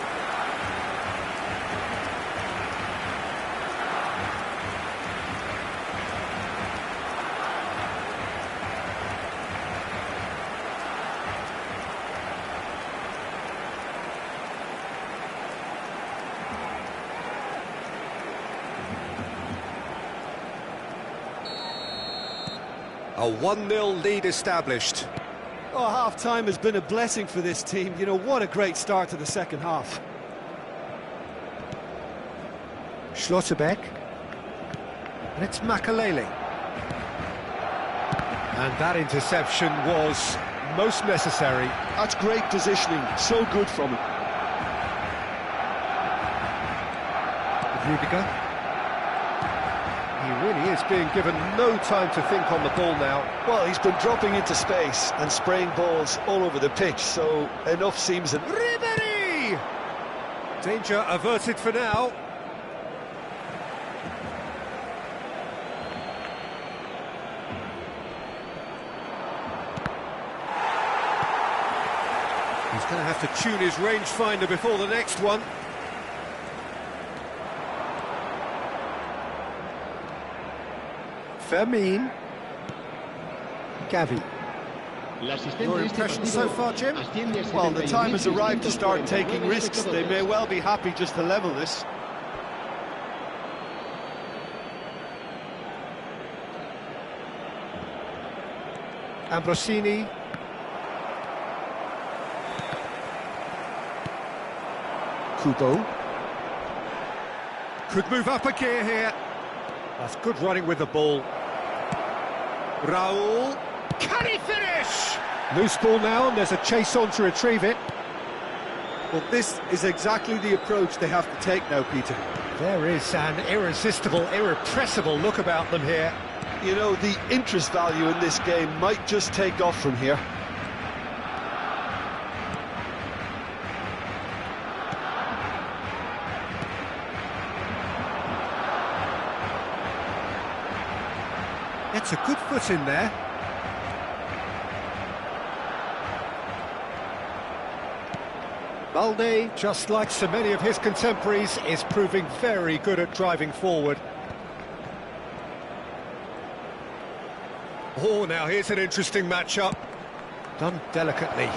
A 1-0 lead established. Oh, half-time has been a blessing for this team. You know, what a great start to the second half. Schlotterbeck. And it's Makalele. And that interception was most necessary. That's great positioning, so good from him. Rudiger. He really is being given no time to think on the ball now. Well, he's been dropping into space and spraying balls all over the pitch, so enough seems... Ribery! Danger averted for now. He's going to have to tune his rangefinder before the next one. Fermin. Gavi. Your impression so far, Jim? Well, the time has arrived to start taking risks. They may well be happy just to level this. Ambrosini. Kubo. Could move up a gear here. That's good running with the ball. Raul. Can he finish? Loose ball now, and there's a chase on to retrieve it. Well, this is exactly the approach they have to take now, Peter. There is an irresistible, irrepressible look about them here. You know, the interest value in this game might just take off from here. It's a good foot in there. Balde, just like so many of his contemporaries, is proving very good at driving forward. Oh, now here's an interesting matchup. Done delicately.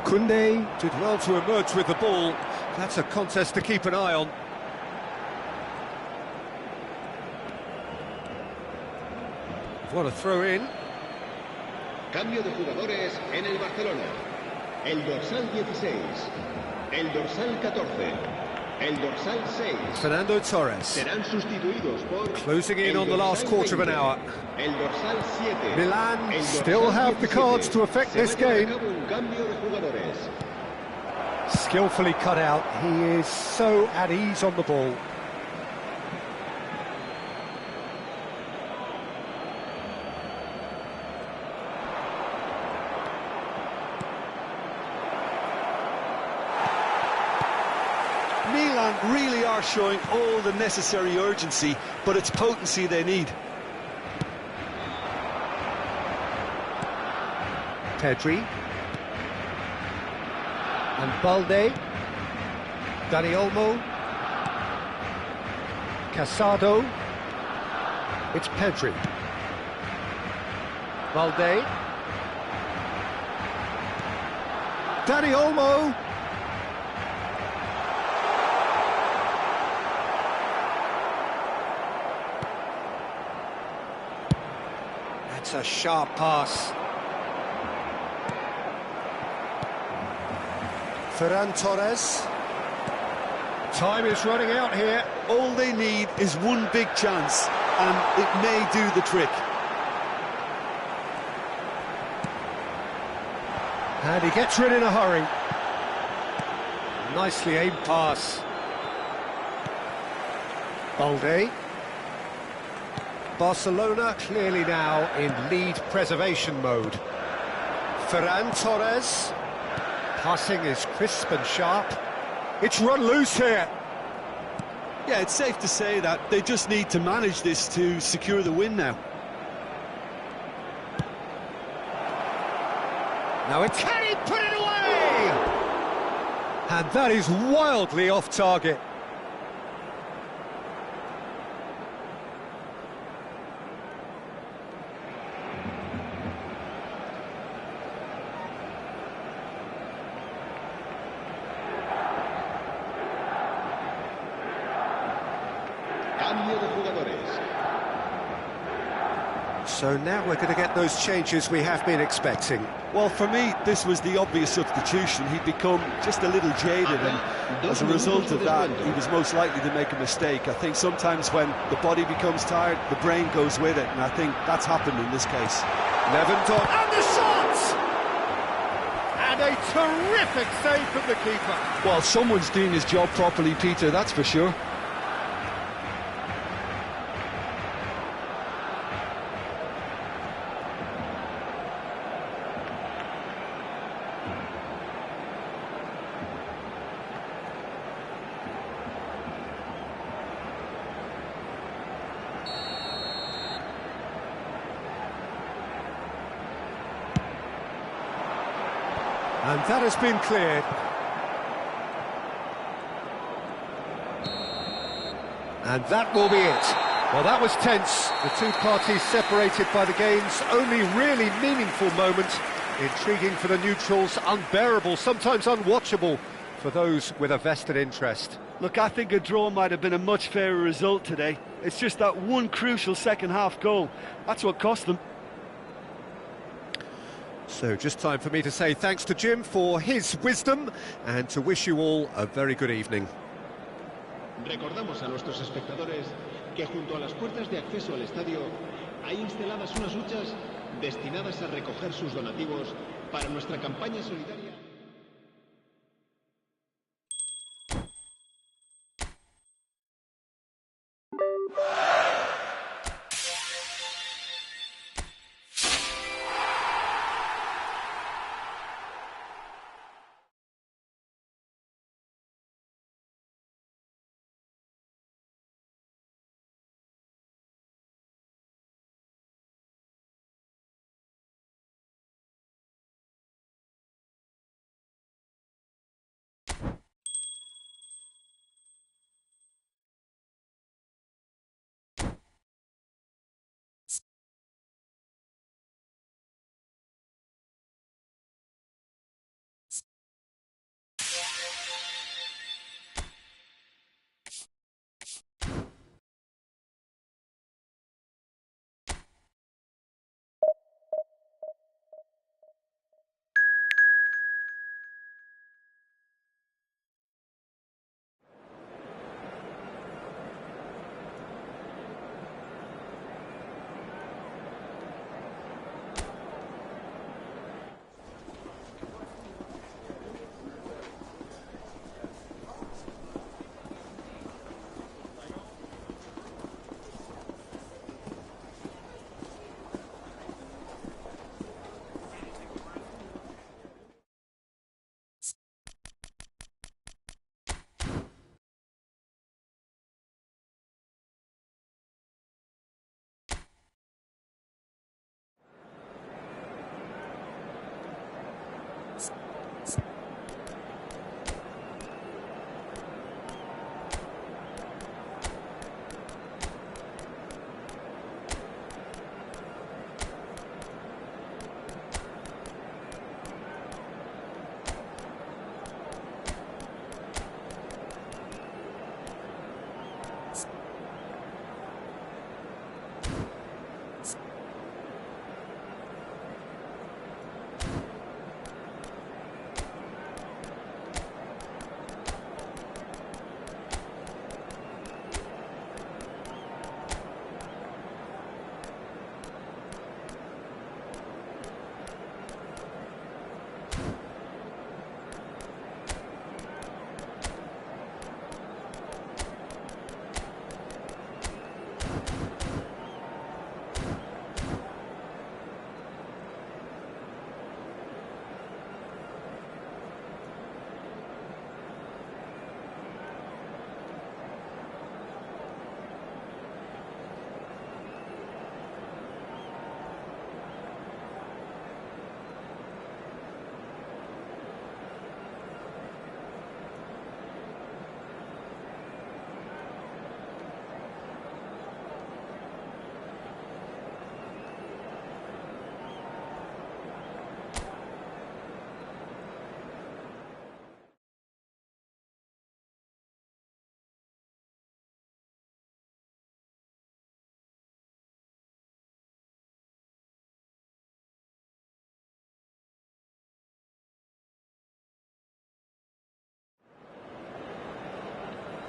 Koundé did well to emerge with the ball. That's a contest to keep an eye on. What a throw in. Cambio de jugadores en el Barcelona. El dorsal 16, el dorsal 14, el dorsal 6. Fernando Torres. Serán sustituidos por Closing in on the last dorsal quarter of an 20, hour. El dorsal 7. Milan el dorsal still have the 17. cards to affect this Se va a llevar a game. cabo un cambio de jugadores. Skillfully cut out. He is so at ease on the ball. Milan really are showing all the necessary urgency, but it's potency they need. Pedri. And Balde. Dani Olmo. Casado. It's Pedri. Balde. Dani Olmo. That's a sharp pass. Ferran Torres. Time is running out here. All they need is one big chance, and it may do the trick. And he gets rid in a hurry. Nicely aimed pass. Balde. Barcelona clearly now in lead preservation mode. Ferran Torres. Passing is crisp and sharp. It's run loose here. Yeah, it's safe to say that they just need to manage this to secure the win now. Now it's... Can he put it away? And that is wildly off target. Cambio de jugadores. So now we're going to get those changes we have been expecting. Well, for me, this was the obvious substitution. He'd become just a little jaded, and as a result of that, he was most likely to make a mistake. I think sometimes when the body becomes tired, the brain goes with it, and I think that's happened in this case. Lewandowski, and the shot! And a terrific save from the keeper. Well, someone's doing his job properly, Peter, that's for sure. And that has been cleared. And that will be it. Well, that was tense. The two parties separated by the game's only really meaningful moment. Intriguing for the neutrals, unbearable, sometimes unwatchable for those with a vested interest. Look, I think a draw might have been a much fairer result today. It's just that one crucial second-half goal. That's what cost them. So just time for me to say thanks to Jim for his wisdom and to wish you all a very good evening. Recordamos a nuestros espectadores que junto a las puertas de acceso al estadio hay instaladas unas huchas destinadas a recoger sus donativos para nuestra campaña solidaria.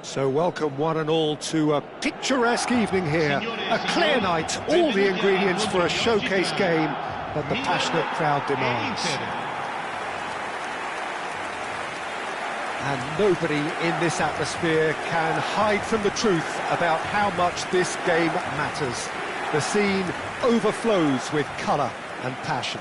So welcome one and all to a picturesque evening here. A clear night, all the ingredients for a showcase game that the passionate crowd demands. And nobody in this atmosphere can hide from the truth about how much this game matters. The scene overflows with colour and passion.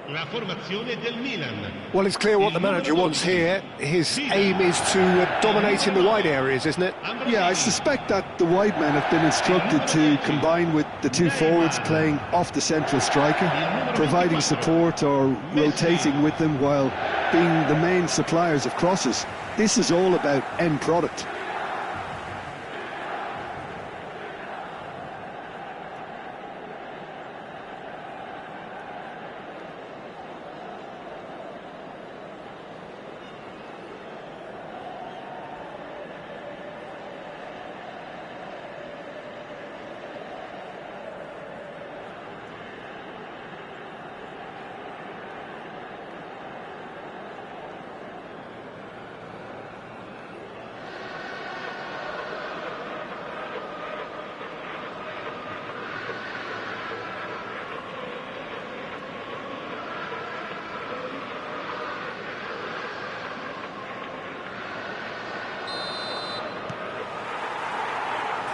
La formazione del Milan. Well, it's clear what the manager wants here. His aim is to dominate in the wide areas, isn't it? Yeah, I suspect that the wide men have been instructed to combine with the two forwards playing off the central striker, providing support or rotating with them while being the main suppliers of crosses. This is all about end product.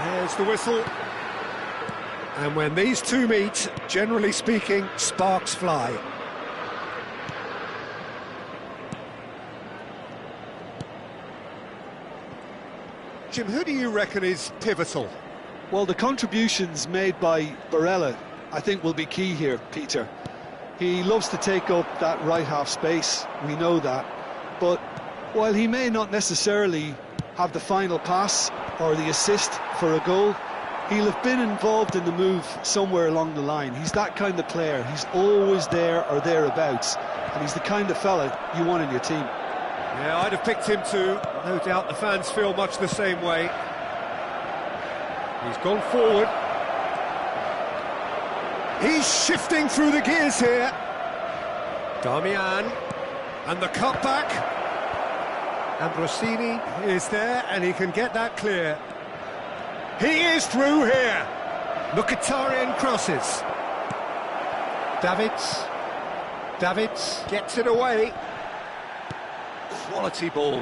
There's the whistle. And when these two meet, generally speaking, sparks fly. Jim, who do you reckon is pivotal? Well, the contributions made by Barella, I think, will be key here, Peter. He loves to take up that right half space, we know that. But while he may not necessarily have the final pass or the assist for a goal, he'll have been involved in the move somewhere along the line. He's that kind of player. He's always there or thereabouts, and he's the kind of fella you want in your team. Yeah, I'd have picked him too. No doubt the fans feel much the same way. He's gone forward. He's shifting through the gears here. Damian, and the cutback. And Rossini is there, and he can get that clear. He is through here. Mkhitaryan crosses. Davids gets it away. Quality ball.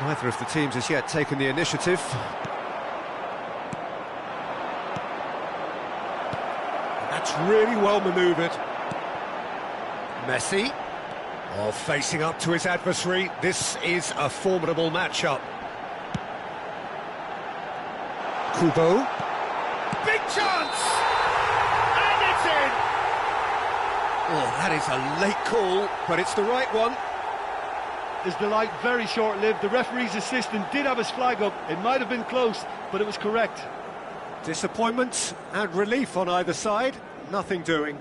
Neither of the teams has yet taken the initiative. That's really well manoeuvred. Messi. Oh, facing up to his adversary. This is a formidable matchup. Kubo. Big chance! And it's in! Oh, that is a late call, but it's the right one. His delight very short-lived. The referee's assistant did have his flag up. It might have been close, but it was correct. Disappointment and relief on either side. Nothing doing.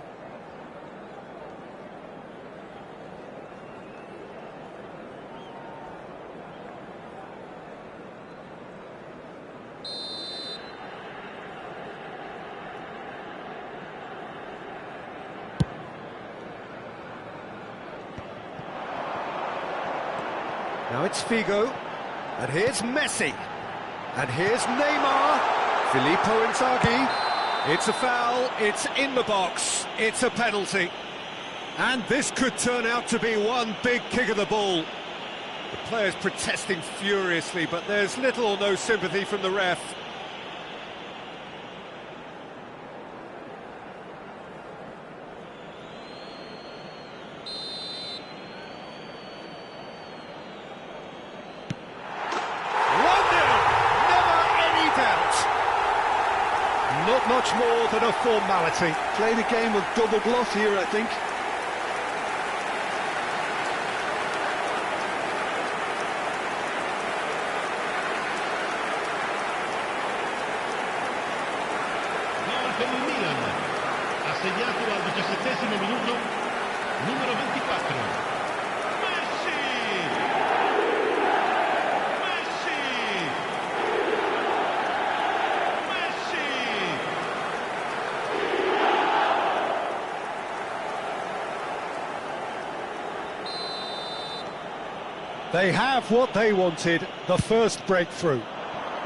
Now it's Figo, and here's Messi, and here's Neymar, Filippo Inzaghi. It's a foul, it's in the box, it's a penalty. And this could turn out to be one big kick of the ball. The players protesting furiously, but there's little or no sympathy from the ref. Not much more than a formality. Played a game of double bluff here, I think. They have what they wanted, the first breakthrough.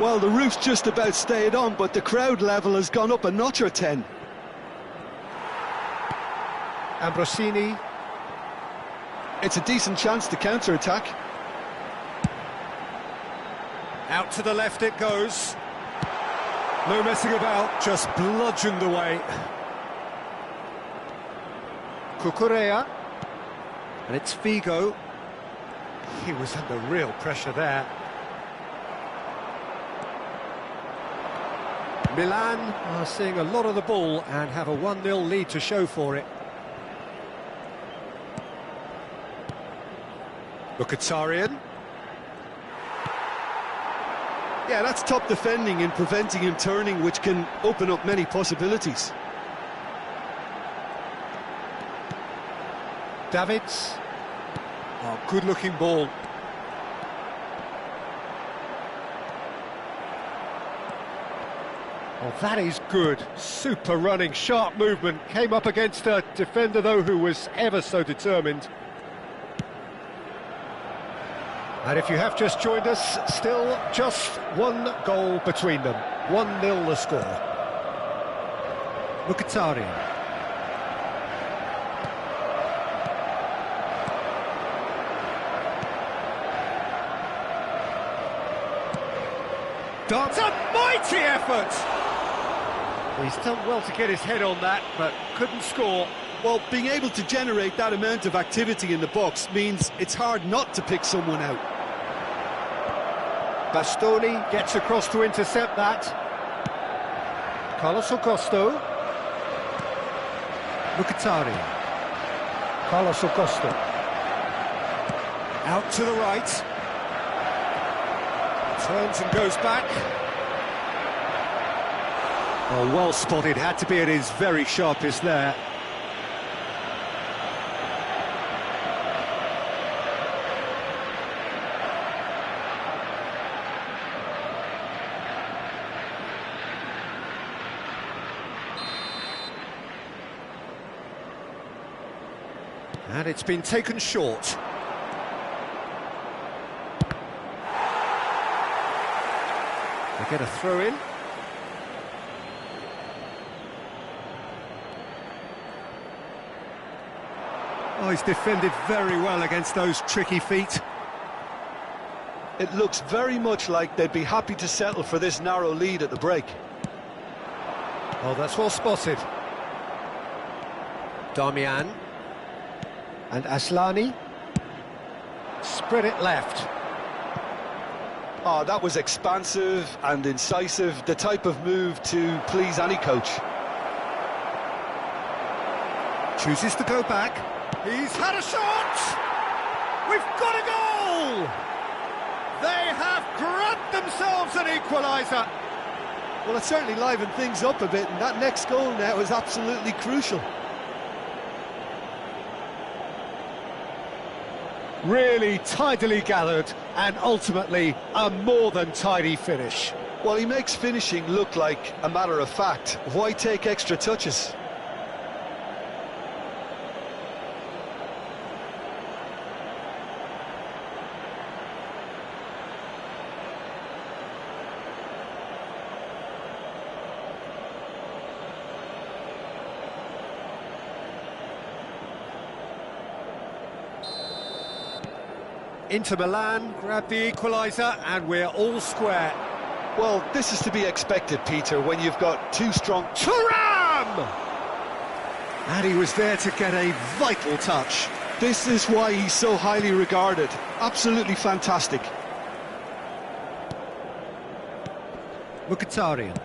Well, the roof's just about stayed on, but the crowd level has gone up a notch or 10. Ambrosini. It's a decent chance to counter-attack. Out to the left it goes. No messing about, just bludgeoned away. Cucurella. And it's Figo. He was under real pressure there. Milan are seeing a lot of the ball and have a 1-0 lead to show for it. Mkhitaryan. Yeah, that's top defending and preventing him turning, which can open up many possibilities. Davids. Oh, good-looking ball. Oh, that is good. Super running, sharp movement. Came up against a defender, though, who was ever so determined. And if you have just joined us, still just one goal between them. 1-0 the score. Mkhitaryan. That's a mighty effort! He's done well to get his head on that, but couldn't score. Well, being able to generate that amount of activity in the box means it's hard not to pick someone out. Bastoni gets across to intercept that. Carlos Augusto. Mkhitaryan. Carlos Augusto. Out to the right. Turns and goes back. Oh, well spotted, had to be at his very sharpest there. And it's been taken short. They get a throw in. Oh, he's defended very well against those tricky feet. It looks very much like they'd be happy to settle for this narrow lead at the break. Oh, that's well spotted. Darmian. And Aslani. Spread it left. Oh, that was expansive and incisive, the type of move to please any coach. Chooses to go back. He's had a shot! We've got a goal! They have grabbed themselves an equaliser. Well, it certainly livened things up a bit, and that next goal now is absolutely crucial. Really tidily gathered, and ultimately a more than tidy finish. Well, he makes finishing look like a matter of fact. Why take extra touches? Inter Milan grab the equaliser, and we're all square. Well, this is to be expected, Peter, when you've got two strong... Thuram! And he was there to get a vital touch. This is why he's so highly regarded. Absolutely fantastic. Mkhitaryan.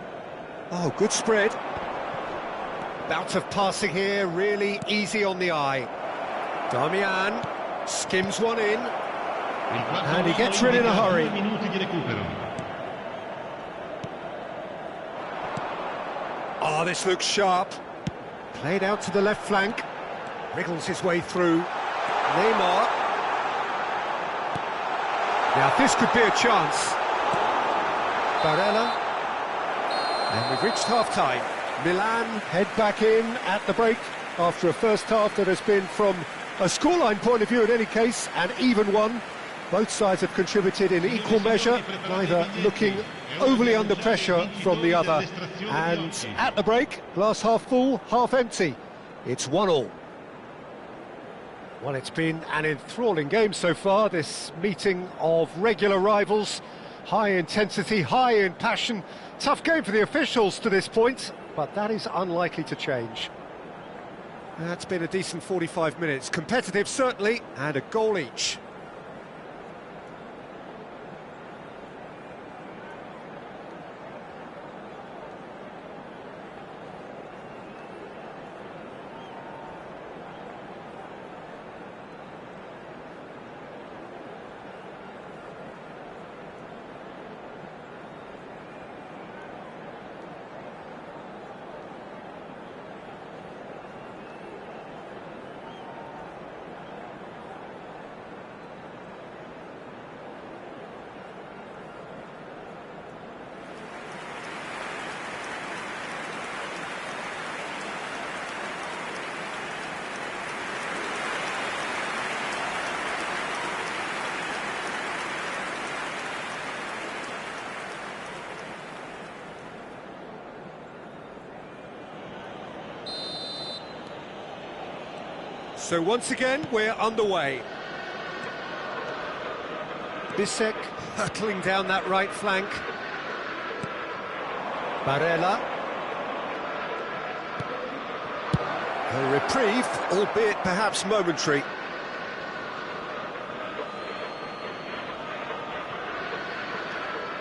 Oh, good spread. Bout of passing here, really easy on the eye. Darmian skims one in. And he gets rid in a hurry. Oh, this looks sharp. Played out to the left flank. Wriggles his way through. Neymar. Now this could be a chance. Barella. And we've reached half-time. Milan head back in at the break after a first half that has been, from a scoreline point of view in any case, an even one. Both sides have contributed in equal measure, neither looking overly under pressure from the other. And at the break, glass half full, half empty. It's 1-1. Well, it's been an enthralling game so far, this meeting of regular rivals. High intensity, high in passion. Tough game for the officials to this point, but that is unlikely to change. That's been a decent 45 minutes. Competitive, certainly, and a goal each. So once again, we're underway. Bisek hurtling down that right flank. Barella. A reprieve, albeit perhaps momentary.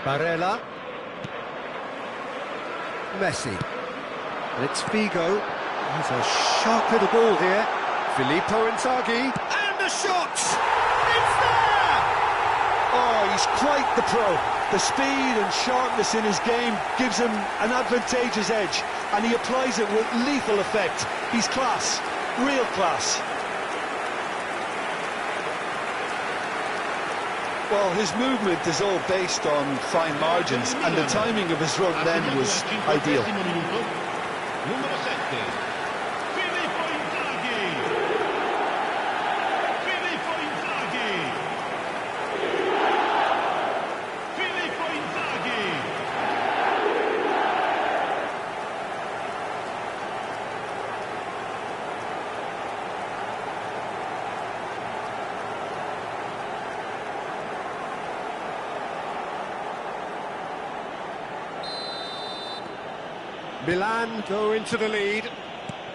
Barella. Messi. And it's Figo. He's a sharp little ball here. Filippo Inzaghi, and the shot! It's there! Oh, he's quite the pro. The speed and sharpness in his game gives him an advantageous edge, and he applies it with lethal effect. He's class, real class. Well, his movement is all based on fine margins, and the timing of his run then was ideal. Milan go into the lead.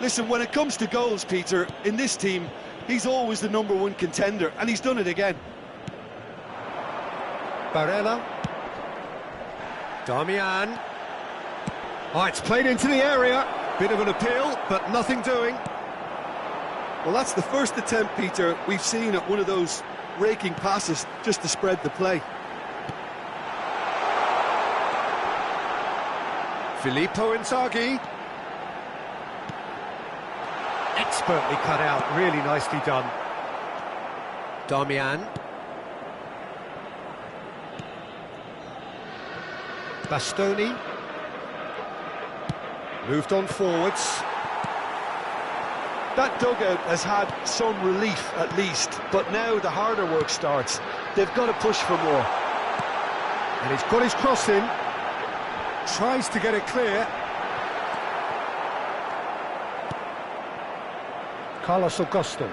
Listen, when it comes to goals, Peter, in this team, he's always the #1 contender, and he's done it again. Barella. Darmian. Oh, it's played into the area. Bit of an appeal, but nothing doing. Well, that's the first attempt, Peter, we've seen at one of those raking passes just to spread the play. Filippo Inzaghi. Expertly cut out, really nicely done. Darmian. Bastoni. Moved on forwards. That dugout has had some relief at least, but now the harder work starts. They've got to push for more. And he's got his cross in. Tries to get it clear. Carlos Augusto.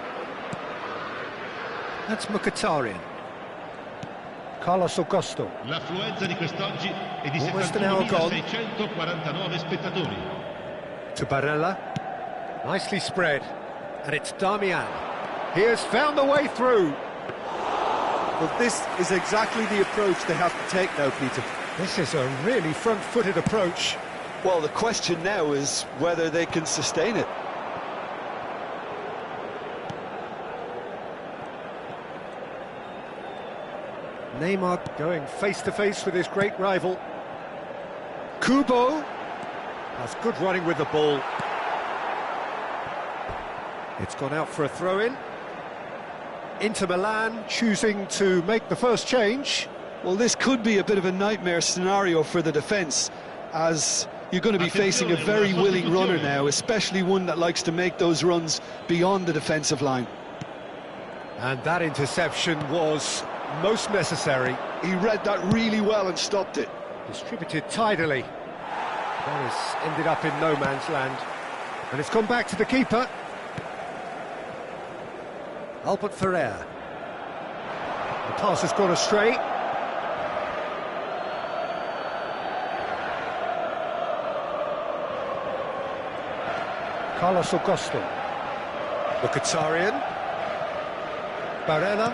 That's Mkhitaryan. Carlos Augusto. L'affluenza di quest'oggi è di Almost an hour gone. 71.649 spettatori. To Barella. Nicely spread. And it's Darmian. He has found the way through. Well, this is exactly the approach they have to take now, Peter. This is a really front-footed approach. Well, the question now is whether they can sustain it. Neymar going face-to-face with his great rival. Kubo has good running with the ball. It's gone out for a throw-in. Inter Milan choosing to make the first change. Well, this could be a bit of a nightmare scenario for the defence, as you're going to be facing a very willing runner now, especially one that likes to make those runs beyond the defensive line. And that interception was most necessary. He read that really well and stopped it. Distributed tidily. That has ended up in no man's land. And it's gone back to the keeper. Albert Ferrer. The pass has gone astray. Carlos Augusto. Mkhitaryan. Barella.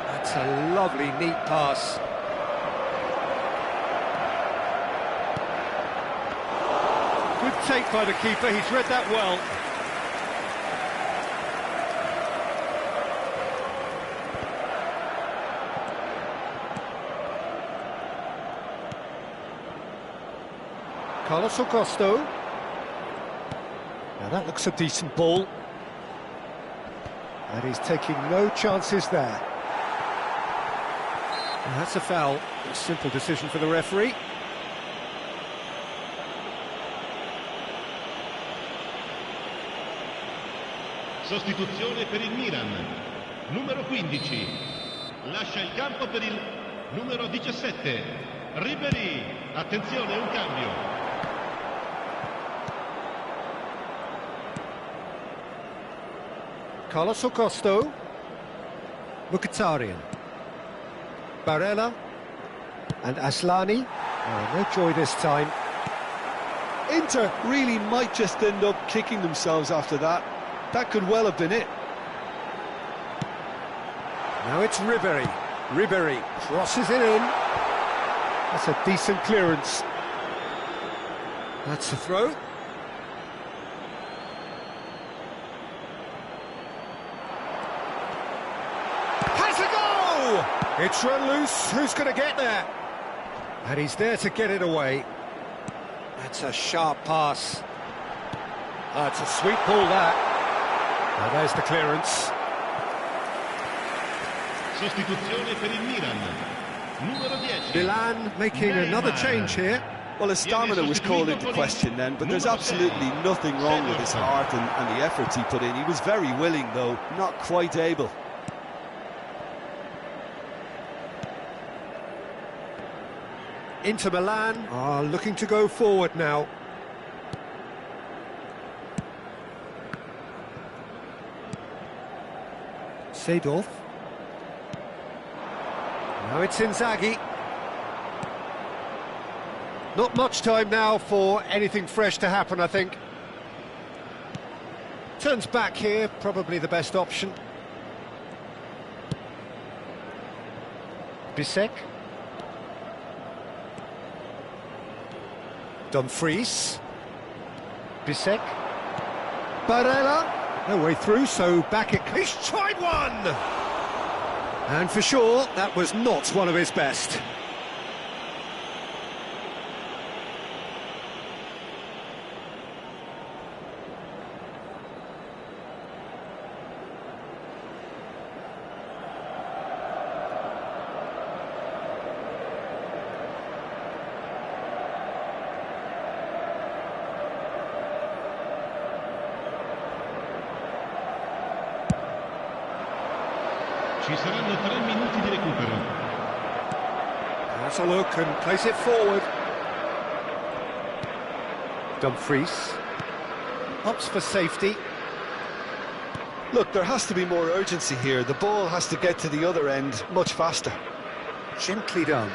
That's a lovely, neat pass. Good take by the keeper, he's read that well. Carlos Augusto. Now that looks a decent ball. And he's taking no chances there. And that's a foul. A simple decision for the referee. Sostituzione per il Milan. Numero 15. Lascia il campo per il numero 17. Ribery. Attenzione, un cambio. Carlos Augusto. Mkhitaryan. Barella. And Aslani. Oh, no joy this time. Inter really might just end up kicking themselves after that. That could well have been it. Now it's Ribery. Ribery crosses it in. That's a decent clearance. That's the throw. Has a go! It's run loose. Who's going to get there? And he's there to get it away. That's a sharp pass. That's a sweet ball, that. Now there's the clearance. Sostituzione per il Milan. Numero 10. Milan making another change here. Well, his stamina was called into question then, but there's absolutely nothing wrong with his heart and the efforts he put in. He was very willing, though, not quite able. Inter Milan are looking to go forward now. Seedorf. Now it's Inzaghi. Not much time now for anything fresh to happen, I think. Turns back here, probably the best option. Bisek. Dumfries. Bisek. Barella. No way through, so back it... He's tried one! And for sure, that was not one of his best. Ci saranno 3 minuti di recupero. That's a look and place it forward. Dumfries. Opts for safety. Look, there has to be more urgency here. The ball has to get to the other end much faster. Gently done.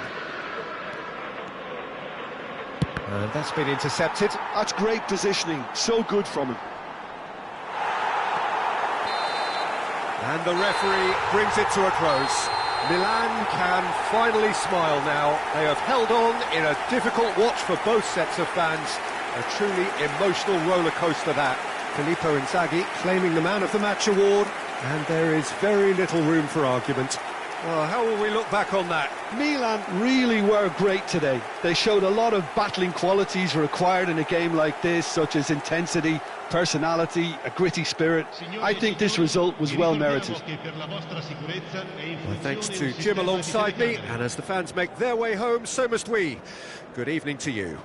And that's been intercepted. That's great positioning. So good from him. And the referee brings it to a close. Milan can finally smile now. They have held on in a difficult watch for both sets of fans. A truly emotional roller coaster that. Filippo Inzaghi claiming the Man of the Match award, and there is very little room for argument. Well, how will we look back on that? Milan really were great today. They showed a lot of battling qualities required in a game like this, such as intensity, personality, a gritty spirit. I think this result was well merited. Well, thanks to Jim alongside me, and as the fans make their way home, so must we. Good evening to you.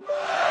Goal!